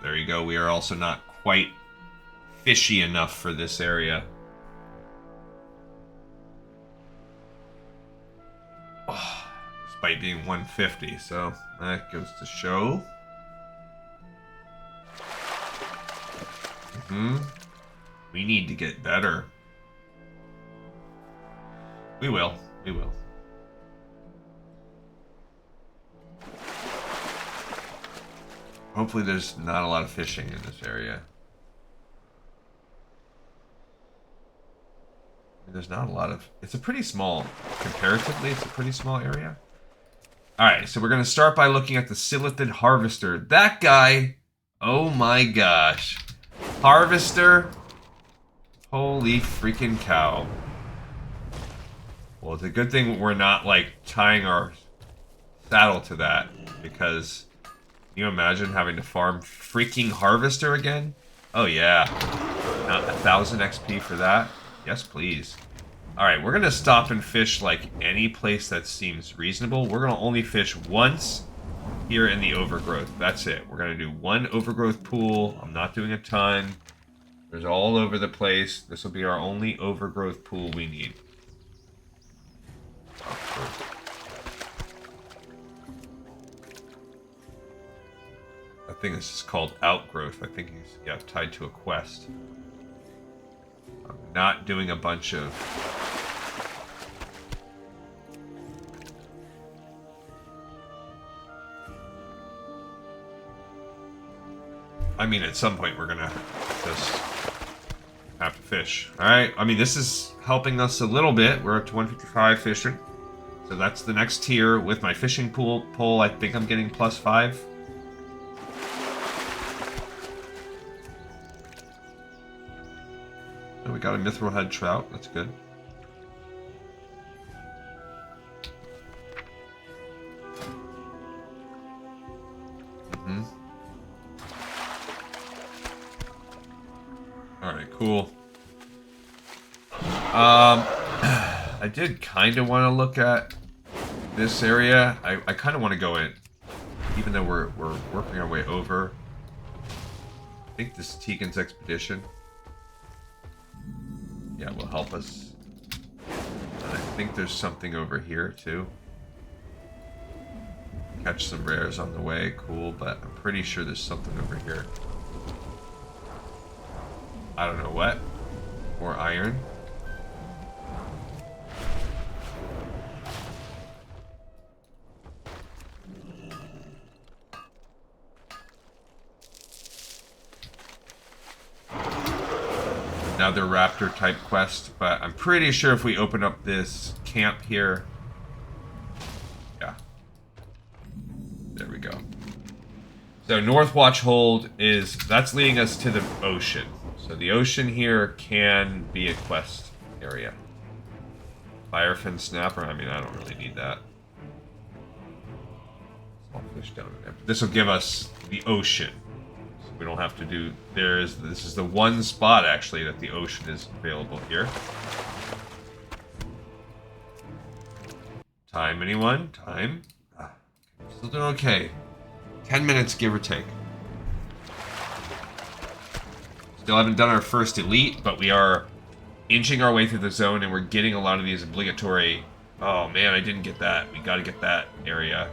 [SPEAKER 1] There you go. We are also not quite fishy enough for this area. Oh, despite being 150, so that goes to show. We need to get better. We will. We will. Hopefully there's not a lot of fishing in this area. There's not a lot of... It's a pretty small... Comparatively, it's a pretty small area. Alright, so we're going to start by looking at the Silithid Harvester. That guy... Oh my gosh. Harvester... Holy freaking cow. Well, it's a good thing we're not, like, tying our saddle to that, because you imagine having to farm freaking Harvester again? Oh yeah. 1,000 XP for that? Yes, please. Alright, we're gonna stop and fish like any place that seems reasonable. We're gonna only fish once here in the overgrowth. That's it. We're gonna do one overgrowth pool. I'm not doing a ton. There's all over the place. This will be our only overgrowth pool we need. I think this is called outgrowth. I think he's, yeah, tied to a quest. I'm not doing a bunch of... I mean, at some point we're gonna just have to fish. Alright, I mean, this is helping us a little bit. We're up to 155 fishing. So that's the next tier. With my fishing pole, I think I'm getting +5. Oh, we got a mithril head trout. That's good. Alright, cool. I did kind of want to look at this area. I kind of want to go in, even though we're working our way over. I think this Tegan's expedition, yeah, will help us. And I think there's something over here too. Catch some rares on the way, cool, but I'm pretty sure there's something over here. I don't know what. More iron. Another raptor type quest, but I'm pretty sure if we open up this camp here, yeah, there we go. So Northwatch Hold that's leading us to the ocean. So the ocean here can be a quest area. Firefin Snapper, I mean, I don't really need that. Small fish down in there. This will give us the ocean. So we don't have to do, this is the one spot actually that the ocean is available here. Time, anyone? Time? Still doing okay. 10 minutes, give or take. Still haven't done our first elite, but we are inching our way through the zone, and we're getting a lot of these obligatory... Oh man, I didn't get that. We gotta get that area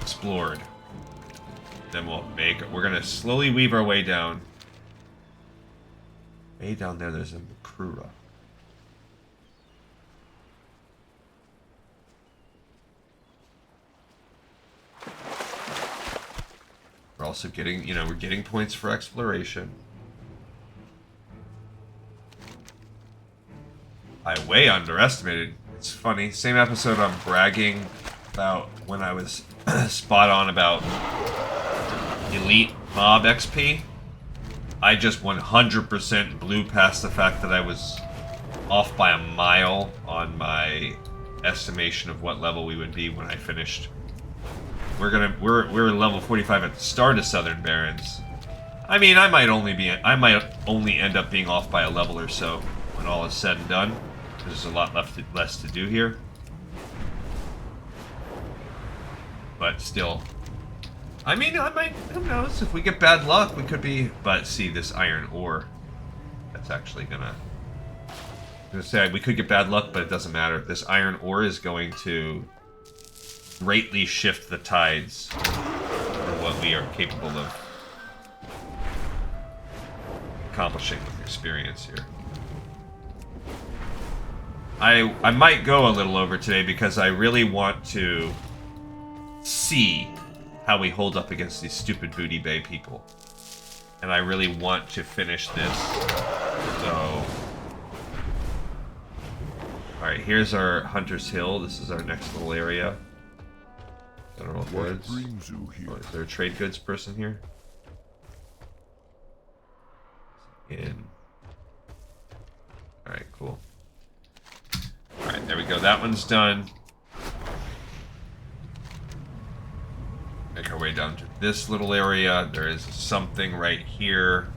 [SPEAKER 1] explored. Then we're gonna slowly weave our way down. Way down there's a Makrura. We're also getting, we're getting points for exploration. I way underestimated. It's funny. Same episode I'm bragging about when I was spot on about elite mob XP. I just 100% blew past the fact that I was off by a mile on my estimation of what level we would be when I finished. We're level 45 at the start of Southern Barrens. I mean, I might only end up being off by a level or so when all is said and done. There's a lot less to do here. But still, I mean, who knows? If we get bad luck, we could be. But see, this iron ore, that's actually gonna. I'm gonna say we could get bad luck, but it doesn't matter. This iron ore is going to greatly shift the tides for what we are capable of accomplishing with experience here. I might go a little over today because I really want to see how we hold up against these stupid Booty Bay people. And I really want to finish this. So... Alright, here's our Hunter's Hill. This is our next little area. General goods. Oh, is there a trade goods person here? In. Alright, cool. Alright, there we go. That one's done. way down to this little area. There is something right here.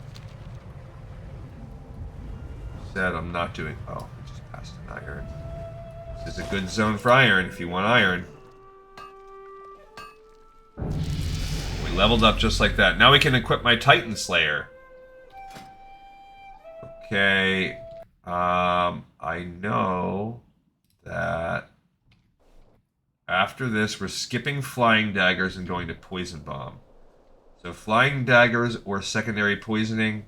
[SPEAKER 1] Said I'm not doing... Oh, I just passed an iron. This is a good zone for iron if you want iron. We leveled up just like that. Now we can equip my Titan Slayer. Okay. I know that after this, we're skipping Flying Daggers and going to Poison Bomb. So Flying Daggers or Secondary Poisoning,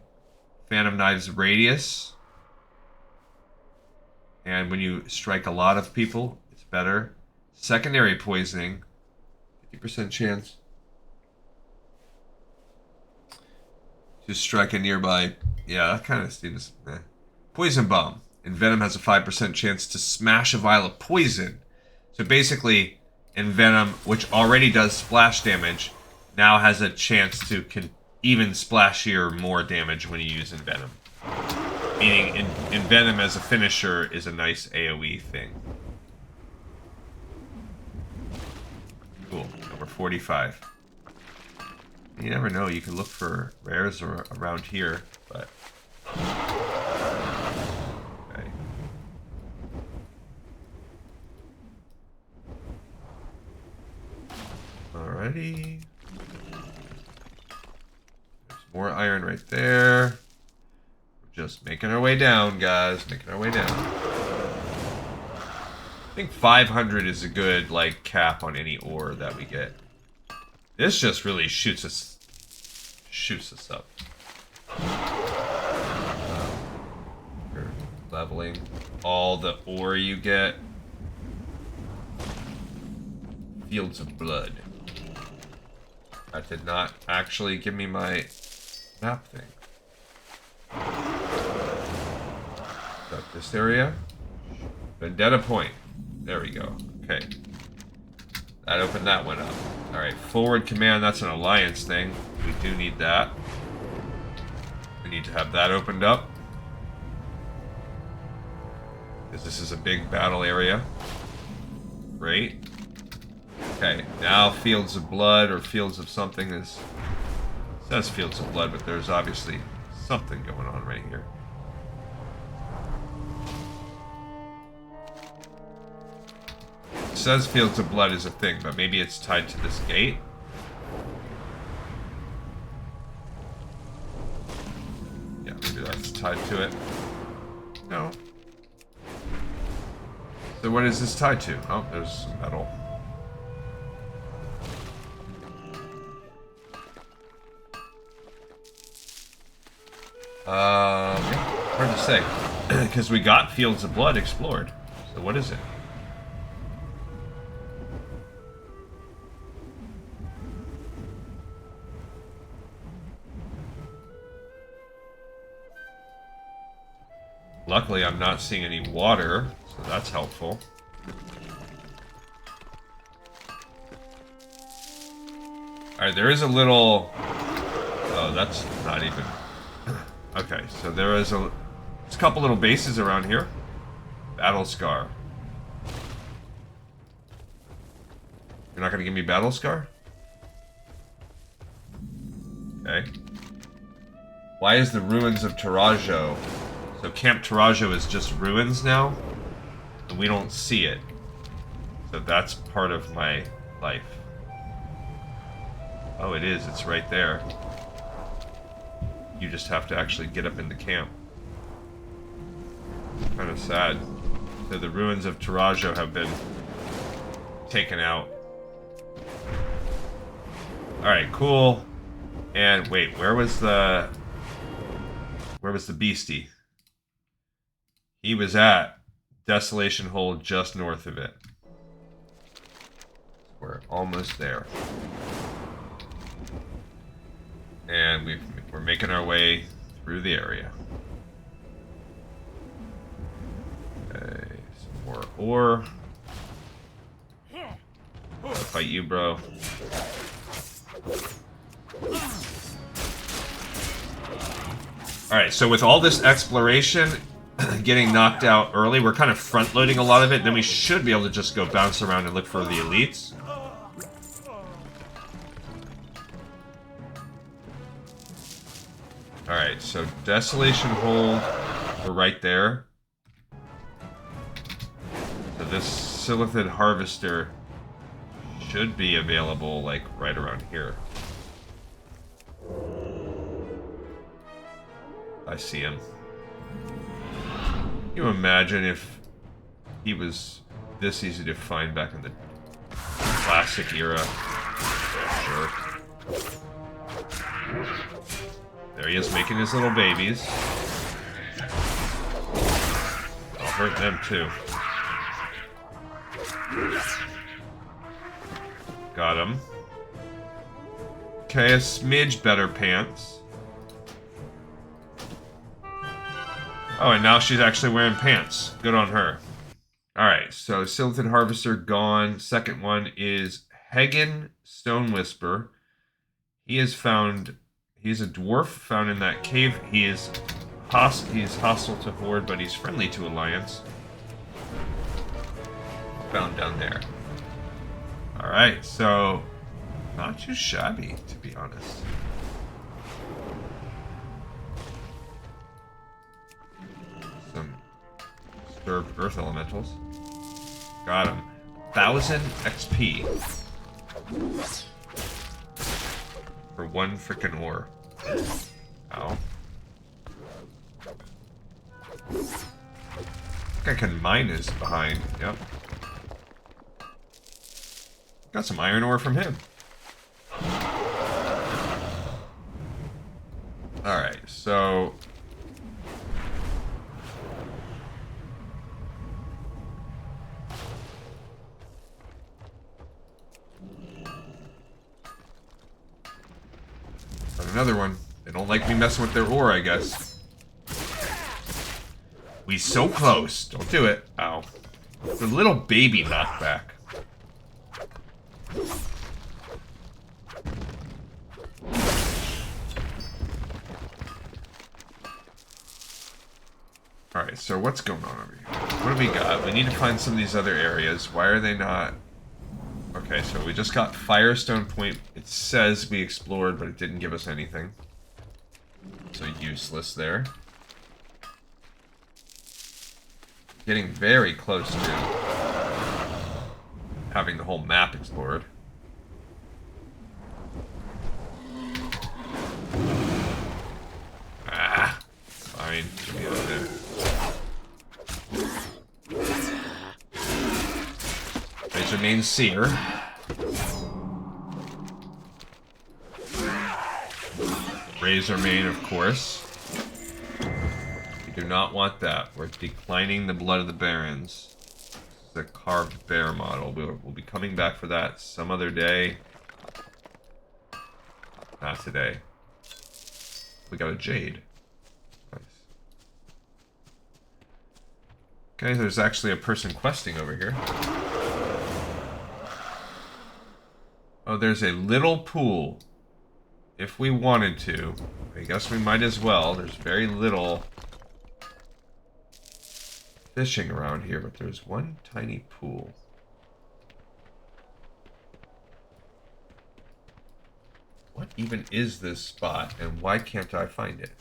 [SPEAKER 1] Phantom Knives Radius. And when you strike a lot of people, it's better. Secondary Poisoning, 50% chance to strike a nearby. Yeah, that kind of seems... Poison Bomb. Envenom has a 5% chance to smash a vial of poison. So basically, Envenom, which already does splash damage, now has a chance to even splashier more damage when you use Envenom. Meaning, Envenom as a finisher is a nice AoE thing. Cool. Number 45. You never know. You can look for rares around here, but... Okay. Alrighty. There's more iron right there. Just making our way down, guys. Making our way down. I think 500 is a good, like, cap on any ore that we get. This just really shoots us up. You're leveling all the ore you get. Fields of Blood. That did not actually give me my map thing. Got this area. Vendetta Point. There we go. Okay. That opened that one up. Alright, forward command, that's an alliance thing. We do need that. We need to have that opened up. Because this is a big battle area. Great. Okay, now Fields of Blood or Fields of something is... It says Fields of Blood, but there's obviously something going on right here. It says Fields of Blood is a thing, but maybe it's tied to this gate. Yeah, maybe that's tied to it. No. So what is this tied to? Oh, there's some metal. Yeah, hard to say. Because we got Fields of Blood explored. So what is it? Luckily, I'm not seeing any water, so that's helpful. Alright, there is a little... Oh, that's not even... Okay, so there's a couple little bases around here. Battle Scar. You're not going to give me Battle Scar? Okay. Why is the Ruins of Tarajo? So Camp Tarajo is just ruins now, and we don't see it. So that's part of my life. Oh, it is. It's right there. You just have to actually get up in the camp. Kind of sad. So the Ruins of Tarajo have been taken out. Alright, cool. And wait, where was the beastie? He was at Desolation Hole just north of it. We're almost there. And we're making our way through the area. Okay, some more ore. I'll fight you, bro. Alright, so with all this exploration getting knocked out early, we're kind of front-loading a lot of it, then we should be able to just go bounce around and look for the elites. so Desolation Hold, we're right there. So this Silithid Harvester should be available, like, right around here. I see him. Can you imagine if he was this easy to find back in the classic era? Sure. There he is making his little babies. I'll hurt them too. Got him. Okay, a smidge better pants. Oh, and now she's actually wearing pants. Good on her. Alright, so Silithid Harvester gone. Second one is Hagen Stone Whisper. He is found... He's a dwarf found in that cave. He is hostile to Horde, but he's friendly to Alliance. Found down there. Alright, so... Not too shabby, to be honest. Some disturbed earth elementals. Got him. 1,000 XP. For one frickin' ore. Ow. I think I can mine his behind. Yep. Got some iron ore from him. Alright, so... Another one. They don't like me messing with their ore, I guess. We so close. Don't do it. Ow. The little baby knockback. Alright, so what's going on over here? What do we got? We need to find some of these other areas. Why are they not... Okay, so we just got Firestone Point. It says we explored, but it didn't give us anything. So useless there. Getting very close to having the whole map explored. Ah, fine. Give me that there. Razor Mane Seer. Razor Mane, of course. We do not want that. We're declining the Blood of the Barons. This is a carved bear model. We'll be coming back for that some other day. Not today. We got a Jade. Nice. Okay, there's actually a person questing over here. Oh, there's a little pool. If we wanted to. I guess we might as well. There's very little fishing around here, but there's one tiny pool. What even is this spot, and why can't I find it?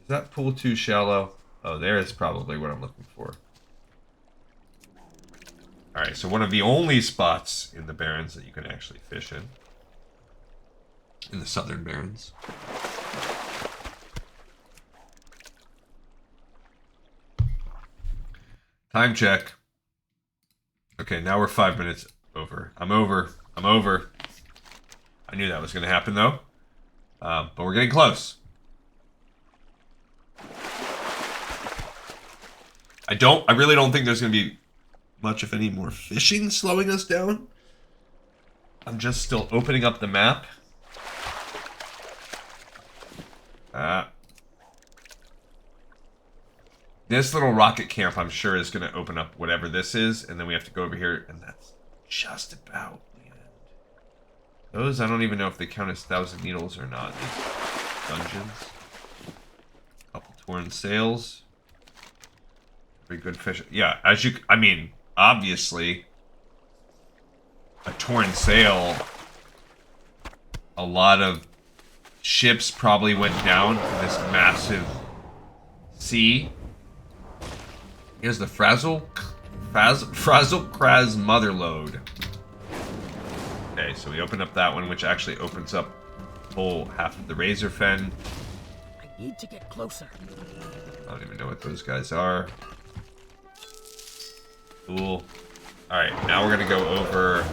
[SPEAKER 1] Is that pool too shallow? Oh, there is probably what I'm looking for. Alright, so one of the only spots in the Barrens that you can actually fish in. In the Southern Barrens. Time check. Okay, now we're 5 minutes over. I'm over. I knew that was going to happen, though. But we're getting close. I really don't think there's going to be much, if any, more fishing slowing us down. I'm just still opening up the map. This little rocket camp, I'm sure, is going to open up whatever this is, and then we have to go over here, and that's just about the end. Those, I don't even know if they count as 1,000 Needles or not. These dungeons. Couple torn sails. Pretty good fish. Yeah, I mean, obviously, a torn sail, a lot of ships probably went down in this massive sea. Here's the Frazzle-Kraz mother lode. Okay, so we open up that one, which actually opens up whole half of the Razorfen.
[SPEAKER 5] I need to get closer.
[SPEAKER 1] I don't even know what those guys are. Cool. Alright, now we're gonna go over...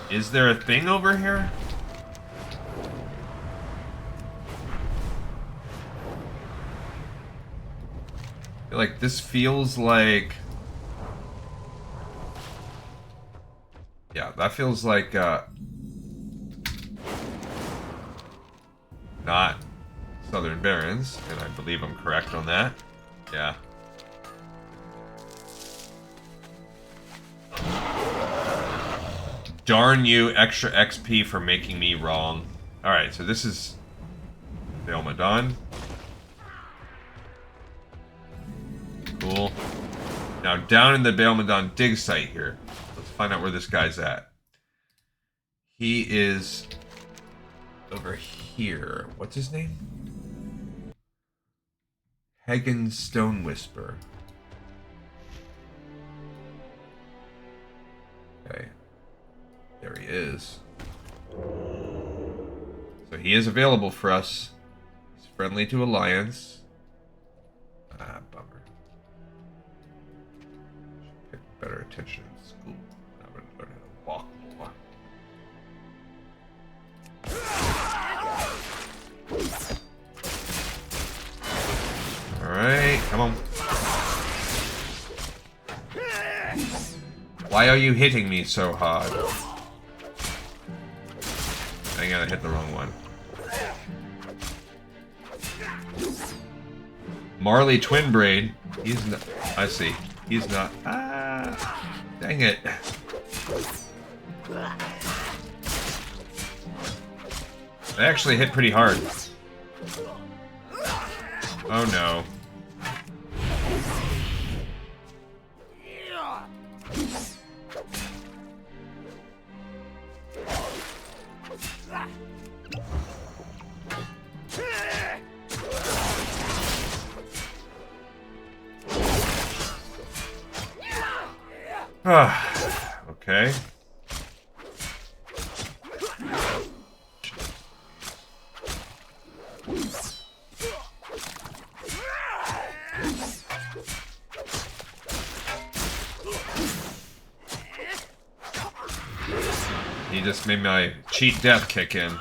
[SPEAKER 1] Is there a thing over here? I feel like this feels like... Yeah, that feels like, not Southern Barrens, and I believe I'm correct on that. Yeah. Darn you, extra XP for making me wrong. Alright, so this is Belmadon. Cool. Now, down in the Belmadon dig site here. Let's find out where this guy's at. He is over here. What's his name? Hagen Stone Whisper. Okay. There he is. So he is available for us. He's friendly to Alliance. Ah, bummer. Should pay better attention in school. I'm gonna learn how to walk more. Alright, come on. Why are you hitting me so hard? I gotta hit the wrong one. Marley Twinbraid. He's not. I see. He's not. Ah, dang it. I actually hit pretty hard. Oh no. Okay. He just made my cheat death kick in.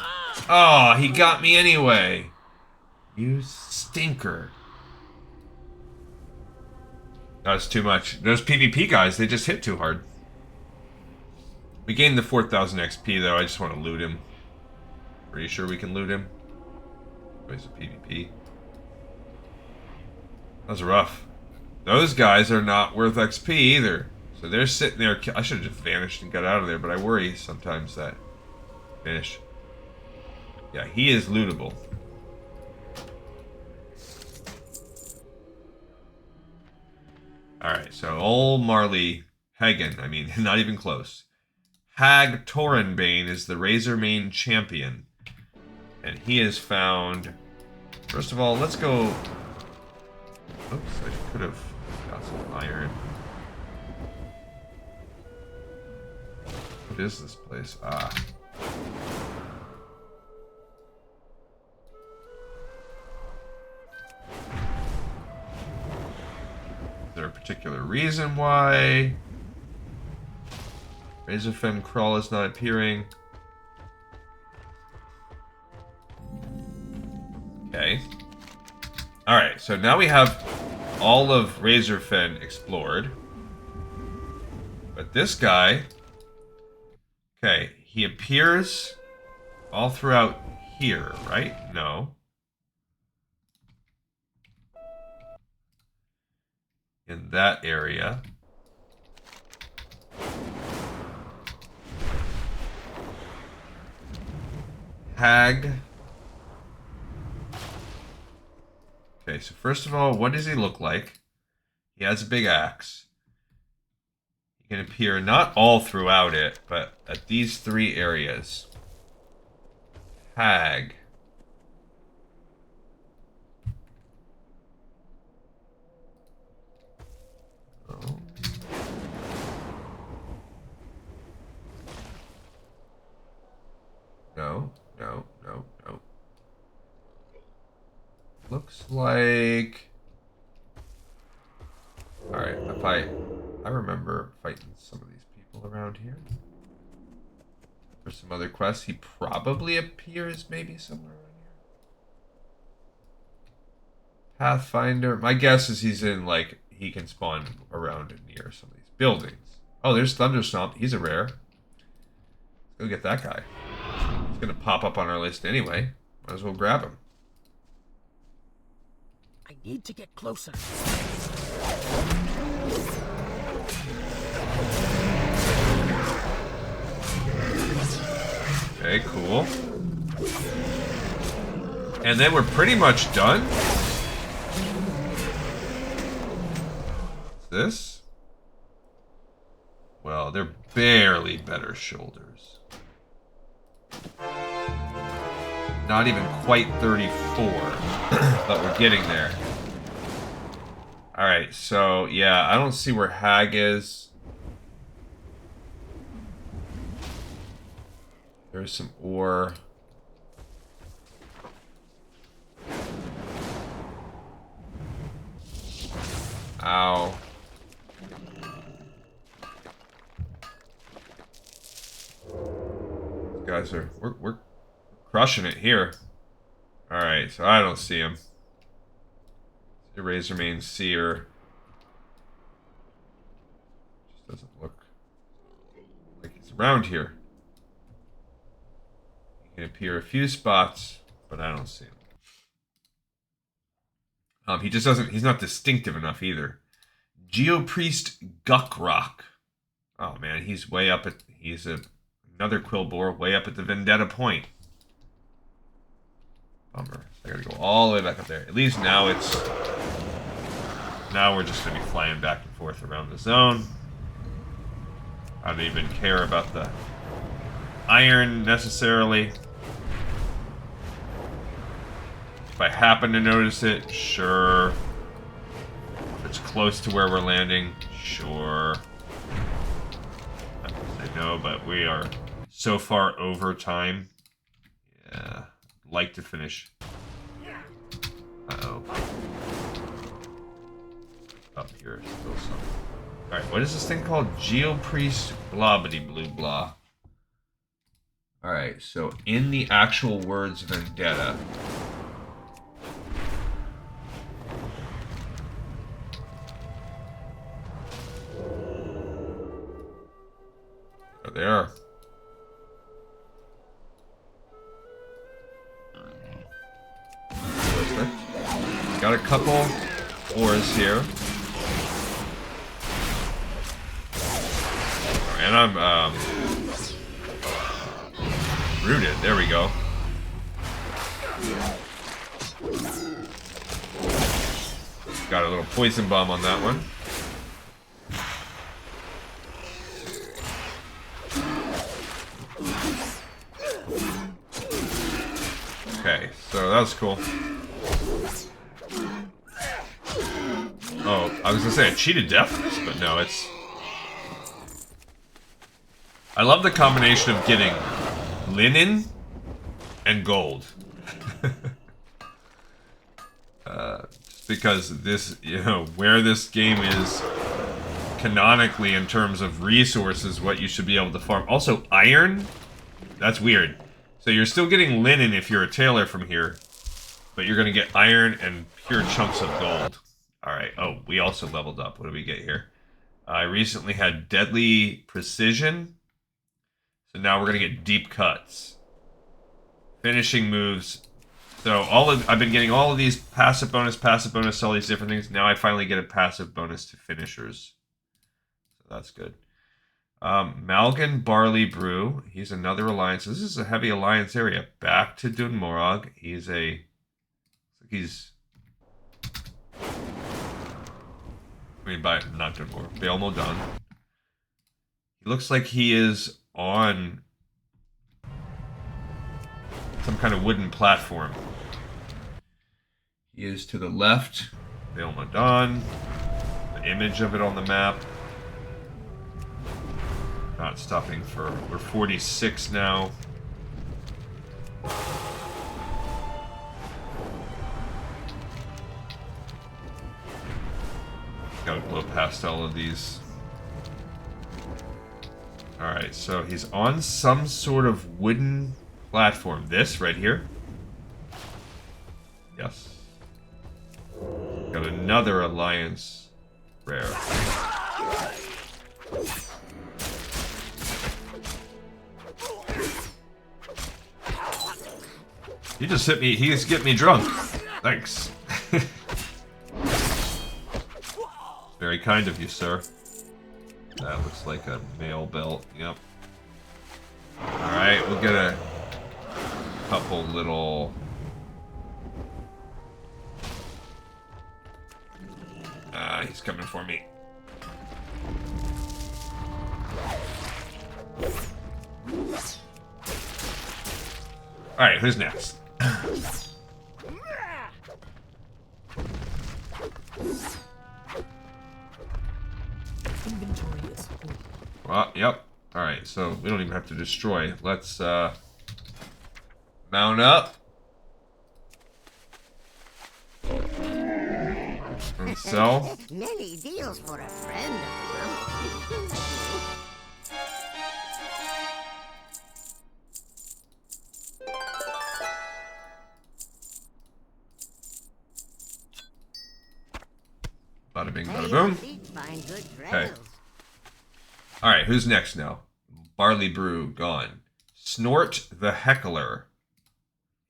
[SPEAKER 1] Oh, he got me anyway. You stinker. That's too much. Those PvP guys, they just hit too hard. We gained the 4,000 XP though. I just want to loot him. Pretty sure we can loot him. He's a PvP. That was rough. Those guys are not worth XP either. So they're sitting there. I should have just vanished and got out of there, but I worry sometimes that finish. Yeah, he is lootable. Alright, so old Marley Hagen, I mean, not even close. Hag Torenbane is the Razormane champion. And he is found... First of all, let's go... Oops, I could have got some iron. What is this place? Ah. Is there a particular reason why Razorfen Crawl is not appearing? Okay. Alright, so now we have all of Razorfen explored. But this guy... Okay, he appears all throughout here, right? No. In that area. Hag. Okay, so first of all, what does he look like? He has a big axe. He can appear not all throughout it, but at these three areas. Hag. looks like... Alright, if I remember fighting some of these people around here. For some other quests, he probably appears maybe somewhere around here. Pathfinder. My guess is he's in, like, he can spawn around and near some of these buildings. Oh, there's Thunderstomp. He's a rare. Let's go get that guy. He's gonna pop up on our list anyway. Might as well grab him.
[SPEAKER 5] I need to get closer.
[SPEAKER 1] Okay, cool. And then we're pretty much done. What's this? Well, they're barely better shoulders. Not even quite 34, but we're getting there. Alright, so, yeah, I don't see where Hag is. There's some ore. Ow. These guys are... We're crushing it here. Alright, so I don't see him. Erase remain seer. Just doesn't look like he's around here. He can appear a few spots, but I don't see him. He just doesn't, he's not distinctive enough either. Geopriest Guckrock. Oh man, he's way up at, he's another Quillbore way up at the Vendetta Point. Bummer. I gotta go all the way back up there. At least now it's... Now we're just gonna be flying back and forth around the zone. I don't even care about the iron necessarily. If I happen to notice it, sure. If it's close to where we're landing, sure. I would say no, but we are so far over time. Yeah. Like to finish. Uh-oh. Up here, still some. Alright, what is this thing called? Geopriest Blobbity Blue Blah. Alright, so in the actual words Vendetta. There they are. Got a couple ores here. And I'm rooted. There we go. Got a little poison bomb on that one. Okay, so that was cool. Oh, I was gonna say I cheated death, but no, it's... I love the combination of getting linen and gold. Just because this, you know, where this game is canonically in terms of resources, what you should be able to farm. Also, iron? That's weird. So you're still getting linen if you're a tailor from here, but you're gonna get iron and pure chunks of gold. Alright, oh, we also leveled up. What do we get here? I recently had Deadly Precision. So now we're going to get Deep Cuts. Finishing moves. So I've been getting all of these passive bonus, all these different things. Now I finally get a passive bonus to finishers. So that's good. Malgan Barley Brew. He's another alliance. This is a heavy alliance area. Back to Dunmorog. He's not Dunmorog. Baal Modan. He looks like he is on some kind of wooden platform. He is to the left. Baal Modan. The image of it on the map. Not stopping for... We're 46 now. Gotta blow past all of these. Alright, so he's on some sort of wooden platform. This right here? Yes. Got another Alliance rare. He just hit me. He just get me drunk. Thanks. Very kind of you, sir. That looks like a mail belt. Yep. Alright, we'll get a couple little... he's coming for me. Alright, who's next?
[SPEAKER 5] Inventory is full.
[SPEAKER 1] Well, yep. Alright, so we don't even have to destroy. Let's mount up. And sell.
[SPEAKER 2] Many deals for a friend of mine.
[SPEAKER 1] Bada bing, bada boom.
[SPEAKER 2] Find good
[SPEAKER 1] Okay.
[SPEAKER 2] trails.
[SPEAKER 1] Alright, who's next now? Barley Brew, gone. Snort the Heckler.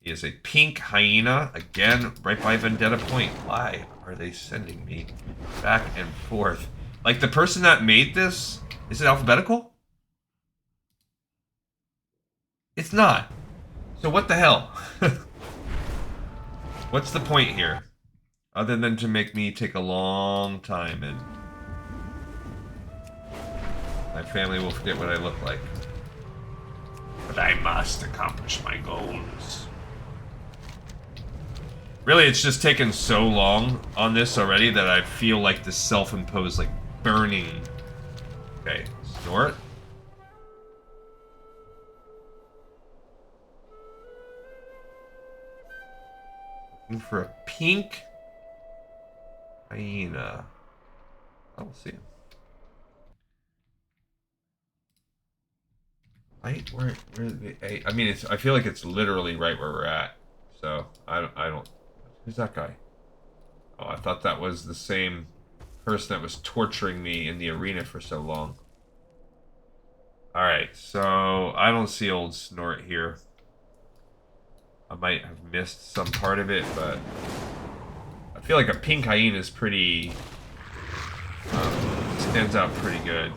[SPEAKER 1] He is a pink hyena. Again, right by Vendetta Point. Why are they sending me back and forth? Like, the person that made this, is it alphabetical? It's not. So what the hell? What's the point here? Other than to make me take a long time and my family will forget what I look like. But I must accomplish my goals. Really, it's just taken so long on this already that I feel like this self-imposed, like, burning. Okay, snort. Looking for a pink hyena. I don't see him. Right, where the? I mean, it's. I feel like it's literally right where we're at. So I don't. Who's that guy? Oh, I thought that was the same person that was torturing me in the arena for so long. All right, so I don't see old Snort here. I might have missed some part of it, but I feel like a pink hyena is pretty. Stands out pretty good.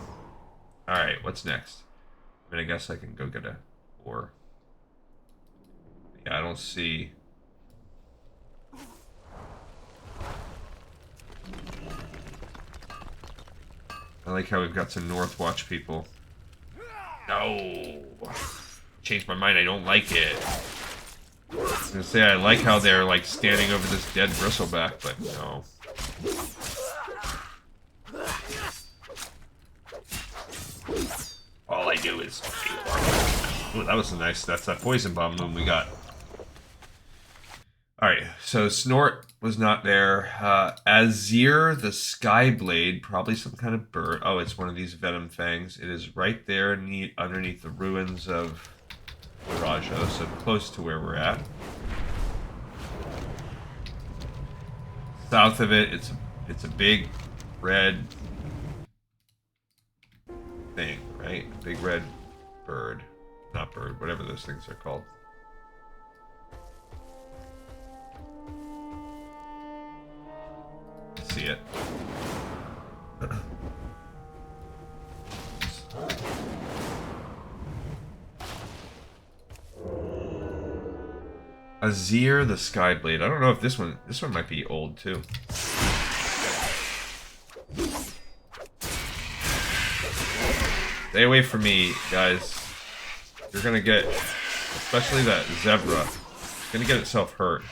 [SPEAKER 1] All right, what's next? I mean, I guess I can go get a ore. Yeah, I don't see. I like how we've got some Northwatch people. No! Changed my mind, I don't like it. I was gonna say, I like how they're, like, standing over this dead bristleback, but no. All I do is... Ooh, that was a nice... That's that poison bomb moon we got. Alright, so Snort was not there. Azir the Skyblade, probably some kind of bird. Oh, it's one of these venom fangs. It is right there underneath the ruins of Raja, so close to where we're at. South of it, it's a big red thing, right? Big red bird. Not bird, whatever those things are called. See it. Azir the Skyblade. I don't know if this one might be old too. Stay away from me, guys. You're gonna get, especially that zebra, it's gonna get itself hurt.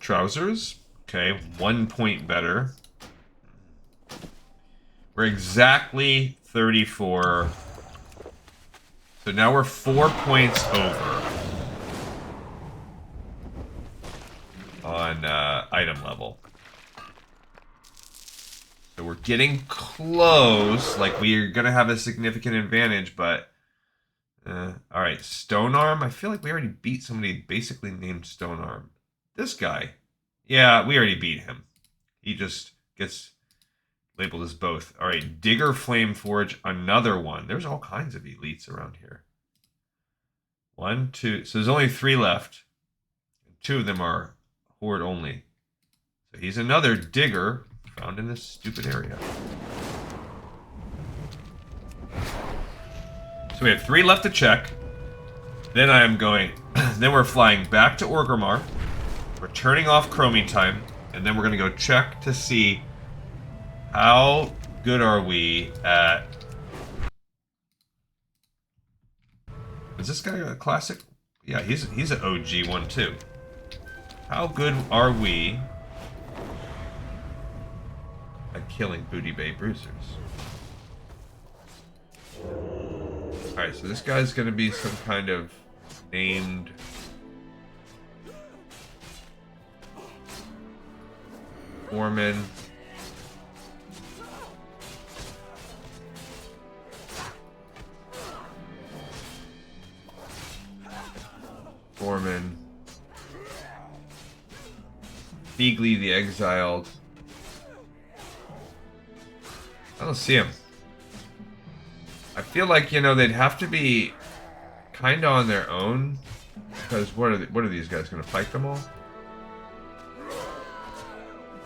[SPEAKER 1] Trousers. Okay, 1 point better. We're exactly 34. So now we're 4 points over. on item level. So we're getting close. Like, we're going to have a significant advantage, but... Alright, Stone Arm. I feel like we already beat somebody basically named Stone Arm. This guy. Yeah, we already beat him. He just gets labeled as both. Alright, Digger Flame Forge, another one. There's all kinds of elites around here. 1, 2. So there's only 3 left. 2 of them are Horde only. So he's another Digger found in this stupid area. So we have 3 left to check. Then I am going... then we're flying back to Orgrimmar. We're turning off Chromie time. And then we're going to go check to see how good are we at... Is this guy a classic? Yeah, he's an OG one too. How good are we at killing Booty Bay Bruisers? Alright, so this guy's gonna be some kind of named... Foreman. Foreman. Feegly the Exiled. I don't see him. I feel like, you know, they'd have to be kind of on their own. Because what are these guys going to fight them all?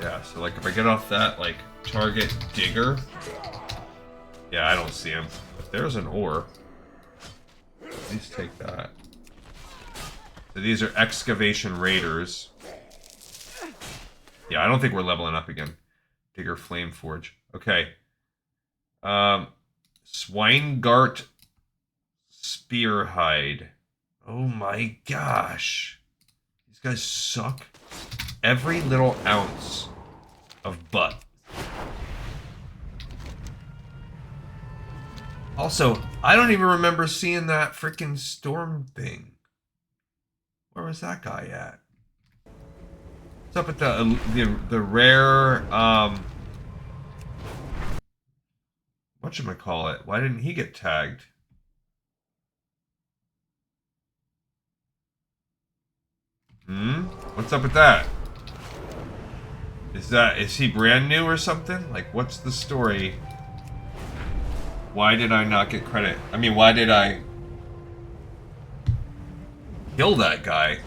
[SPEAKER 1] Yeah, so like if I get off that, like, target Digger. Yeah, I don't see him. If there's an ore, at least take that. So these are Excavation Raiders. Yeah, I don't think we're leveling up again. Digger Flame Forge. Okay. Swinegart Spearhide. Oh my gosh. These guys suck. Every little ounce of butt. Also, I don't even remember seeing that freaking storm thing. Where was that guy at? What's up with the rare whatchamacallit? Why didn't he get tagged? What's up with that? Is he brand new or something? Like, what's the story? Why did I not get credit? I mean, why did I kill that guy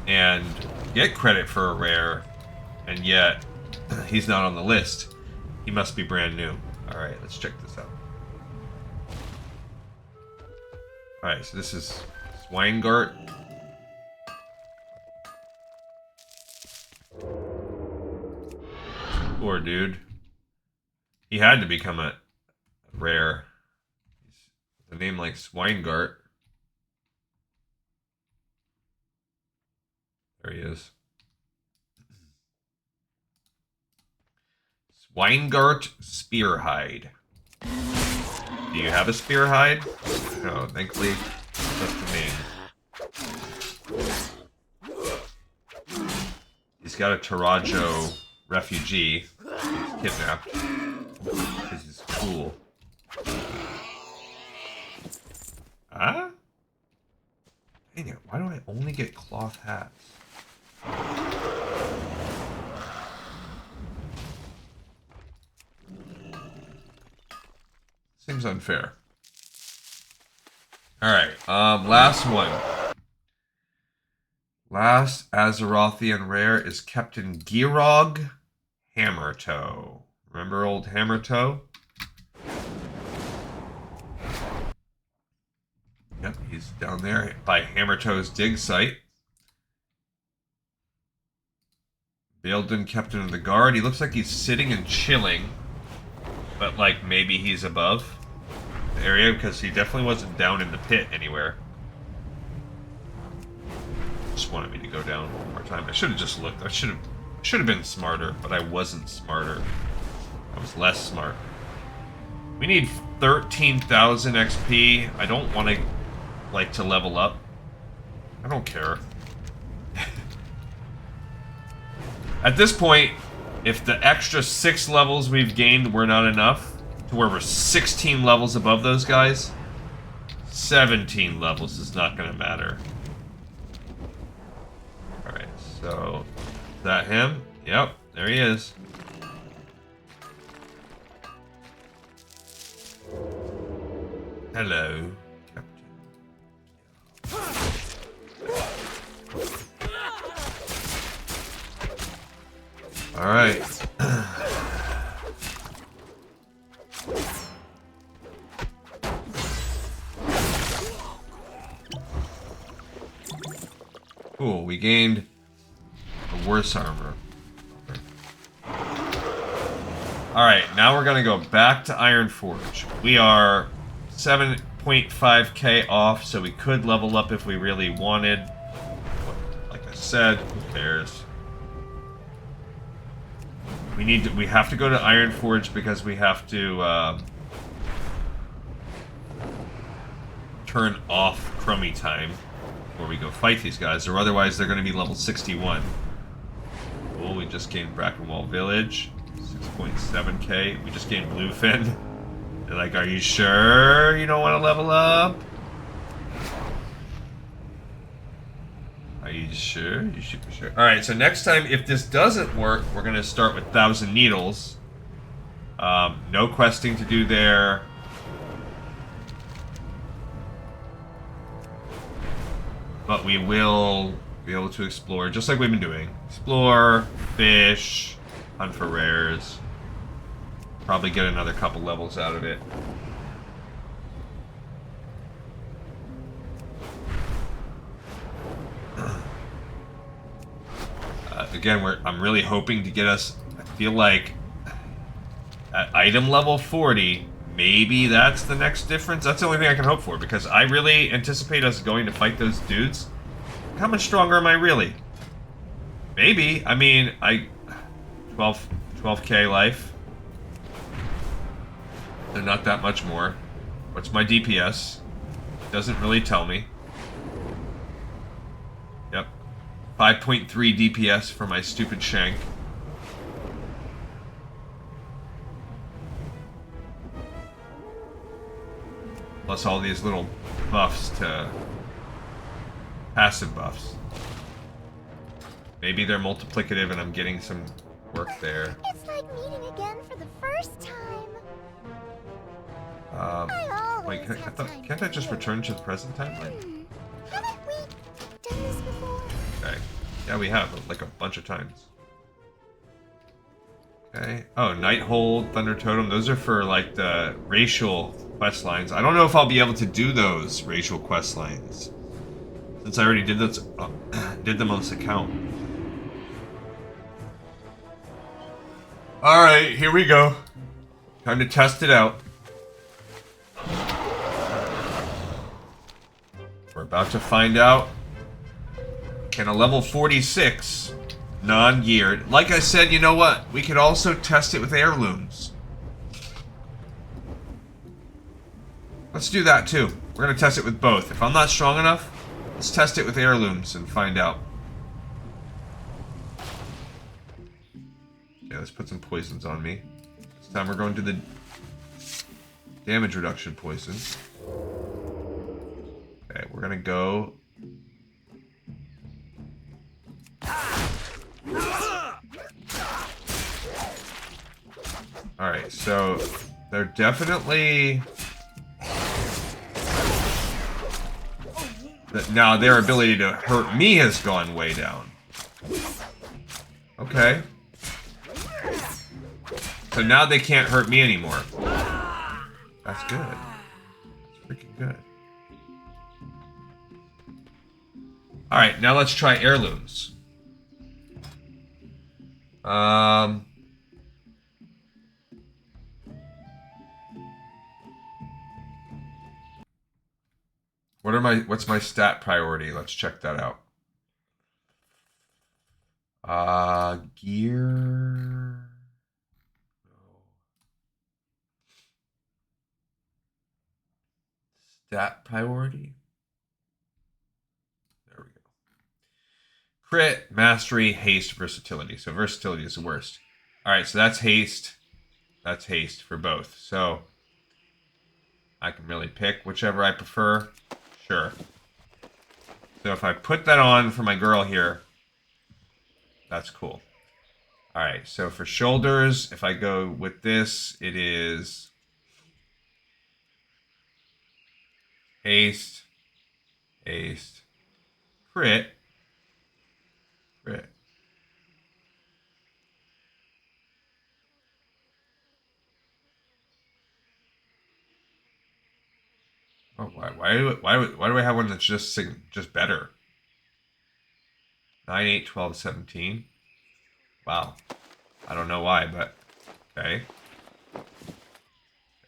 [SPEAKER 1] and get credit for a rare, and yet he's not on the list? He must be brand new. Alright, let's check this out. Alright, so this is Swinegart. Poor dude. He had to become a rare. With a name like Swinegart. There he is. Swinegart Spearhide. Do you have a Spearhide? No, thankfully, that's the name. He's got a Tarajo refugee. He's kidnapped. Because he's cool. Huh? Dang it, why do I only get cloth hats? Seems unfair. Alright, last one. Last Azerothian rare is Captain Girog Hammertoe. Remember old Hammertoe? Yep, he's down there by Hammertoe's dig site. Baildon, Captain of the Guard. He looks like he's sitting and chilling. But, like, maybe he's above the area, because he definitely wasn't down in the pit anywhere. Just wanted me to go down one more time. I should have just looked. I should have been smarter, but I wasn't smarter. I was less smart. We need 13,000 XP. I don't want to level up. I don't care. At this point, if the extra 6 levels we've gained were not enough, to where we're 16 levels above those guys, 17 levels is not going to matter. Alright, so... Is that him? Yep, there he is. Hello, Captain. Alright. Cool, we gained a worse armor. Alright, now we're gonna go back to Iron Forge. We are 7.5k off, so we could level up if we really wanted. Like I said, who cares? We have to go to Iron Forge because we have to turn off crummy time before we go fight these guys, or otherwise they're going to be level 61. Cool, we just gained Brackenwall Village, 6.7k. We just gained Bluefin. They're like, are you sure you don't want to level up? Are you sure? You should be sure. Alright, so next time, if this doesn't work, we're going to start with 1,000 Needles. No questing to do there. But we will be able to explore, just like we've been doing. Explore, fish, hunt for rares. Probably get another couple levels out of it. Again, I'm really hoping to get us, I feel like, at item level 40, maybe that's the next difference. That's the only thing I can hope for, because I really anticipate us going to fight those dudes. How much stronger am I really? Maybe. I mean, 12k life. They're not that much more. What's my DPS? Doesn't really tell me. Yep. 5.3 DPS for my stupid shank. Plus all these little buffs to... passive buffs. Maybe they're multiplicative and I'm getting some work there.
[SPEAKER 2] It's like meeting again for the first time.
[SPEAKER 1] Wait, can't I just return to the present timeline?
[SPEAKER 2] Haven't we done this before?
[SPEAKER 1] Okay. Yeah, we have, like a bunch of times. Okay. Oh, Nighthold, Thunder Totem. Those are for, like, the racial quest lines. I don't know if I'll be able to do those racial quest lines, since I already did those, did them on this account. Alright, here we go. Time to test it out. We're about to find out. Can a level 46 non-geared... Like I said, you know what? We could also test it with heirlooms. Let's do that too. We're going to test it with both. If I'm not strong enough, let's test it with heirlooms and find out. Yeah, let's put some poisons on me. This time we're going to the damage reduction poison. Okay, we're gonna go. Alright, so they're definitely... Now their ability to hurt me has gone way down. Okay. So now they can't hurt me anymore. That's good. That's freaking good. Alright, now let's try heirlooms. What's my stat priority? Let's check that out. Gear. Stat priority. There we go. Crit, mastery, haste, versatility. So versatility is the worst. All right, so that's haste. That's haste for both. So I can really pick whichever I prefer. Sure. So if I put that on for my girl here, that's cool. All right, so for shoulders, if I go with this, it is haste, haste, crit, crit. Oh, why do I have one that's just better? 9, 8, 12, 17. Wow. I don't know why, but okay.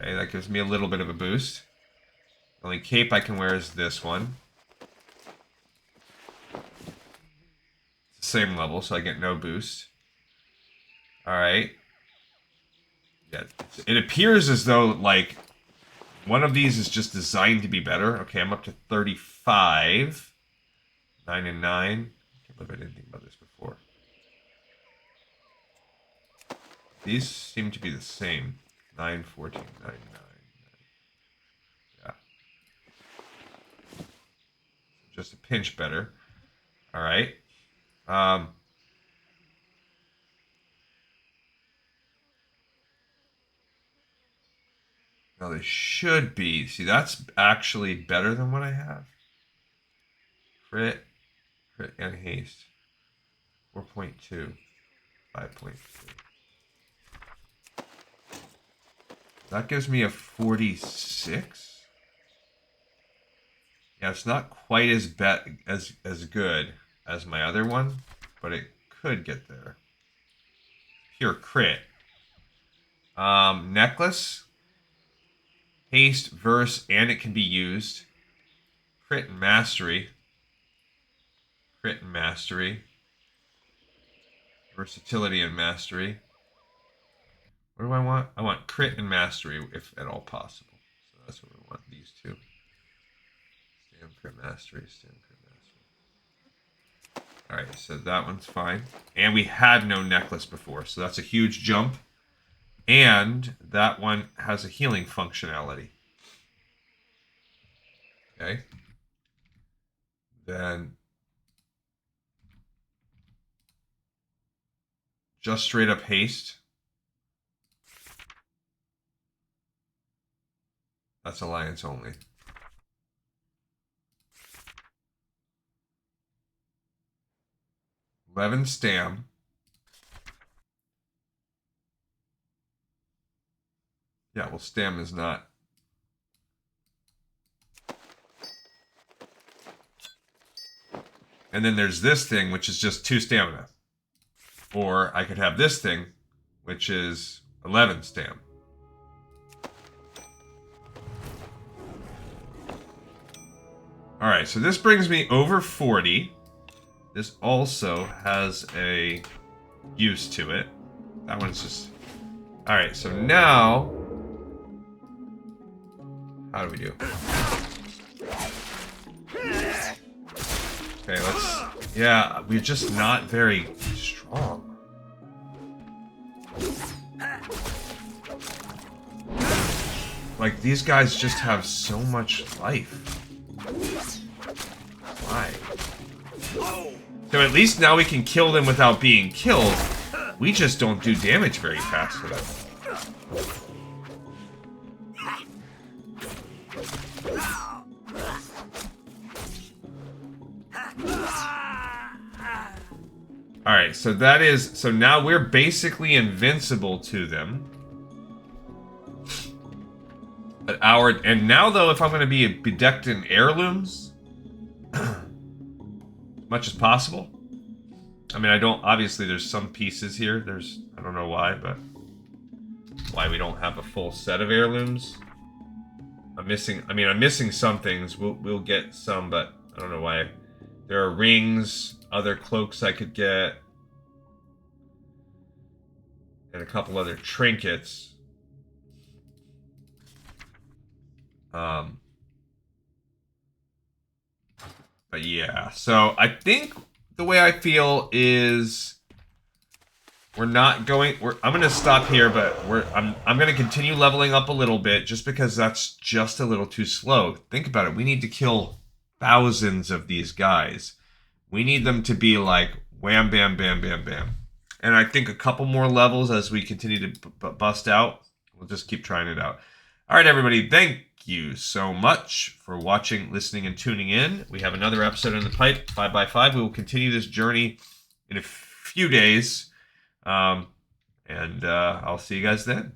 [SPEAKER 1] Okay, that gives me a little bit of a boost. The only cape I can wear is this one. It's the same level, so I get no boost. Alright. Yeah, it appears as though, like, one of these is just designed to be better. Okay, I'm up to 35. 9 and 9. I can't believe I didn't think about this before. These seem to be the same. 9, 14, 9, 9. Yeah. Just a pinch better. Alright. Now they should be. See, that's actually better than what I have. Crit, crit, and haste. 4.2. 5.3. That gives me a 46. Yeah, it's not quite as good as my other one, but it could get there. Pure crit. Necklace, haste, verse, and it can be used. Crit and mastery. Crit and mastery. Versatility and mastery. What do I want? I want crit and mastery, if at all possible. So that's what we want, these two. Stam, crit, mastery, stam, crit, mastery. Alright, so that one's fine. And we had no necklace before, so that's a huge jump. And that one has a healing functionality. Okay. Then just straight up haste. That's alliance only. Levin Stam. Yeah, well, Stam is not. And then there's this thing, which is just 2 stamina. Or I could have this thing, which is 11 stam. Alright, so this brings me over 40. This also has a use to it. That one's just... Alright, so now... How do we do? Okay, let's... Yeah, we're just not very strong. Like, these guys just have so much life. Why? So at least now we can kill them without being killed. We just don't do damage very fast to them. Alright, so that is... So now we're basically invincible to them. And now, though, if I'm going to be bedecked in heirlooms... as much as possible. I mean, I don't... Obviously, there's some pieces here. There's... I don't know why, but... Why we don't have a full set of heirlooms. I'm missing some things. We'll get some, but I don't know why. There are rings... Other cloaks I could get. And a couple other trinkets. But yeah, so I think the way I feel is we're not going. I'm going to stop here, but I'm going to continue leveling up a little bit just because that's just a little too slow. Think about it. We need to kill thousands of these guys. We need them to be like wham, bam, bam, bam, bam. And I think a couple more levels as we continue to bust out. We'll just keep trying it out. All right, everybody. Thank you so much for watching, listening, and tuning in. We have another episode in the pipe, 5x5. We will continue this journey in a few days. And I'll see you guys then.